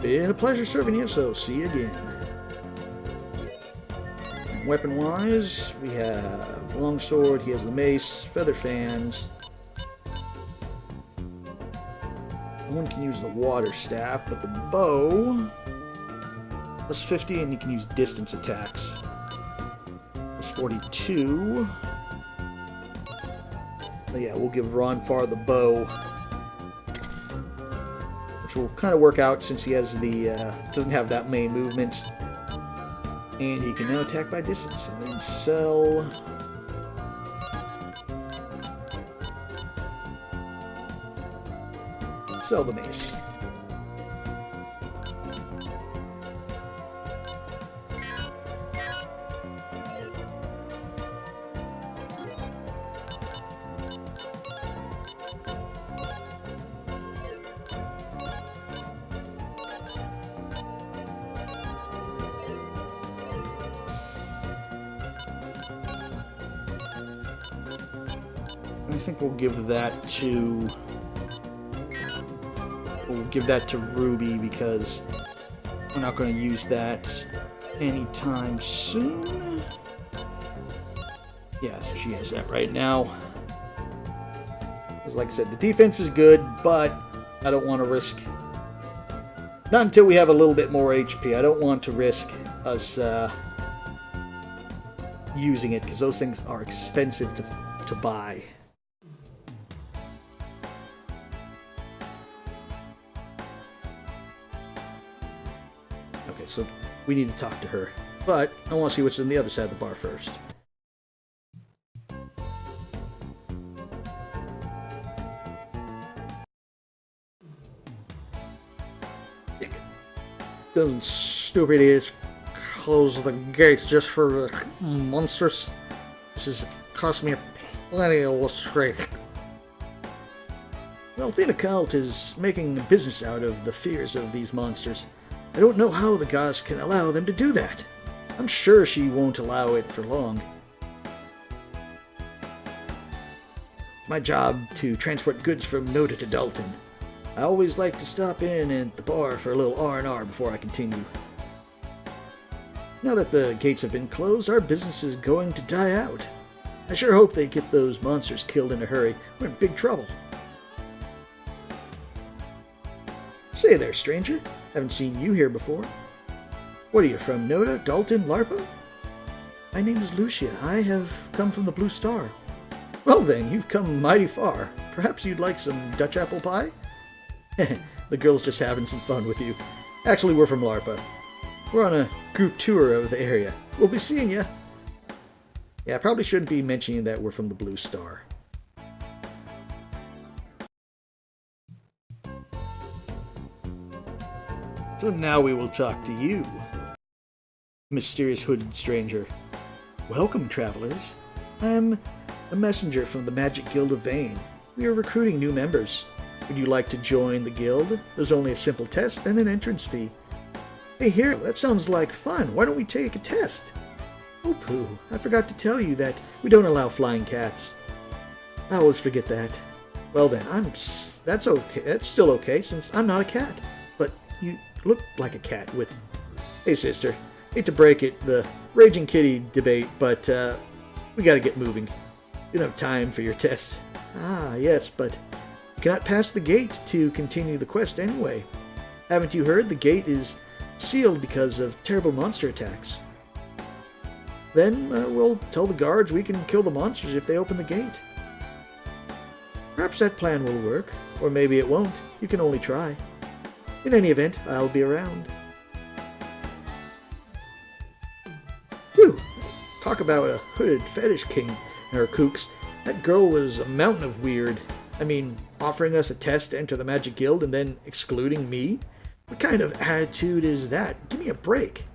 A: Been a pleasure serving you, so see you again. Weapon-wise, we have longsword, he has the mace, feather fans. one can use the water staff, but the bow plus 50, and you can use distance attacks. Plus 42. But yeah, we'll give Ronfar the bow, which will kind of work out since he has the doesn't have that many movements, and he can now attack by distance. And then sell. Sell the mace. I think we'll give that to... We'll give that to Ruby because we're not going to use that anytime soon. Yeah, so she has that right now. Because like I said, the defense is good, but I don't want to risk... Not until we have a little bit more HP. I don't want to risk us using it because those things are expensive to buy. Okay, so we need to talk to her. But I want to see what's on the other side of the bar first. Those stupid idiots close the gates just for monsters. This has cost me plenty of strength. The Althena cult is making a business out of the fears of these monsters. I don't know how the goddess can allow them to do that. I'm sure she won't allow it for long. It's my job to transport goods from Noda to Dalton. I always like to stop in at the bar for a little R&R before I continue. Now that the gates have been closed, our business is going to die out. I sure hope they get those monsters killed in a hurry. We're in big trouble. Say there, stranger. Haven't seen you here before. What are you, from Noda, Dalton, Larpa? My name is Lucia. I have come from the Blue Star. Well then, you've come mighty far. Perhaps you'd like some Dutch apple pie? The girl's just having some fun with you. Actually, we're from Larpa. We're on a group tour of the area. We'll be seeing ya. Yeah, I probably shouldn't be mentioning that we're from the Blue Star. So now we will talk to you, mysterious hooded stranger. Welcome, travelers. I am a messenger from the Magic Guild of Vane. We are recruiting new members. Would you like to join the guild? There's only a simple test and an entrance fee. Hey here, that sounds like fun. Why don't we take a test? Oh pooh, I forgot to tell you that we don't allow flying cats. I always forget that. Well then, that's okay. That's still okay since I'm not a cat. But you look like a cat with... Hey sister, hate to break it, the Raging Kitty debate, but we gotta get moving. You don't have time for your test. Ah, yes, but you cannot pass the gate to continue the quest anyway. Haven't you heard? The gate is sealed because of terrible monster attacks. Then we'll tell the guards we can kill the monsters if they open the gate. Perhaps that plan will work, or maybe it won't. You can only try. In any event, I'll be around. Whew! Talk about a hooded fetish king, or kooks. That girl was a mountain of weird. I mean, offering us a test to enter the Magic Guild and then excluding me? What kind of attitude is that? Give me a break.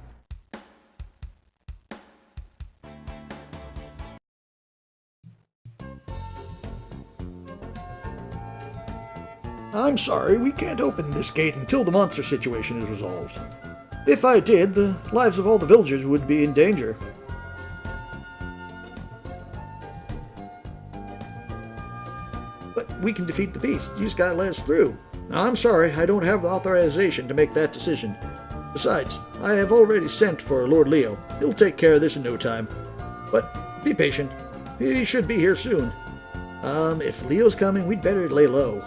A: I'm sorry, we can't open this gate until the monster situation is resolved. If I did, the lives of all the villagers would be in danger. But we can defeat the beast. You just gotta let us through. I'm sorry, I don't have the authorization to make that decision. Besides, I have already sent for Lord Leo. He'll take care of this in no time. But be patient. He should be here soon. If Leo's coming, we'd better lay low.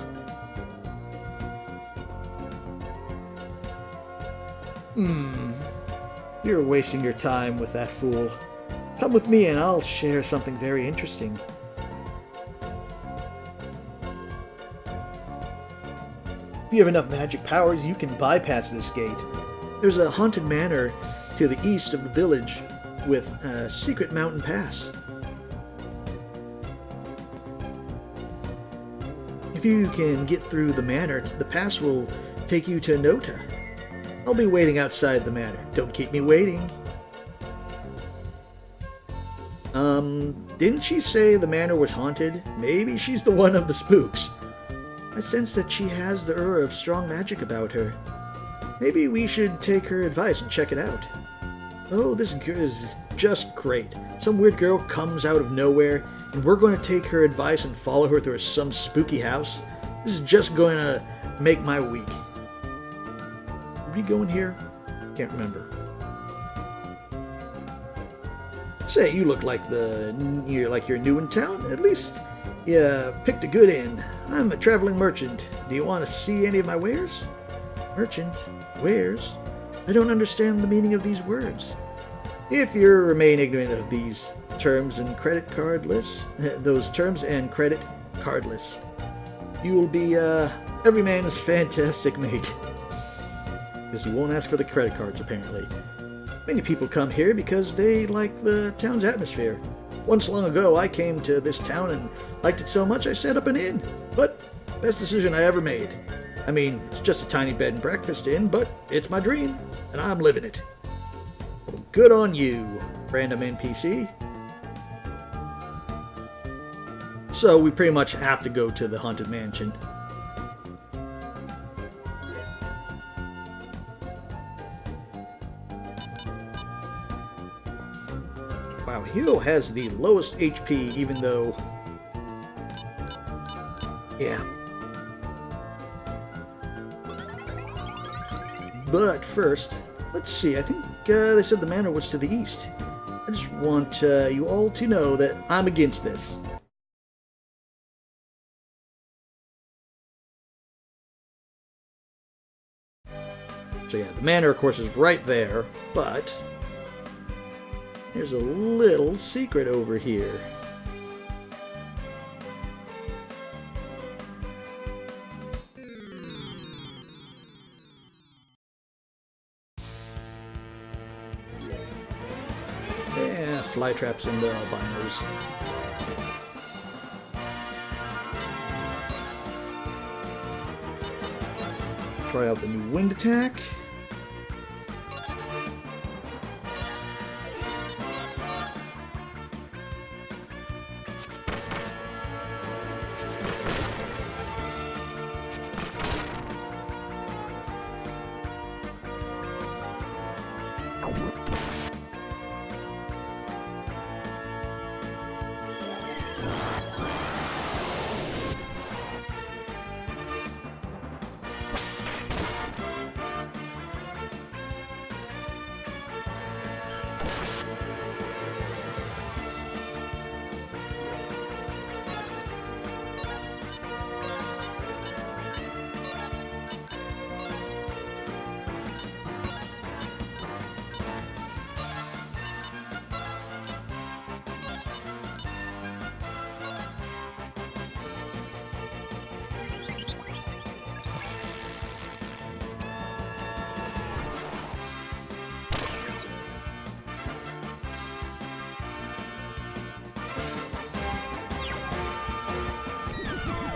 A: You're wasting your time with that fool. Come with me and I'll share something very interesting. If you have enough magic powers, you can bypass this gate. There's a haunted manor to the east of the village with a secret mountain pass. If you can get through the manor, the pass will take you to Nota. I'll be waiting outside the manor. Don't keep me waiting. Didn't she say the manor was haunted? Maybe she's the one of the spooks. I sense that she has the aura of strong magic about her. Maybe we should take her advice and check it out. Oh, this is just great. Some weird girl comes out of nowhere, and we're going to take her advice and follow her through some spooky house. This is just going to make my week. Are we going here? Can't remember. Say, you look like you're new in town. At least you picked a good inn. I'm a traveling merchant. Do you want to see any of my wares? Merchant? Wares? I don't understand the meaning of these words. If you remain ignorant of these terms and credit cardless, you will be every man's fantastic mate. Because you won't ask for the credit cards, apparently. Many people come here because they like the town's atmosphere. Once long ago, I came to this town and liked it so much I set up an inn. But, best decision I ever made. I mean, it's just a tiny bed and breakfast inn, but it's my dream, and I'm living it. Well, good on you, random NPC. So we pretty much have to go to the Haunted Mansion. Wow, Hero has the lowest HP, even though... Yeah. But first, let's see, I think they said the manor was to the east. I just want you all to know that I'm against this. So yeah, the manor, of course, is right there, but there's a little secret over here. Yeah, fly traps and the albinos. Try out the new wind attack.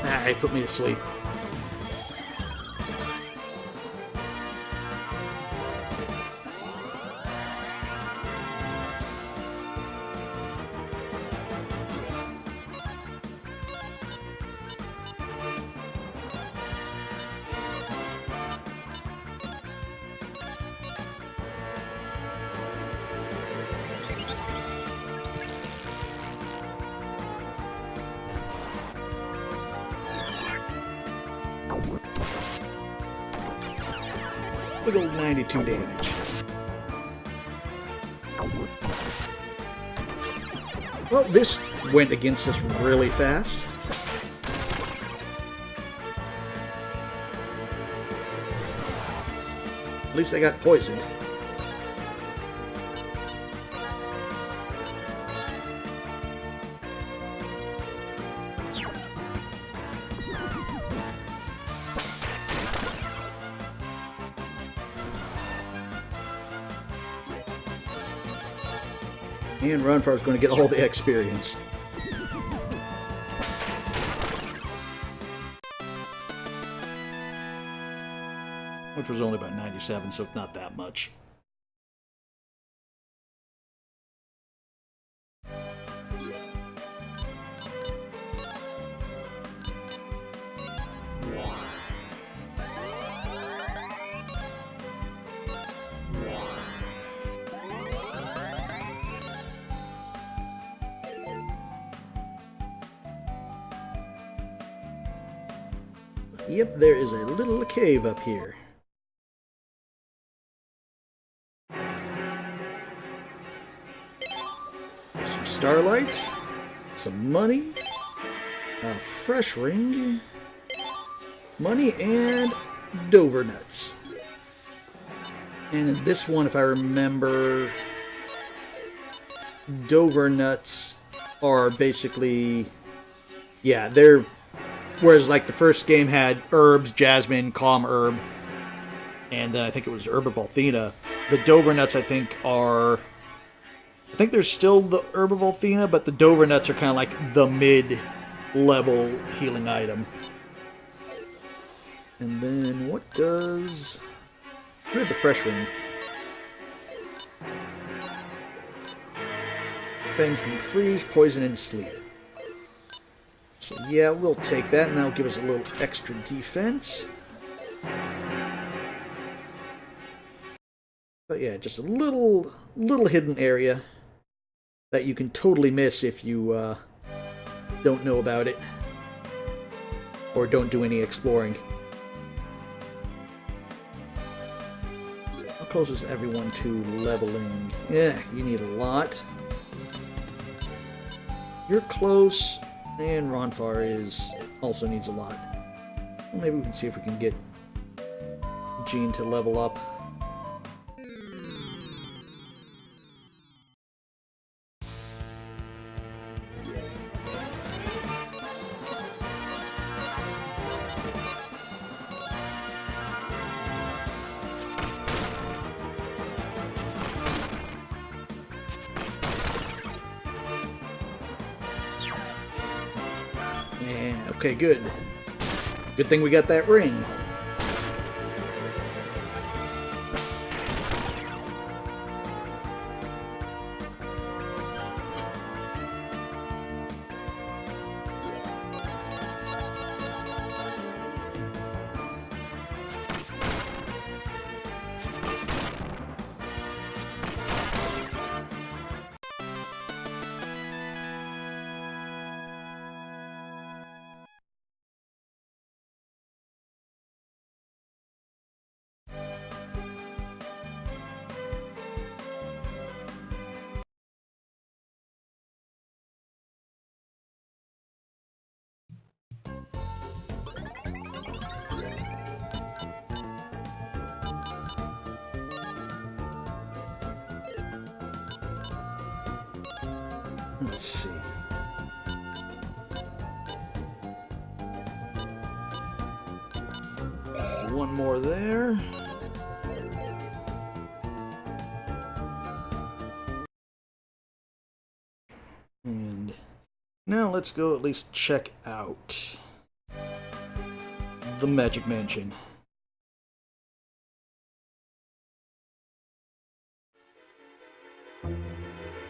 A: Ah, he put me to sleep. Big old 92 damage. Well, this went against us really fast. At least I got poisoned. And Runfar's going to get all the experience. Which was only about 97, so it's not that much. Yep, there is a little cave up here. Some starlights, some money, a fresh ring, money, and Dover nuts. And in this one, if I remember, Dover nuts are basically, yeah, they're, whereas like the first game had herbs, jasmine, calm herb, and then I think it was herb of Althena. The Dover nuts, I think there's still the herb of Althena, but the Dover nuts are kind of like the mid-level healing item. And then what does... Where's the fresh ring? Fangs from freeze, poison, and sleep. So yeah, we'll take that, and that'll give us a little extra defense. But yeah, just a little hidden area that you can totally miss if you don't know about it or don't do any exploring. How close is everyone to leveling? Yeah, you need a lot. You're close, and Ronfar also needs a lot. Well, maybe we can see if we can get Jean to level up. Okay, good. Good thing we got that ring. Let's see. One more there. And now let's go at least check out the Magic Mansion.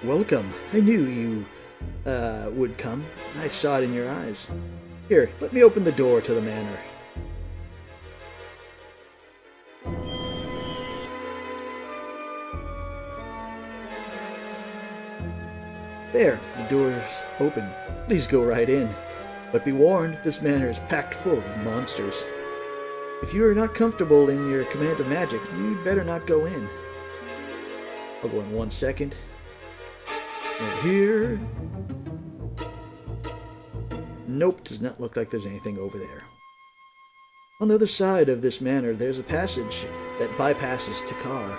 A: Welcome. I knew you would come. I saw it in your eyes. Here, let me open the door to the manor. There, the door's open. Please go right in. But be warned, this manor is packed full of monsters. If you are not comfortable in your command of magic, you'd better not go in. I'll go in 1 second. And here... Nope, does not look like there's anything over there. On the other side of this manor, there's a passage that bypasses Takar.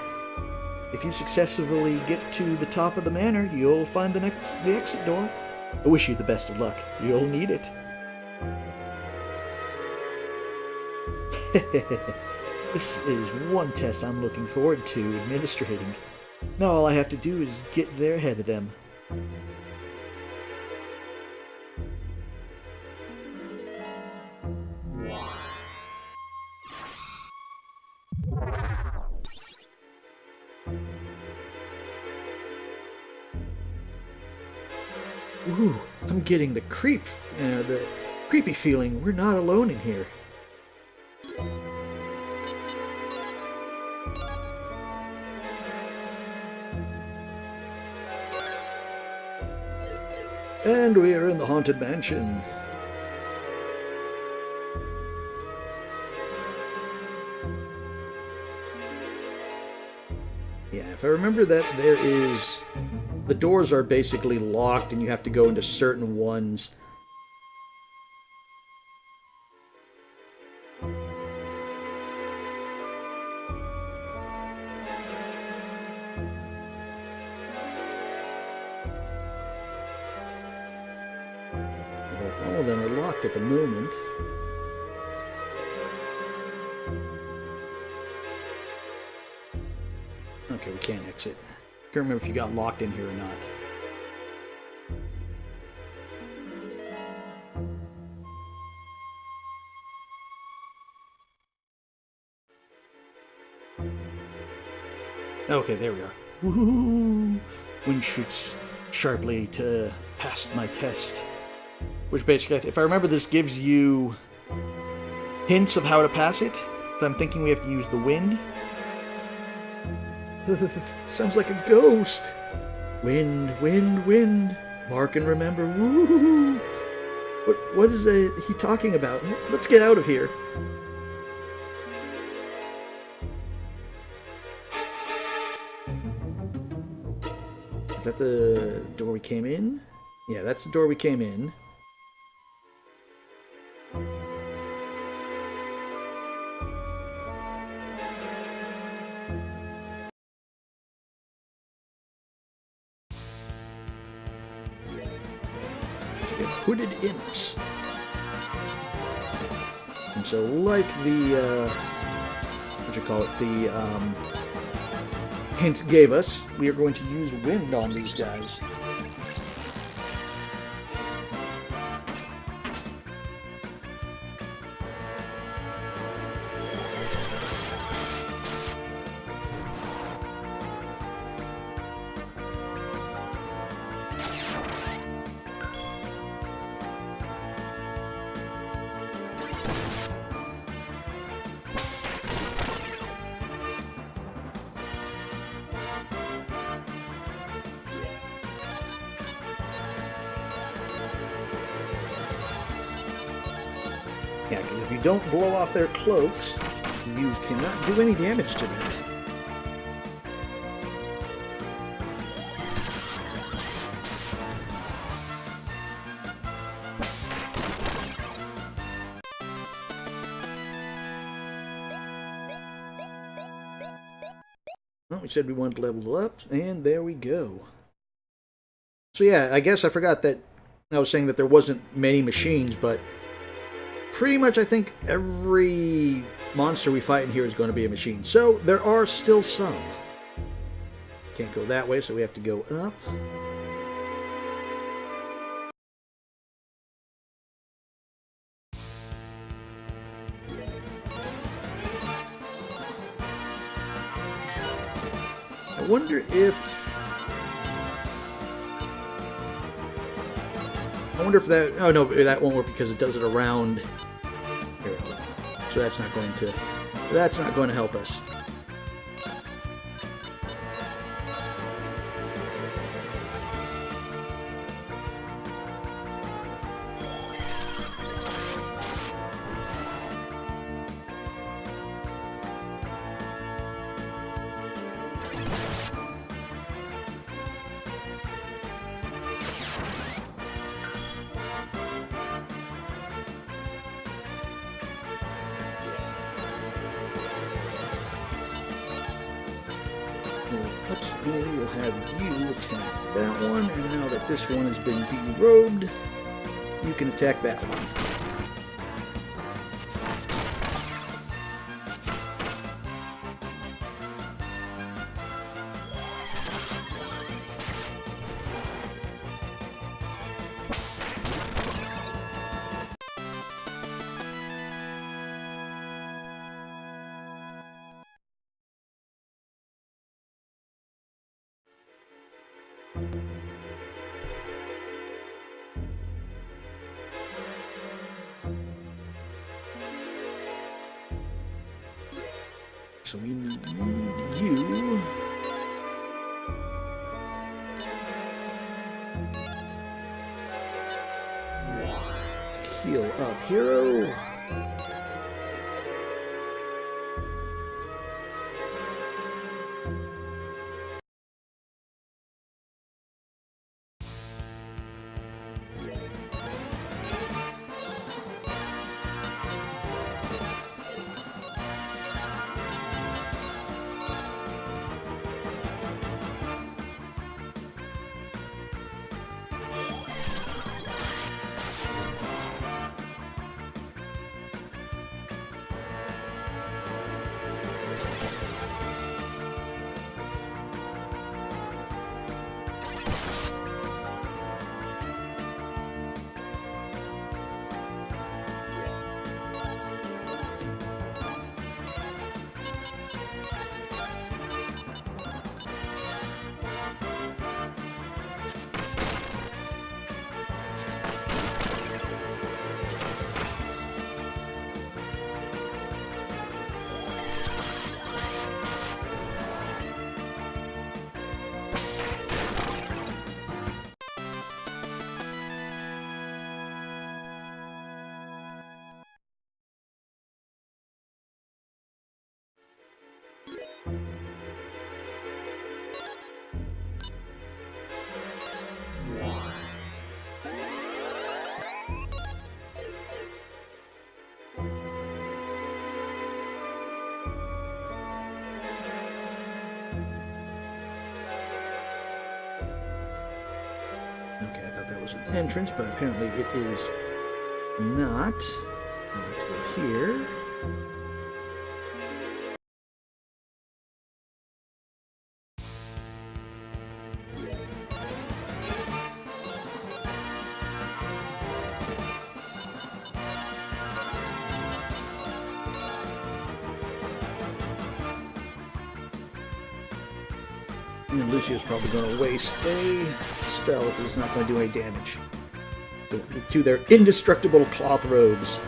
A: If you successfully get to the top of the manor, you'll find the exit door. I wish you the best of luck. You'll need it. This is one test I'm looking forward to administrating. Now all I have to do is get there ahead of them. Ooh, I'm getting the creepy feeling. We're not alone in here. And we are in the Haunted Mansion. Yeah, if I remember that there is... The doors are basically locked and you have to go into certain ones. All of them are locked at the moment. Okay, we can't exit. Can't remember if you got locked in here or not. Okay, there we are. Woohoo! Wind shoots sharply to pass my test. Which basically, if I remember, this gives you hints of how to pass it. So I'm thinking we have to use the wind. Sounds like a ghost. Wind, wind, wind. Mark and remember. Woo! What is he talking about? Let's get out of here. Is that the door we came in? Yeah, that's the door we came in. Hooded imps. And so like the, hints gave us, we are going to use wind on these guys. Yeah, because if you don't blow off their cloaks, you cannot do any damage to them. Well, we said we wanted to level up, and there we go. So yeah, I guess I forgot that I was saying that there wasn't many machines, but pretty much I think every monster we fight in here is going to be a machine. So there are still some. Can't go that way, so we have to go up. I wonder that... Oh, no, that won't work because it does it around... Here, so that's not going to help us. we will have you attack that one, and now that this one has been derobed, you can attack that one. So we need you. Heal up, hero. Okay, I thought that was an entrance, but apparently it is not. I'll have to go here. And Lucio's probably going to waste a spell if it's not going to do any damage to their indestructible cloth robes.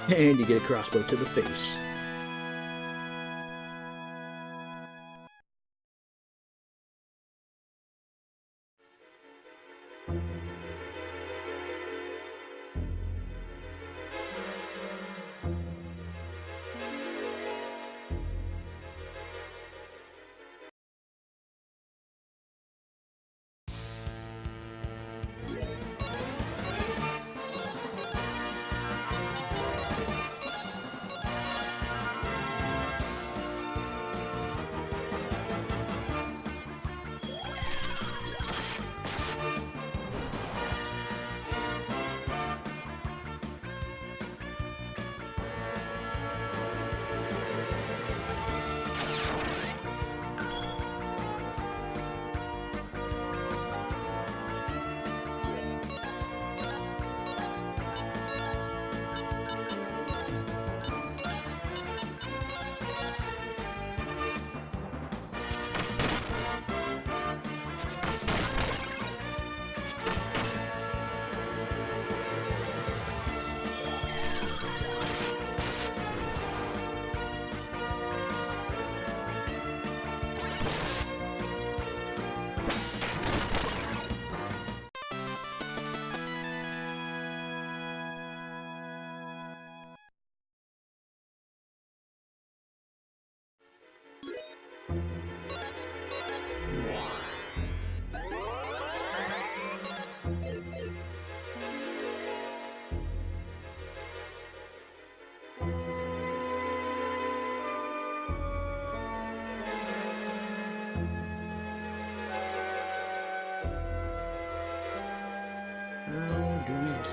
A: And you get a crossbow to the face.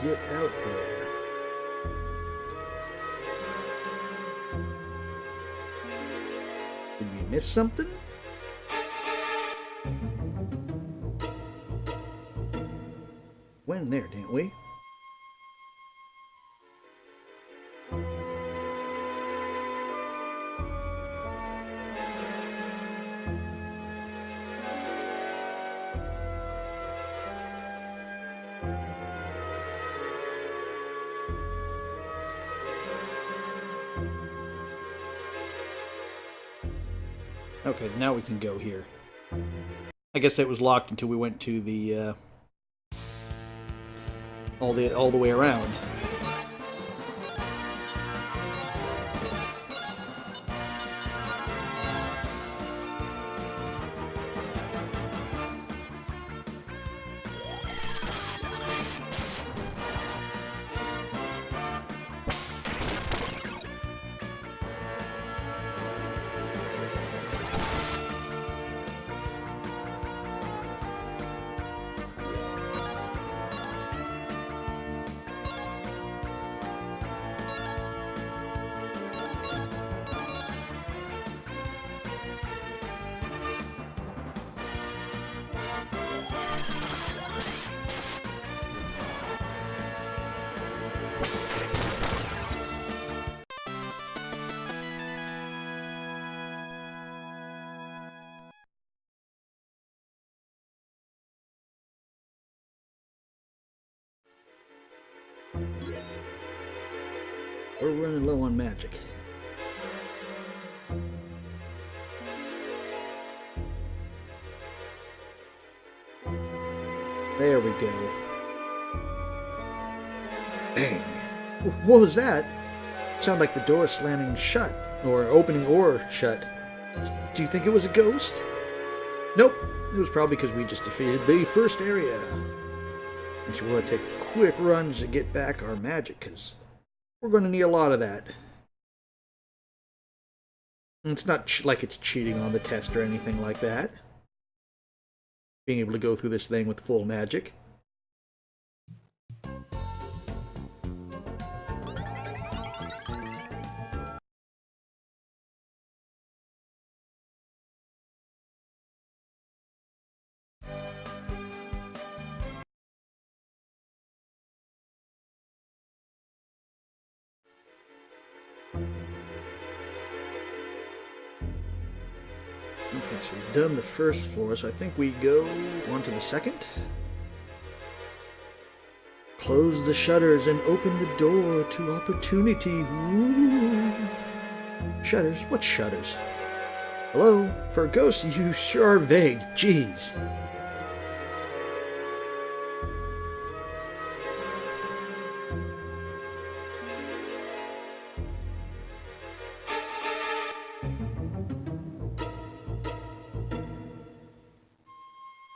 A: get out there. Did we miss something? Went in there, didn't we? Okay, now we can go here. I guess it was locked until we went to the all the way around. We're running low on magic. There we go. Bang! What was that? Sounded like the door slamming shut, or opening or shut. Do you think it was a ghost? Nope. It was probably because we just defeated the first area. And we want to take a quick run to get back our magic, because we're going to need a lot of that. And it's not like it's cheating on the test or anything like that. Being able to go through this thing with full magic. Okay, so we've done the first floor, so I think we go on to the second. Close the shutters and open the door to opportunity. Ooh. Shutters? What shutters? Hello? For a ghost, you sure are vague. Jeez.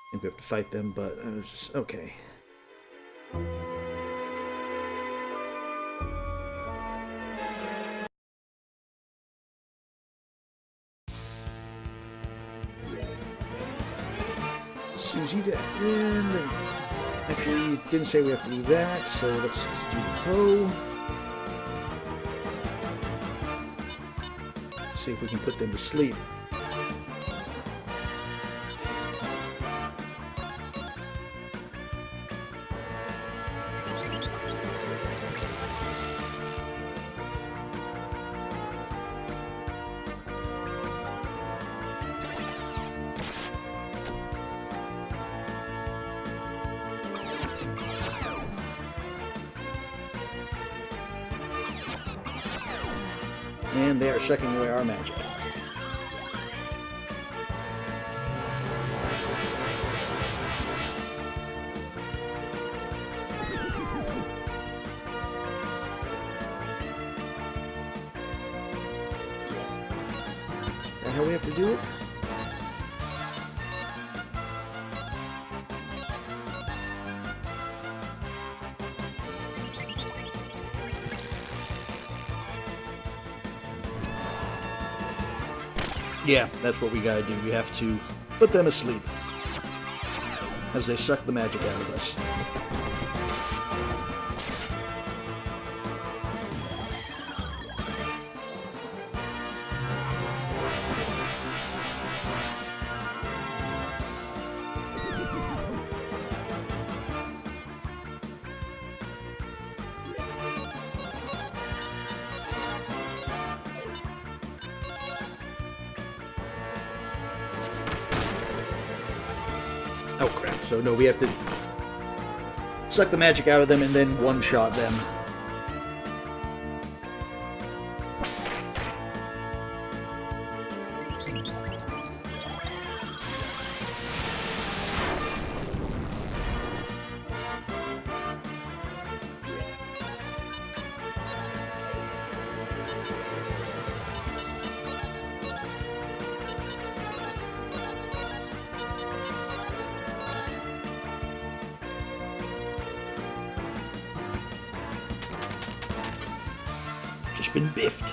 A: I think we have to fight them, but I was just... okay. Susie that. And actually, didn't say we have to do that, so let's just do the hoe. See if we can put them to sleep. And they are sucking away our magic. Is that how we have to do it? Yeah, that's what we gotta do. We have to put them asleep as they suck the magic out of us. Oh crap, so no, we have to suck the magic out of them and then one-shot them. Just been biffed.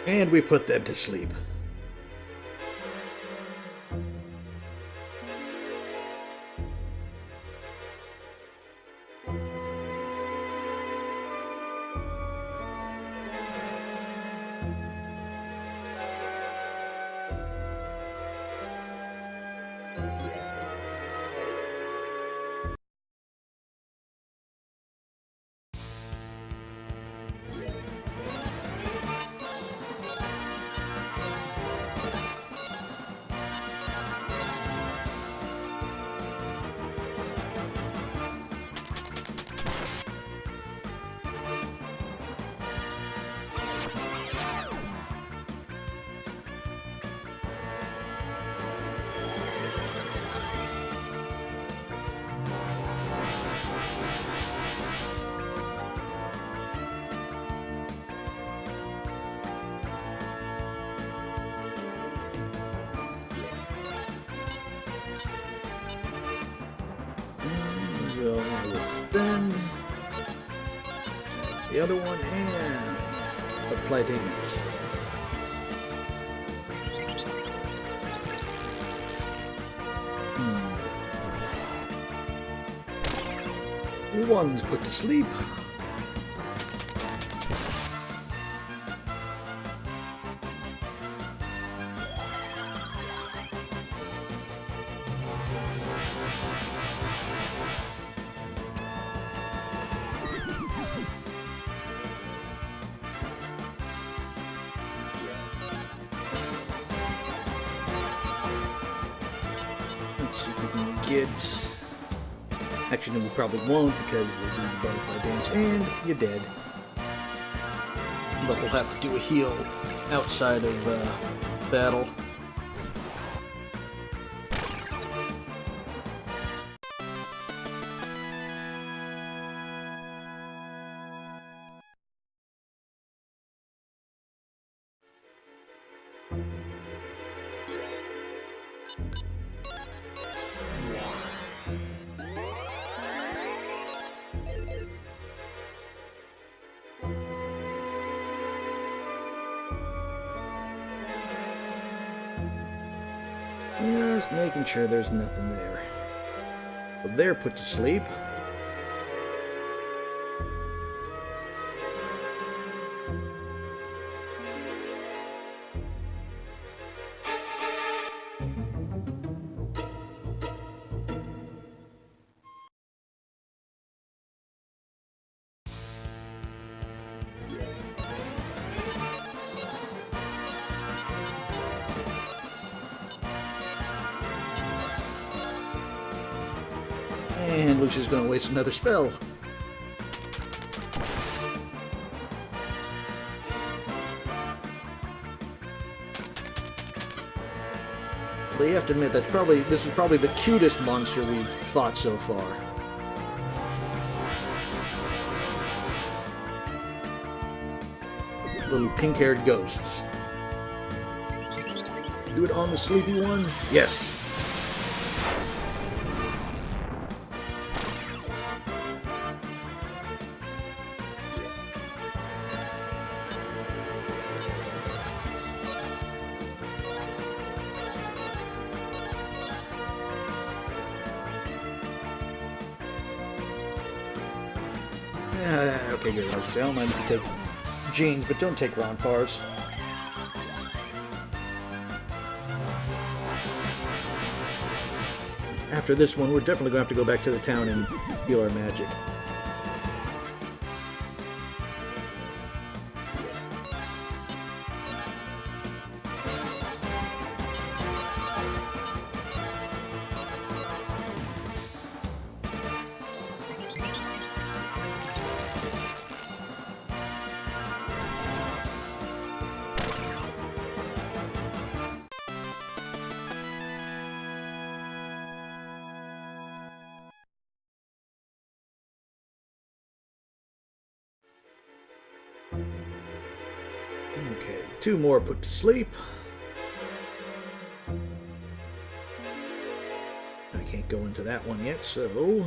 A: And we put them to sleep. We'll bend the other one and apply dance. One's put to sleep. Let's see if we can get... Actually, no, we probably won't because we'll do the butterfly dance and you're dead. But we'll have to do a heal outside of battle. Just making sure there's nothing there. Well, they're put to sleep. And Lucia's going to waste another spell. Well, you have to admit this is probably the cutest monster we've fought so far. Little pink-haired ghosts. Do it on the sleepy one? Yes. Okay, good. I was saying, I don't mind if you take Jeans, but don't take Ronfars. After this one, we're definitely going to have to go back to the town and heal our magic. Okay, 2 more put to sleep. I can't go into that one yet, so...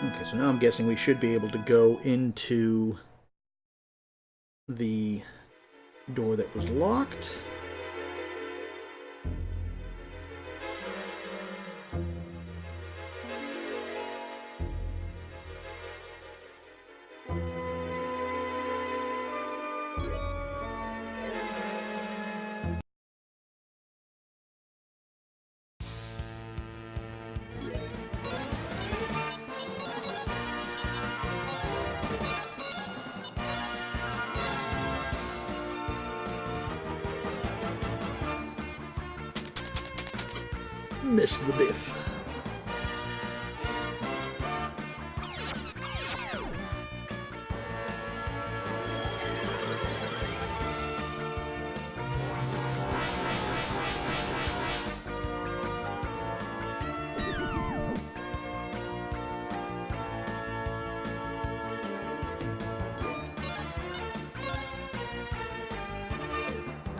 A: Okay, so now I'm guessing we should be able to go into the door that was locked. Missed the biff.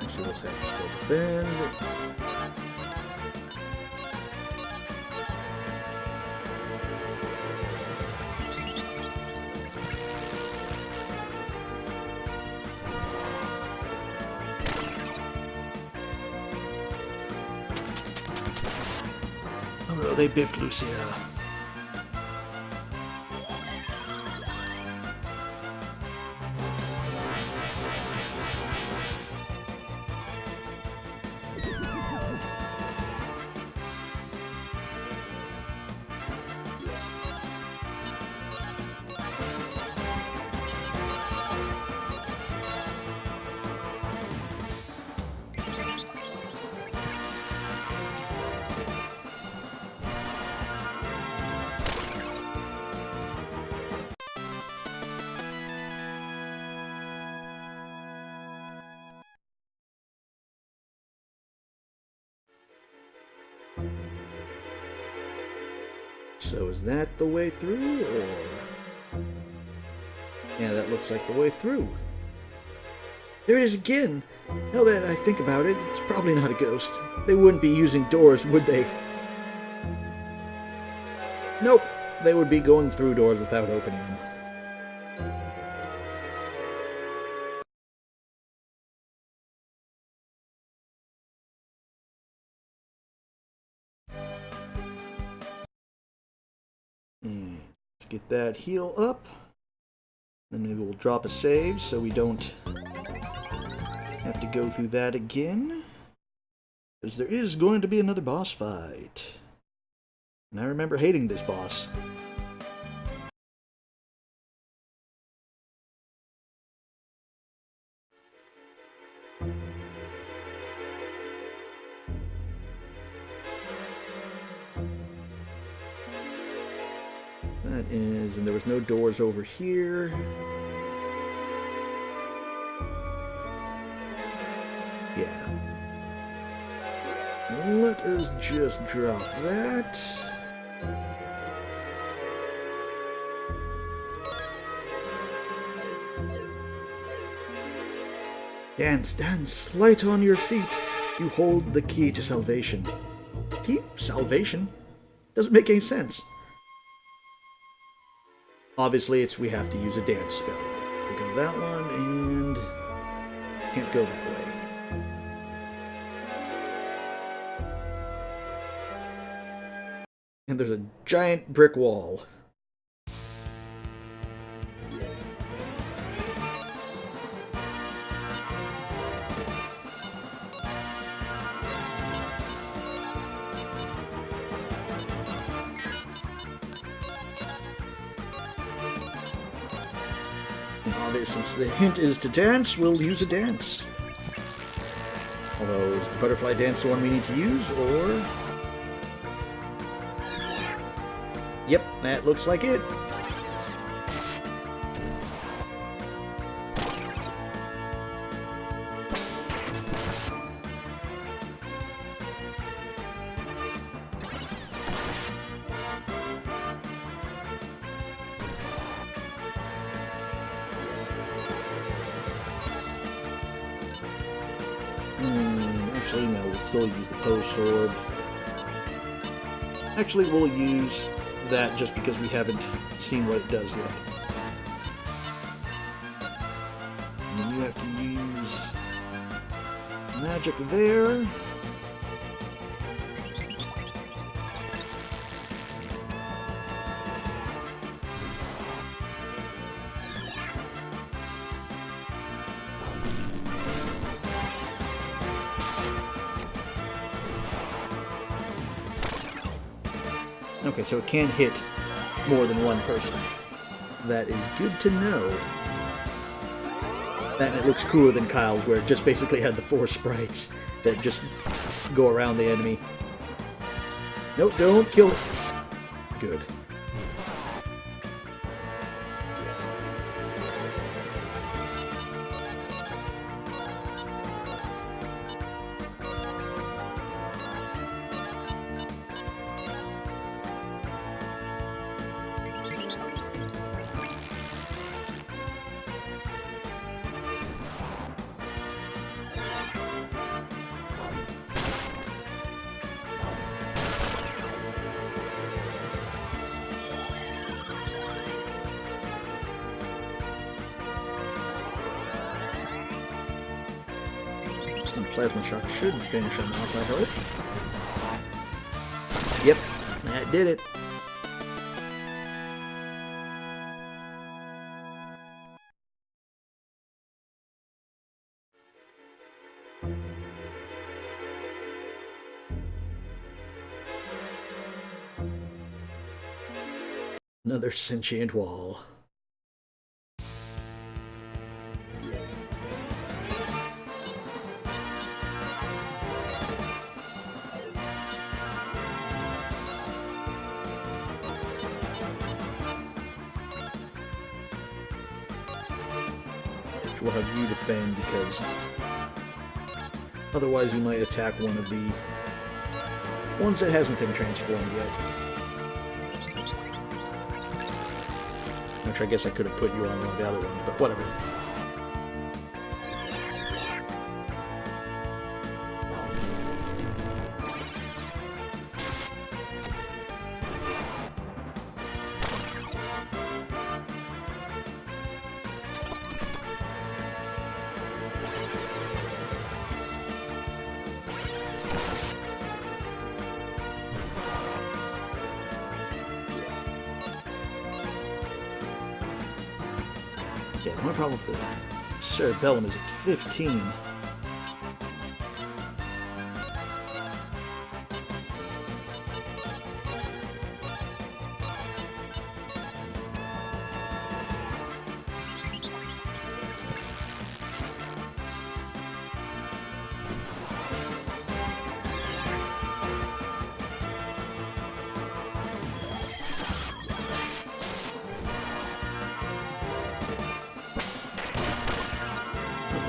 A: Actually, let's have to still defend. Oh no, they biffed Lucia. So is that the way through, or... Yeah, that looks like the way through. There it is again! Now that I think about it, it's probably not a ghost. They wouldn't be using doors, would they? Nope. They would be going through doors without opening them. And let's get that heal up. Then maybe we'll drop a save so we don't have to go through that again. Because there is going to be another boss fight. And I remember hating this boss. That is, and there was no doors over here. Yeah. Let us just drop that. Dance, dance, light on your feet. You hold the key to salvation. Key? Salvation? Doesn't make any sense. Obviously, we have to use a dance spell. We go that one, and can't go that way. And there's a giant brick wall. And obviously, since the hint is to dance, we'll use a dance. Although, is the butterfly dance the one we need to use, or... Yep, that looks like it. Actually, no, we'll still use the pose sword. Actually, we'll use that just because we haven't seen what it does yet. And then you have to use magic there. Okay, so it can hit more than one person. That is good to know. That it looks cooler than Kyle's, where it just basically had the 4 sprites that just go around the enemy. Nope, don't kill it. Good. Plasma shock should finish him off, I hope. Yep, that did it. Another sentient wall. We'll have you defend, because otherwise you might attack one of the ones that hasn't been transformed yet. Actually, I guess I could have put you on one of the other ones, but whatever. Yeah, the only problem with the cerebellum is it's 15.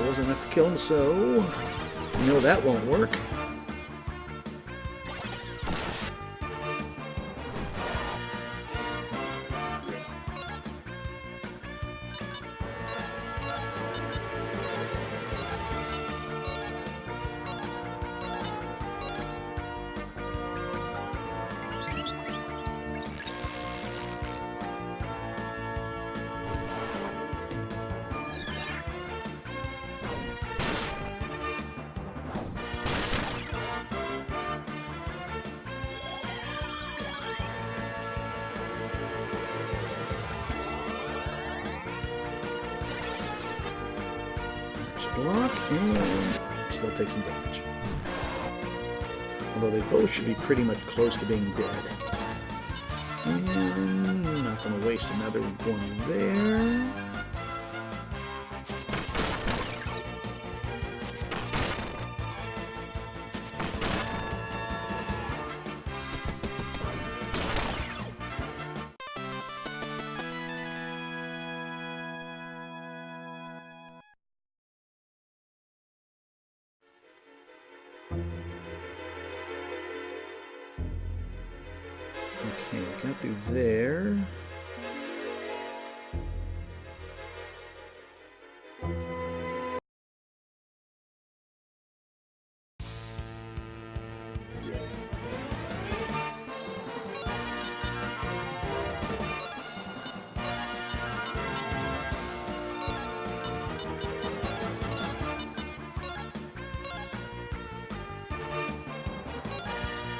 A: Wasn't enough to kill him, so you know that won't work. Block and still take some damage. Although they both should be pretty much close to being dead. And not going to waste another one there. Okay, we got through there.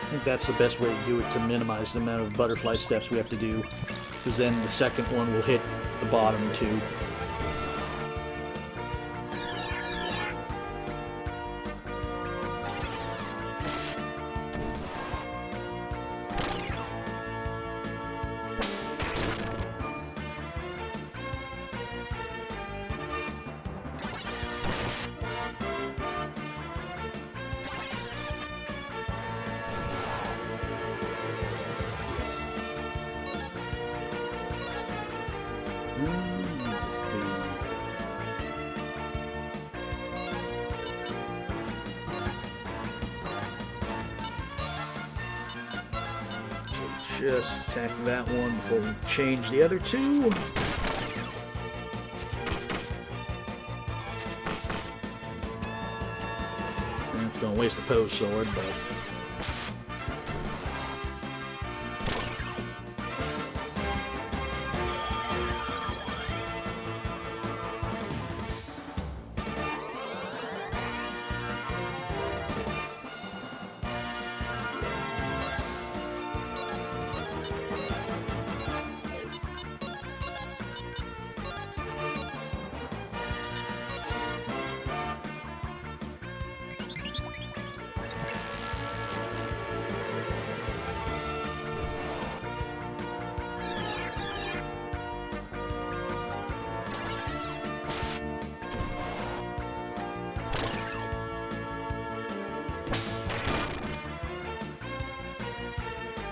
A: I think that's the best way to do it to minimize the amount of butterfly steps we have to do, because then the second one will hit the bottom too. Just attack that one before we change the other two. And it's going to waste a pose sword, but...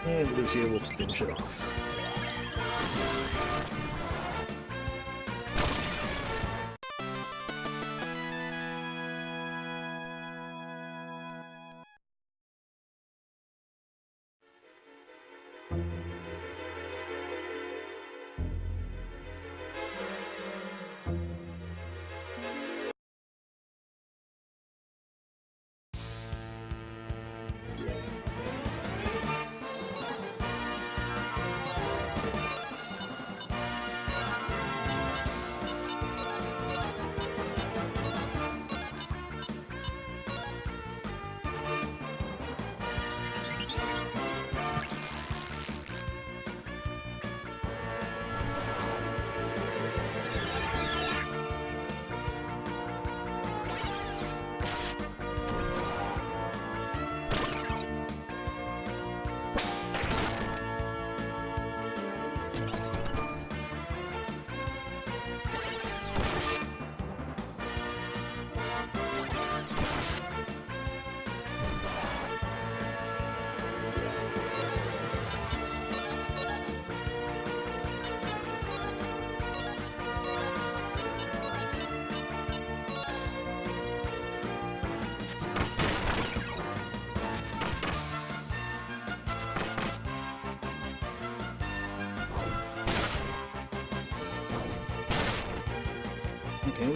A: And Lucia will finish it off.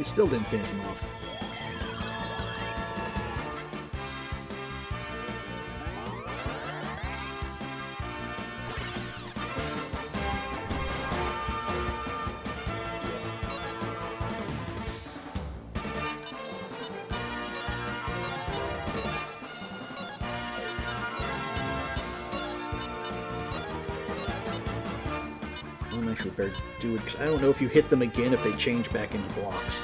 A: we still didn't finish him off. I'm actually better do it, because I don't know if you hit them again if they change back into blocks.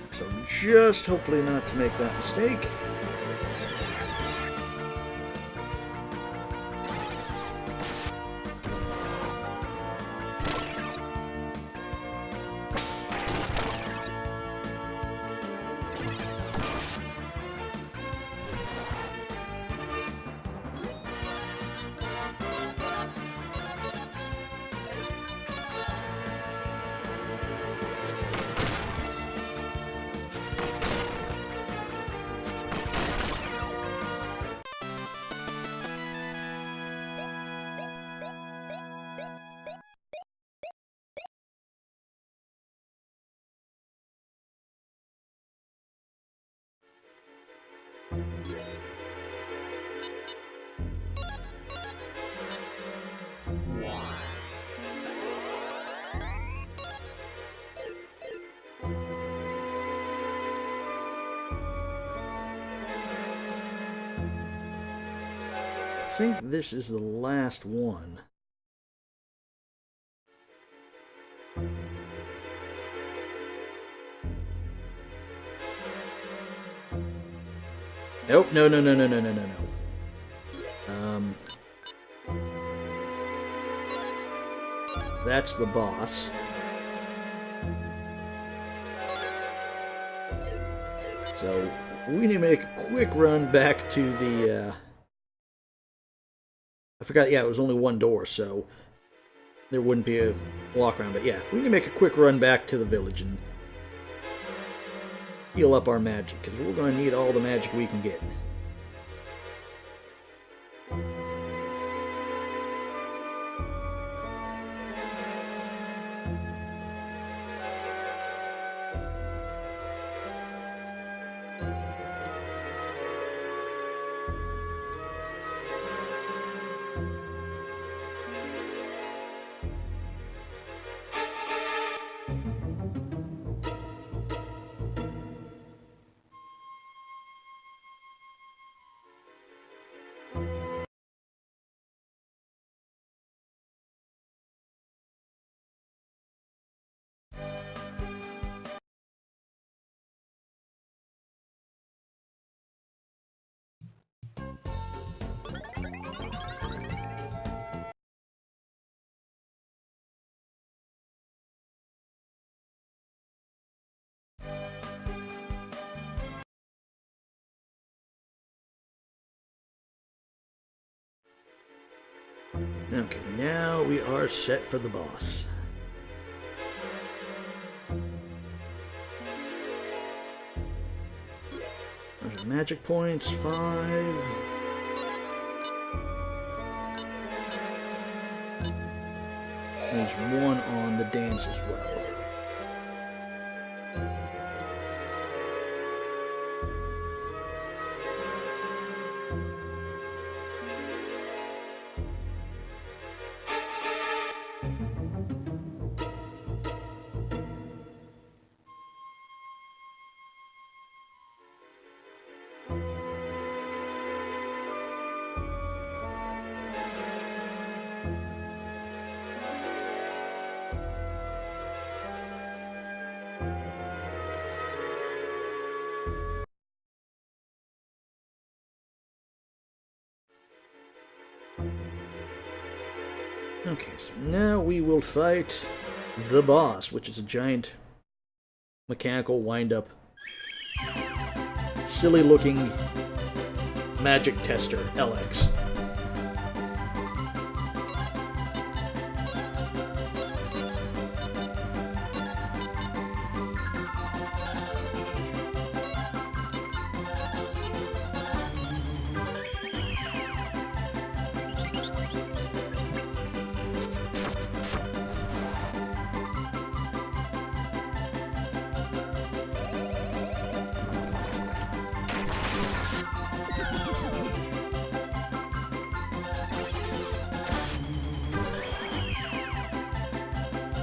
A: So just hopefully not to make that mistake. I think this is the last one. Nope, no. That's the boss. So, we need to make a quick run back to the, I forgot, yeah, it was only one door, so there wouldn't be a walk around. But yeah, we need to make a quick run back to the village and heal up our magic, because we're going to need all the magic we can get. Okay, now we are set for the boss. There's our magic points, 5. There's 1 on the dance as well. Okay, so now we will fight the boss, which is a giant mechanical wind-up, silly-looking magic tester, LX.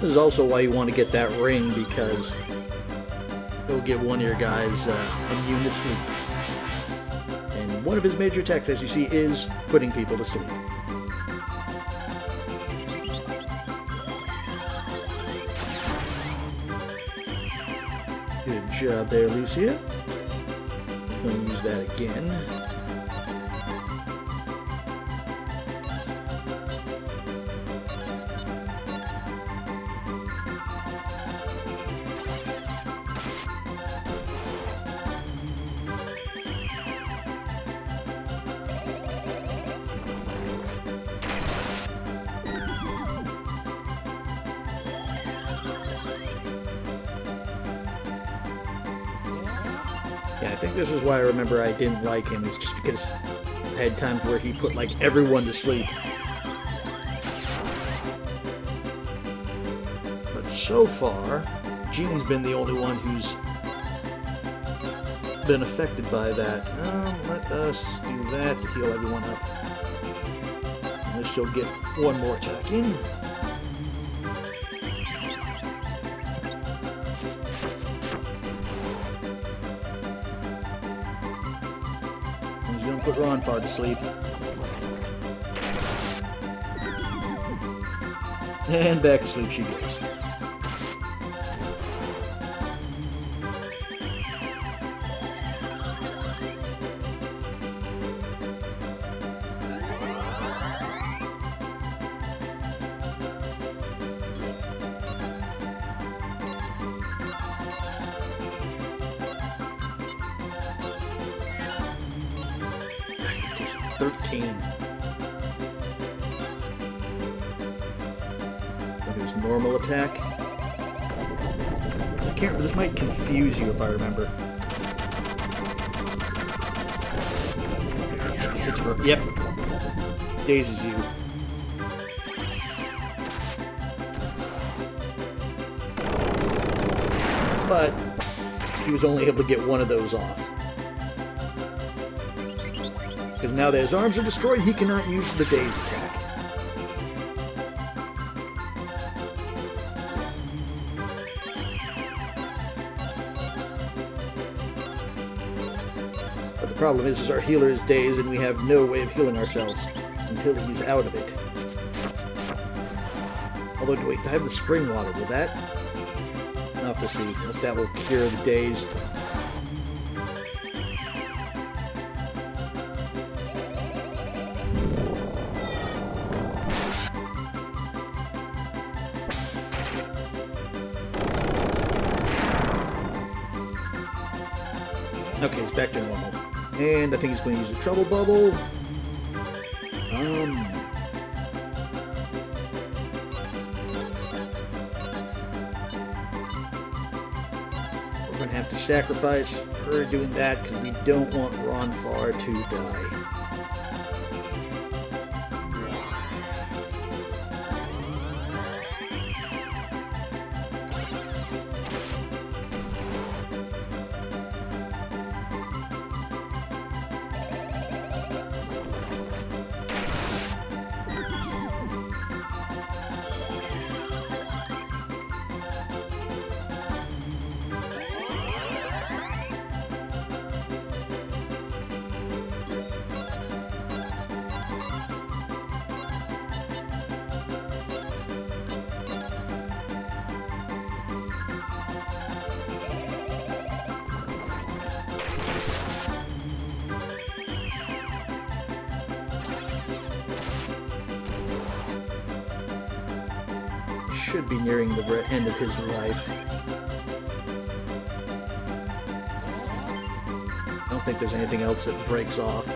A: This is also why you want to get that ring, because it'll get one of your guys immune to sleep. And one of his major attacks, as you see, is putting people to sleep. Good job there, Lucia. I'm going to use that again. Yeah, I think this is why I remember I didn't like him. It's just because I had times where he put, like, everyone to sleep. But so far, Jean's been the only one who's been affected by that. Let us do that to heal everyone up. Unless she'll get one more attack in. He's going to put Ron far to sleep. And back to sleep she goes. His normal attack. I can't. This might confuse you if I remember. It's for yep. Dazes you. But he was only able to get one of those off. Because now that his arms are destroyed, he cannot use the daze attack. But the problem is our healer is dazed and we have no way of healing ourselves until he's out of it. Although, wait, I have the spring water. Will that? I'll have to see if that will cure the daze. Okay, he's back to normal. And I think he's going to use a trouble bubble. We're going to have to sacrifice her doing that because we don't want Ronfar to die. Should be nearing the end of his life. I don't think there's anything else that breaks off.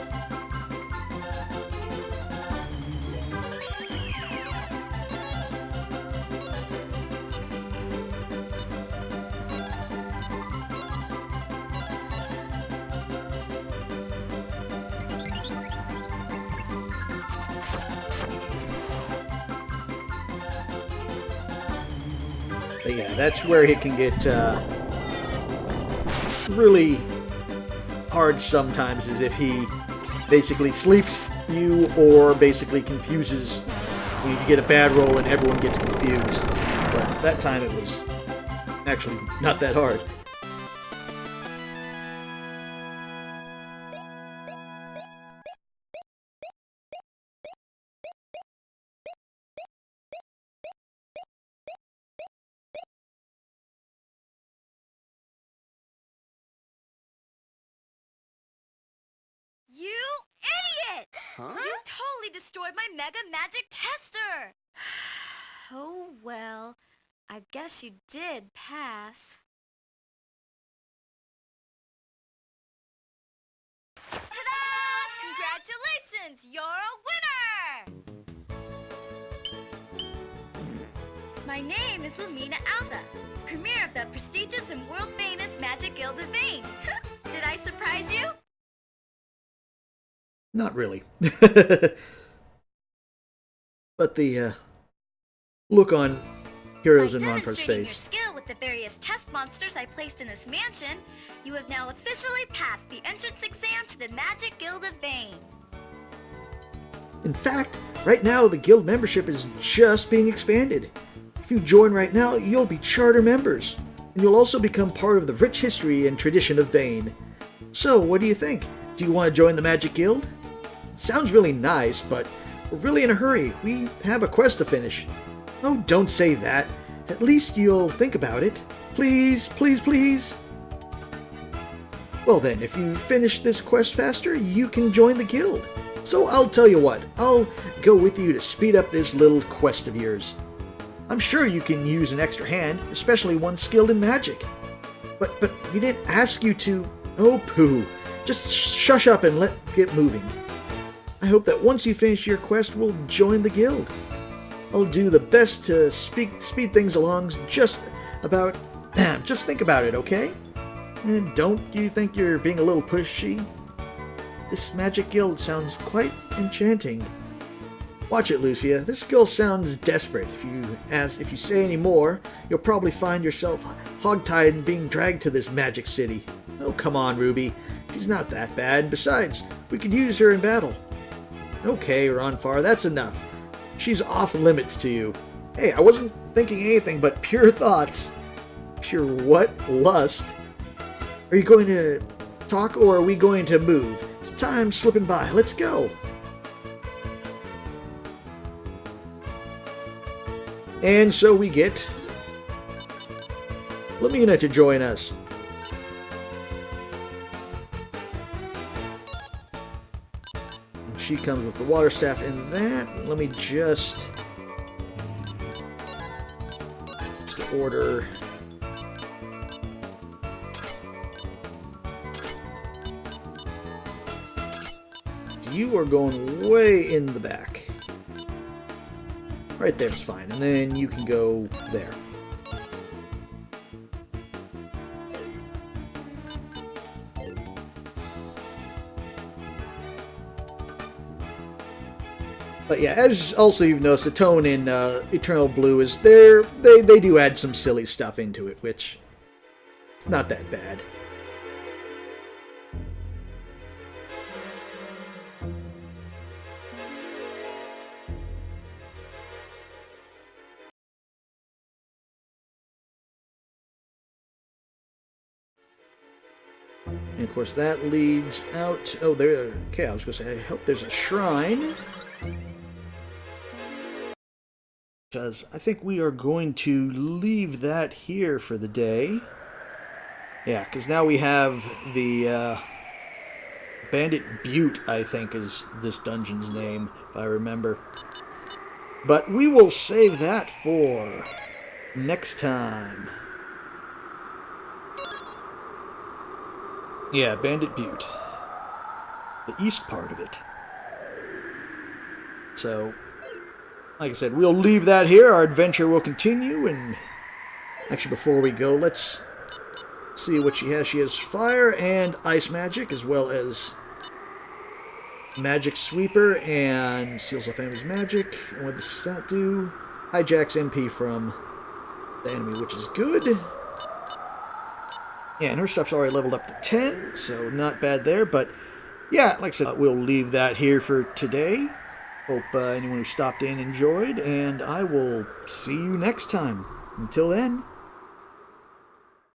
A: But yeah, that's where he can get really hard sometimes, is if he basically sleeps you or basically confuses. You get a bad roll and everyone gets confused. But that time it was actually not that hard.
E: You idiot! Huh? You totally destroyed my Mega Magic Tester! Oh, well, I guess you did pass. Ta-da! Congratulations! You're a winner! My name is Lumina Alza, premier of the prestigious and world-famous Magic Guild of Vane. Did I surprise you?
A: Not really. But the look on Heroes and Ronfar's
E: By demonstrating your
A: face.
E: skill with the various test monsters I placed in this mansion, you have now officially passed the entrance exam to the Magic Guild of Vane.
A: In fact, right now the guild membership is just being expanded. If you join right now, you'll be charter members, and you'll also become part of the rich history and tradition of Vane. So, what do you think? Do you want to join the Magic Guild? Sounds really nice, but we're really in a hurry. We have a quest to finish. Oh, don't say that. At least you'll think about it. Please, please, please. Well then, if you finish this quest faster, you can join the guild. So I'll tell you what, I'll go with you to speed up this little quest of yours. I'm sure you can use an extra hand, especially one skilled in magic. But we didn't ask you to... Oh, pooh. Just shush up and get moving. I hope that once you finish your quest, we'll join the guild. I'll do the best to speed things along. Just think about it, okay? And don't you think you're being a little pushy? This magic guild sounds quite enchanting. Watch it, Lucia. This girl sounds desperate. If you say any more, you'll probably find yourself hogtied and being dragged to this magic city. Oh, come on, Ruby. She's not that bad. Besides, we could use her in battle. Okay, Ronfar, that's enough. She's off limits to you. Hey, I wasn't thinking anything but pure thoughts. Pure what? Lust? Are you going to talk or are we going to move? Time's slipping by. Let's go. And so we get Lumina to join us. She comes with the water staff and that. Let me just order. You are going way in the back. Right there's fine. And then you can go there. But yeah, as also you've noticed, the tone in Eternal Blue is there. They do add some silly stuff into it, which it's not that bad. And of course that leads out. Oh, there. Okay, I was going to say, I hope there's a shrine. Because I think we are going to leave that here for the day. Yeah, because now we have the Bandit Butte, I think is this dungeon's name, if I remember. But we will save that for next time. Yeah, Bandit Butte. The east part of it. So, like I said, we'll leave that here. Our adventure will continue, and actually before we go, let's see what she has. She has fire and ice magic, as well as magic sweeper and steals off enemy's magic. And what does that do? Hijacks MP from the enemy, which is good. Yeah, and her stuff's already leveled up to 10, so not bad there. But yeah, like I said, we'll leave that here for today. Hope anyone who stopped in enjoyed, and I will see you next time.
F: Until then,